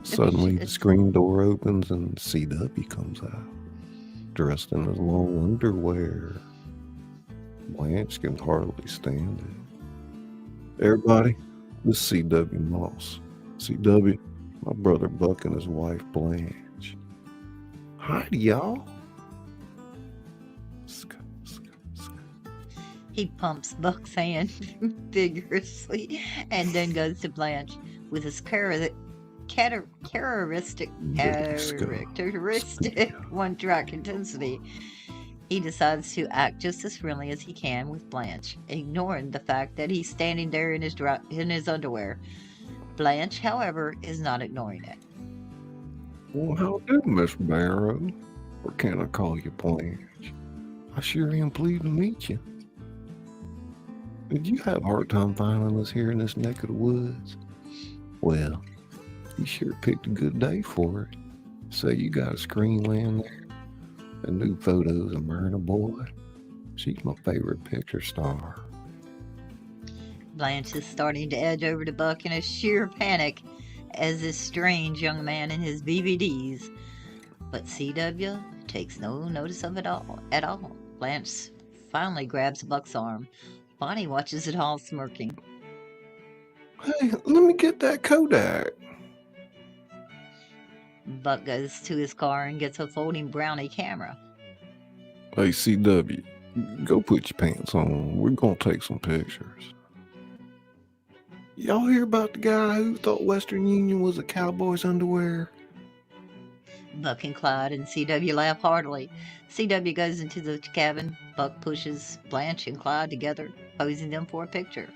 Suddenly, the screen door opens and CW comes out, dressed in his long underwear. Blanche can hardly stand it. Everybody, this is CW Moss. CW, my brother Buck and his wife Blanche. Hi to y'all. He pumps Buck's hand vigorously and then goes to Blanche with his characteristic one-track intensity. He decides to act just as friendly as he can with Blanche, ignoring the fact that he's standing there in his underwear. Blanche, however, is not ignoring it. Well, how do, Miss Barrow? Or can I call you Blanche? I sure am pleased to meet you. Did you have a hard time finding us here in this neck of the woods? Well, you sure picked a good day for it. So you got a screen laying there, and new photos of Myrna Boy. She's my favorite picture star. Blanche is starting to edge over to Buck in a sheer panic as this strange young man in his BVDs. But CW takes no notice of it at all. Blanche finally grabs Buck's arm. Bonnie watches it all smirking. Hey, let me get that Kodak. Buck goes to his car and gets a folding brownie camera. Hey, CW, go put your pants on. We're gonna take some pictures. Y'all hear about the guy who thought Western Union was a cowboy's underwear? Buck and Clyde and CW laugh heartily. CW goes into the cabin. Buck pushes Blanche and Clyde together, posing them for a picture.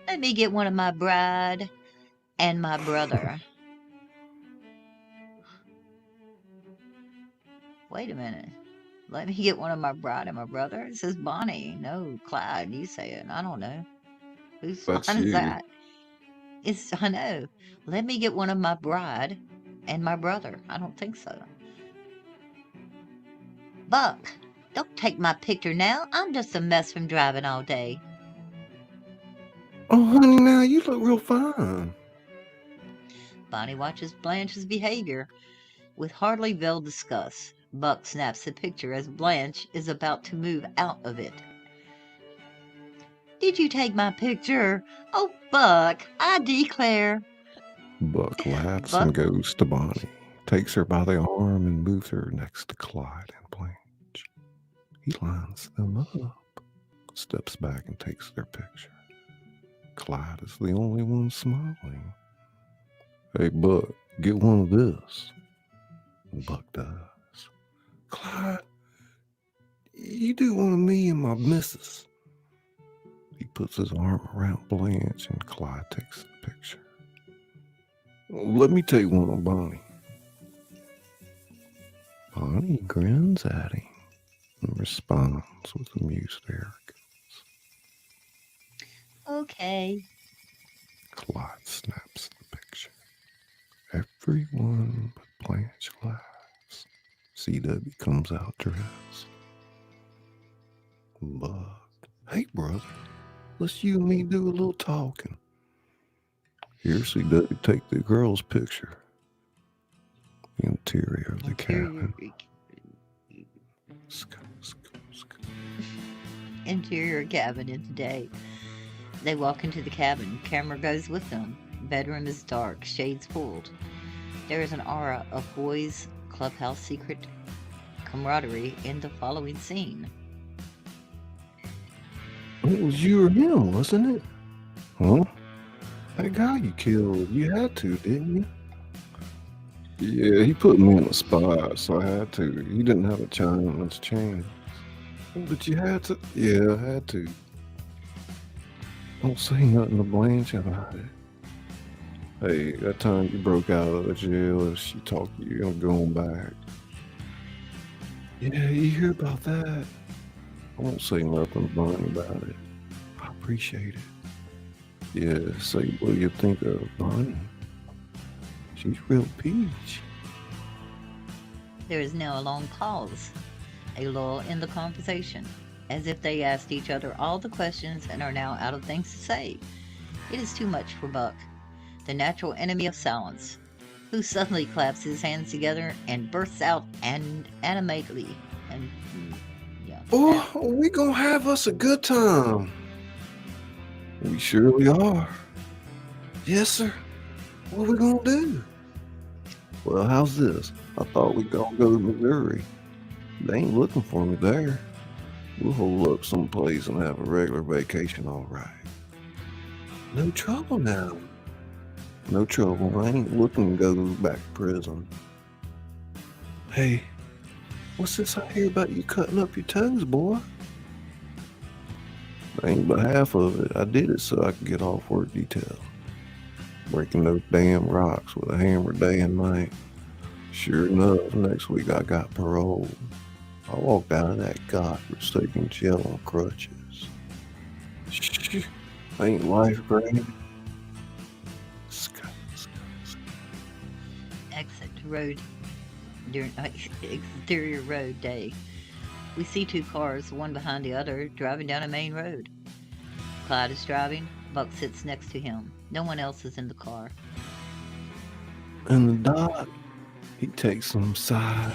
Let me get one of my bride and my brother. Wait a minute. Let me get one of my bride and my brother? It says Bonnie. No, Clyde, you say it. I don't know. Whose That's line is you. that? I know. Let me get one of my bride and my brother. I don't think so. Buck, don't take my picture now. I'm just a mess from driving all day. Oh, honey, now you look real fine. Bonnie watches Blanche's behavior with hardly veiled disgust. Buck snaps the picture as Blanche is about to move out of it. Did you take my picture? Oh, Buck, I declare. Buck laughs Buck- and goes to Bonnie, takes her by the arm and moves her next to Clyde and Blanche. He lines them up, steps back and takes their picture. Clyde is the only one smiling. Hey, Buck, get one of this. Buck does. Clyde, you do one of me and my missus. He puts his arm around Blanche and Clyde takes the picture. Let me take one of Bonnie. Bonnie grins at him and responds with amused arrogance. Okay. Clyde snaps the picture. Everyone but Blanche laughs. CW comes out dressed. Buck, hey brother, let's you and me do a little talking. Here, CW, take the girl's picture. The interior of the cabin. Interior cabin in today. They walk into the cabin. Camera goes with them. Bedroom is dark, shades pulled. There is an aura of boys' clubhouse secret camaraderie in the following scene. It was you or him, wasn't it? Huh? That guy you killed, you had to, didn't you? Yeah, he put me in a spot, so I had to. He didn't have a chance. But you had to. Yeah, I had to. Don't say nothing to Blanche about it. Hey, that time you broke out of the jail, if she talked to you, I'm going back. Yeah, you hear about that? I won't say nothing to Bonnie about it. I appreciate it. Yeah, say what you think of Bonnie. She's real peach. There is now a long pause, a lull in the conversation, as if they asked each other all the questions and are now out of things to say. It is too much for Buck, the natural enemy of silence, who suddenly claps his hands together and bursts out animatedly. And Oh, we gonna have us a good time. We surely are. Yes, sir. What we gonna do? Well, how's this? I thought we'd all go to Missouri. They ain't looking for me there. We'll hole up someplace and have a regular vacation, all right. No trouble now. No trouble. I ain't looking to go back to prison. Hey, what's this I hear about you cutting up your toes, boy? Ain't but half of it. I did it so I could get off work detail. Breaking those damn rocks with a hammer day and night. Sure enough, next week I got parole. I walked out of that godforsaken jail on crutches. Shh, ain't life great? exit road during exterior road day. We see two cars, one behind the other, driving down a main road. Clyde is driving. Buck sits next to him. No one else is in the car. And the doc, he takes him aside,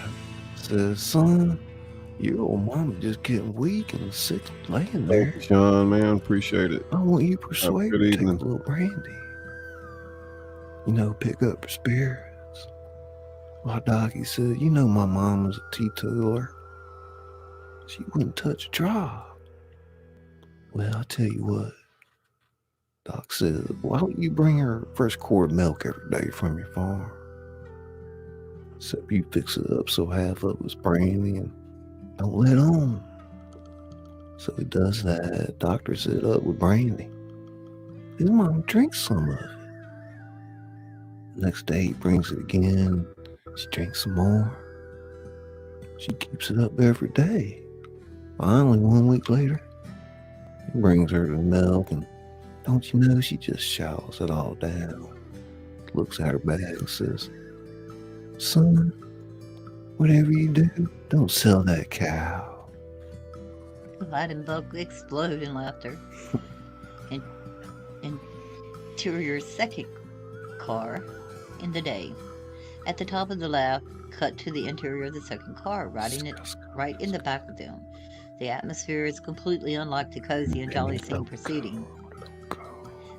says, son, Your old mama just getting weak and sick laying Thank there. you, Sean, man. Appreciate it. I want you to persuade good her to take a evening. little brandy. You know, pick up her spirits. My doc, said, you know my mom was a teetotaler. She wouldn't touch a drop. Well, I'll tell you what. Doc says, why don't you bring her a fresh quart of milk every day from your farm? Except you fix it up so half of it's brandy and don't let on. So he does that, doctors it up with brandy. His mom drinks some of it. Next day he brings it again. She drinks some more. She keeps it up every day. Finally, 1 week later, he brings her the milk, and don't you know, she just shouts it all down. Looks at her bag and says, son, whatever you do, don't sell that cow. Clyde and Buck explode in laughter. Interior second car in the day. At the top of the laugh, cut to the interior of the second car, riding it right in the back of them. The atmosphere is completely unlike the cozy and jolly scene preceding.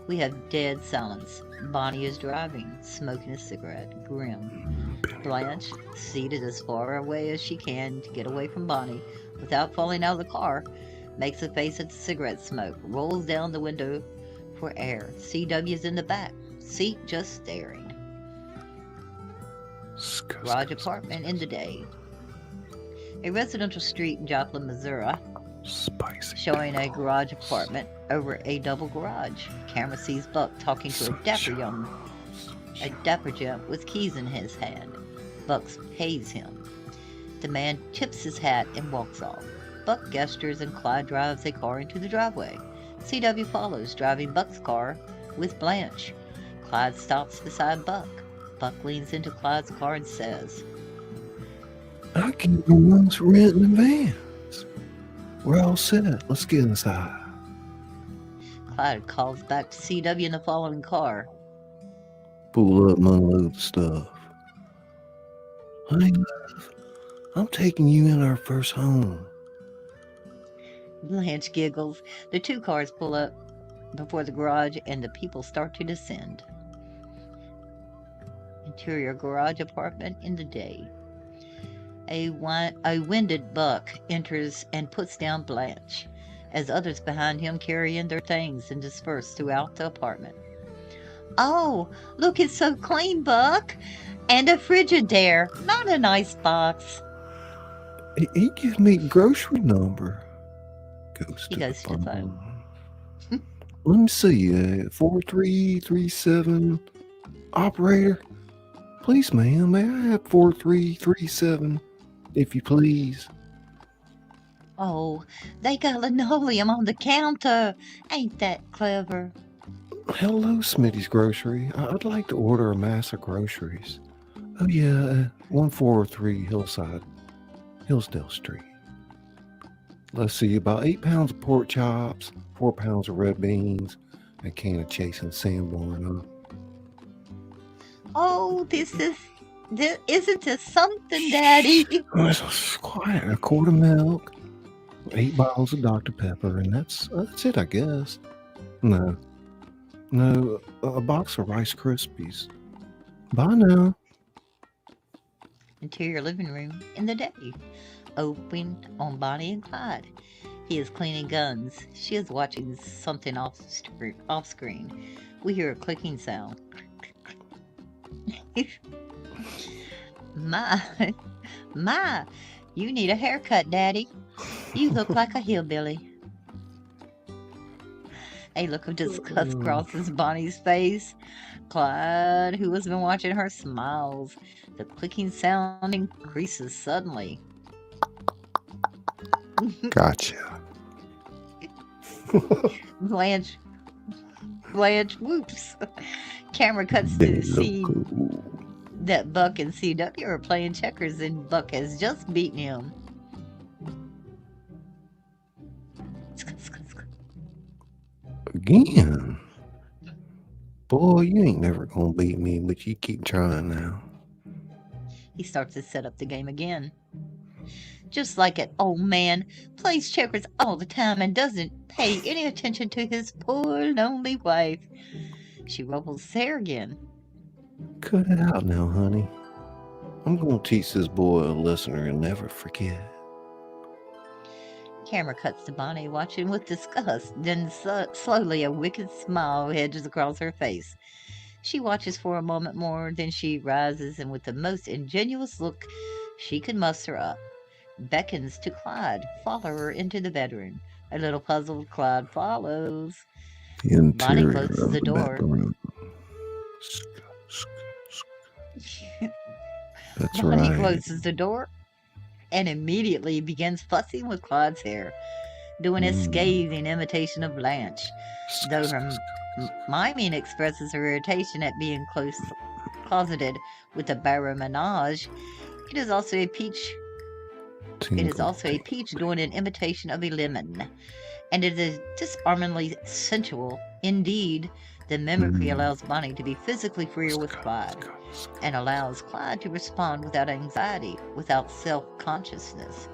We have dead silence. Bonnie is driving, smoking a cigarette, grim. Blanche, seated as far away as she can to get away from Bonnie without falling out of the car, makes a face at the cigarette smoke, rolls down the window for air. CW's in the back, seat just staring. Garage apartment in the day. A residential street in Joplin, Missouri, Spicy. showing a garage apartment over a double garage. Camera sees Buck talking to a dapper gent with keys in his hand. Buck pays him. The man tips his hat and walks off. Buck gestures and Clyde drives a car into the driveway. CW follows, driving Buck's car with Blanche. Clyde stops beside Buck. Buck leans into Clyde's car and says, I give you month's rent in advance. We're all set. Let's get inside. Clyde calls back to CW in the following car. Pull up and unload the stuff. Honey, love, I'm taking you in our first home. Blanche giggles. The two cars pull up before the garage and the people start to descend. Interior garage apartment in the day. A winded Buck enters and puts down Blanche, as others behind him carry in their things and disperse throughout the apartment. Oh, look, it's so clean, Buck. And a Frigidaire, not a nice box. He gives me grocery number. Goes He to goes the to the phone. Let me see, 4337. Operator, please, ma'am, may I have 4337, if you please? Oh, they got linoleum on the counter. Ain't that clever? Hello, Smitty's Grocery. I'd like to order a mass of groceries. Oh, yeah, 143 Hillsdale Street. Let's see, about 8 pounds of pork chops, 4 pounds of red beans, and a can of Chasing Sanborn. Oh, isn't this something, Daddy? It's quiet. A quart of milk, 8 bottles of Dr. Pepper, and that's it, I guess. No, a box of Rice Krispies. Bye now. Interior living room in the day. Opened on Bonnie and Clyde. He is cleaning guns. She is watching something off screen. We hear a clicking sound. My, you need a haircut, Daddy. You look like a hillbilly. A look of disgust crosses Bonnie's face. Clyde, who has been watching her, smiles. The clicking sound increases suddenly. Gotcha. Blanche whoops. Camera cuts to see that Buck and CW are playing checkers and Buck has just beaten him. Again? Boy, you ain't never gonna beat me, but you keep trying now. He starts to set up the game again. just like an old man, plays checkers all the time and doesn't pay any attention to his poor lonely wife. She ruffles his hair again. Cut it out now, honey. I'm gonna teach this boy a lesson he'll never forget. Camera cuts to Bonnie, watching with disgust. Then slowly a wicked smile hedges across her face. She watches for a moment more, then she rises and with the most ingenuous look she can muster up, beckons to Clyde, follow her into the bedroom. A little puzzled, Clyde follows. The interior closes of the the door. bedroom. That's Bonnie right. closes the door and immediately begins fussing with Clyde's hair, doing a scathing imitation of Blanche. Though her miming expresses her irritation at being closeted with a baromenage, it is also a peach. It is also a peach doing an imitation of a lemon, and it is disarmingly sensual. Indeed, the mimicry allows Bonnie to be physically freer with Clyde, and allows Clyde to respond without anxiety, without self-consciousness.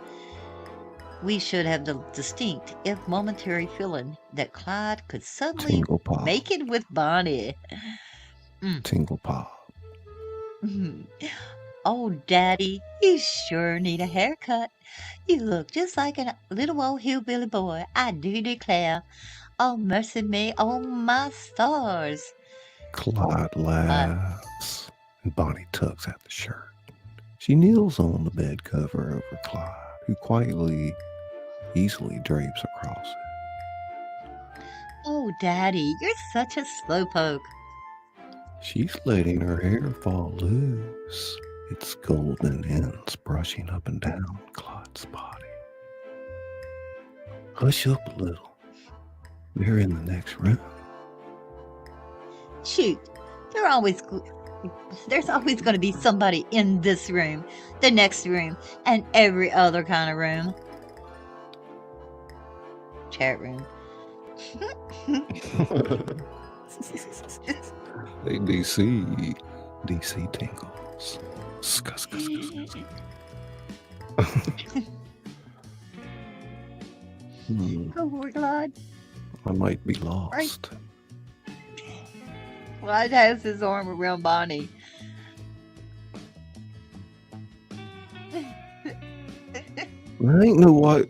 We should have the distinct, if momentary, feeling that Clyde could suddenly Tingle pop. make it with Bonnie. Tingle pop. Oh, Daddy, you sure need a haircut. You look just like a little old hillbilly boy, I do declare. Oh, mercy me, oh my stars. Clyde laughs, and Bonnie tugs at the shirt. She kneels on the bed cover over Clyde, who quietly, easily drapes across it. Oh, Daddy, you're such a slowpoke. She's letting her hair fall loose, its golden ends brushing up and down Clyde's body. Hush up a little. They're in the next room. Shoot, there's always going to be somebody in this room, the next room, and every other kind of room. Chat room. Hey, DC tingles. Oh, Clyde. I might be lost. Clyde has his arm around Bonnie. There ain't no way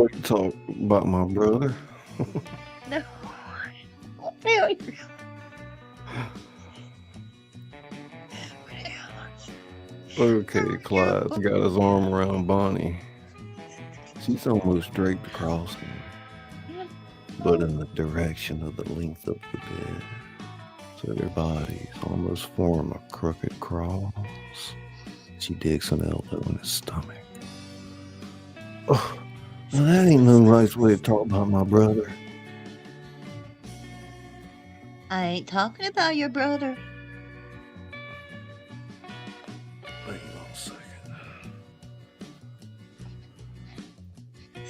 to talk about my brother. No. Okay, Clyde's got his arm around Bonnie. She's almost draped across him, but in the direction of the length of the bed, so their bodies almost form a crooked cross. She digs an elbow in his stomach. Oh, now that ain't no nice way to talk about my brother. I ain't talking about your brother. Hang on a second.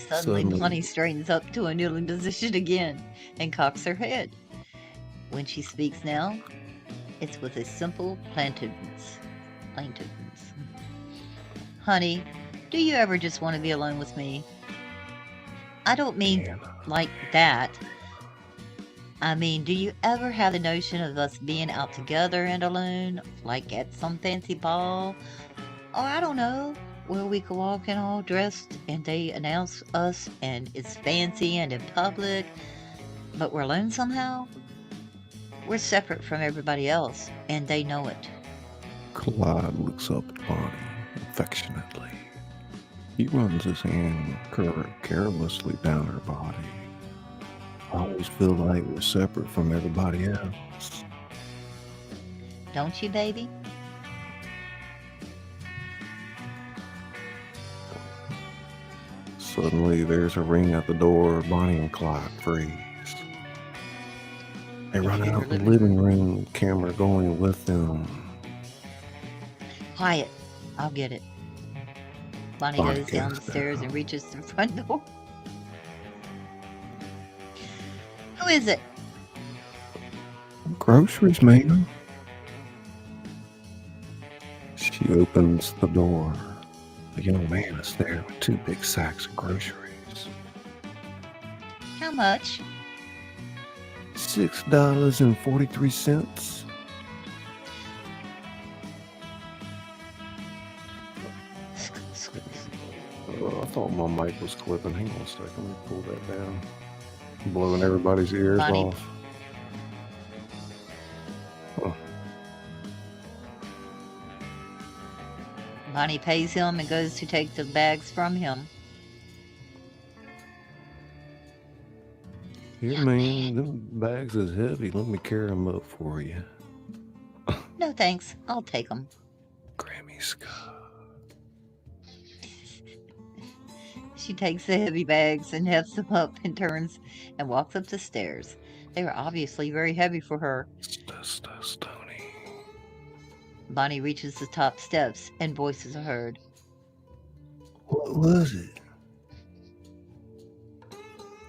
Suddenly, Bonnie straightens up to a kneeling position again and cocks her head. When she speaks now, it's with a simple plaintiveness. Honey, do you ever just want to be alone with me? I don't mean like that. I mean, do you ever have the notion of us being out together and alone, like at some fancy ball? Or I don't know, where we could walk in all dressed and they announce us and it's fancy and in public, but we're alone somehow? We're separate from everybody else, and they know it. Clyde looks up at Bonnie affectionately. He runs his hand carelessly down her body. I always feel like we're separate from everybody else. Don't you, baby? Suddenly, there's a ring at the door. Bonnie and Clyde freeze. They run out the living room, camera going with them. Quiet. I'll get it. Bonnie goes down the stairs and reaches the front door. Who is it? Groceries, ma'am. She opens the door. A young man is there with 2 big sacks of groceries. How much? $6.43. I thought my mic was clipping. Hang on a second. Let me pull that down. I'm blowing everybody's ears Bonnie. off. Huh. Bonnie pays him and goes to take the bags from him. Here, man, them bags is heavy. Let me carry them up for you. No thanks, I'll take them. Grammy Scott. She takes the heavy bags and hefts them up and turns and walks up the stairs. They were obviously very heavy for her. Stony. Bonnie reaches the top steps and voices are heard. What was it?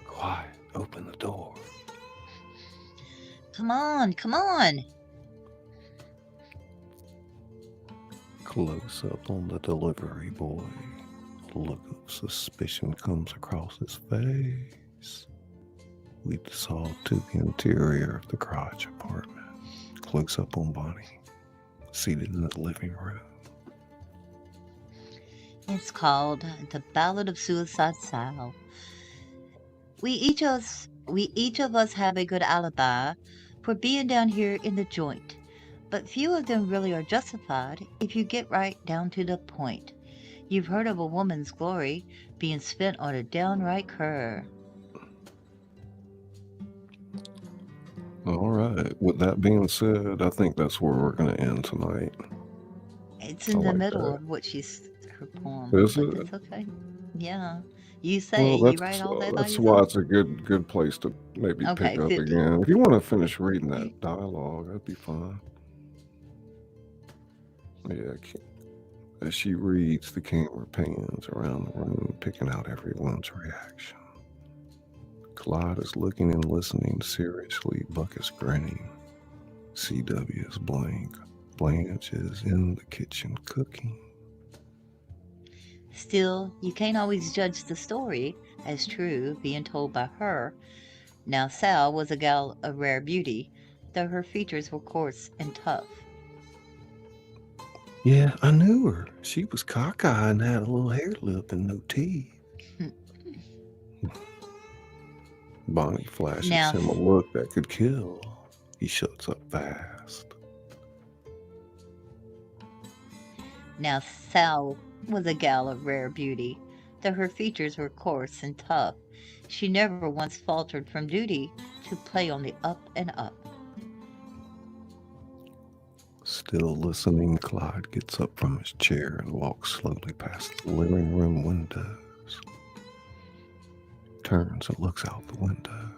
Quiet. Open the door. Come on, come on! Close up on the delivery boy. A look of suspicion comes across his face. We dissolve to the interior of the garage apartment. Close up on Bonnie, seated in the living room. It's called The Ballad of Suicide Sal. We each of us have a good alibi for being down here in the joint, but few of them really are justified if you get right down to the point. You've heard of a woman's glory being spent on a downright cur. All right. With that being said, I think that's where we're going to end tonight. It's in I the like middle that. of what she's her poem. Is but it? It's okay. Yeah. You say Well, you write all that by that's why yourself? it's a good place to maybe Okay, pick up 50. again. If you want to finish reading that dialogue, that'd be fine. Yeah. As she reads, the camera pans around the room, picking out everyone's reaction. Clyde is looking and listening seriously. Buck is grinning. CW is blank. Blanche is in the kitchen cooking. Still, you can't always judge the story as true being told by her. Now, Sal was a gal of rare beauty, though her features were coarse and tough. Yeah, I knew her. She was cockeyed and had a little hair lip and no teeth. Bonnie flashes Now- him a look that could kill. He shuts up fast. Now, Sal was a gal of rare beauty, though her features were coarse and tough. She never once faltered from duty to play on the up and up. Still listening, Clyde gets up from his chair and walks slowly past the living room windows. Turns and looks out the window.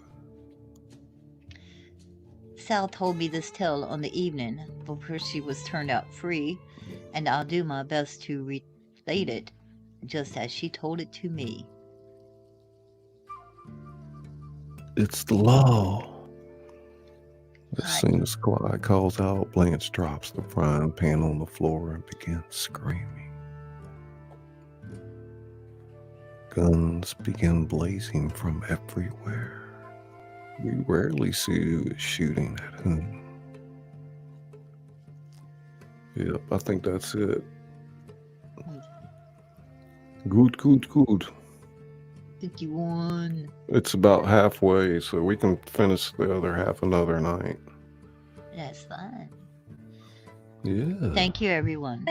Sal told me this tale on the evening before she was turned out free, and I'll do my best to relate it just as she told it to me. It's the law. As Hi. soon as Clyde calls out, Blanche drops the frying pan on the floor and begins screaming. Guns begin blazing from everywhere. We rarely see who is shooting at whom. Yep, I think that's it. Good. 51. It's about halfway, so we can finish the other half another night. That's fine. Yeah. Thank you, everyone.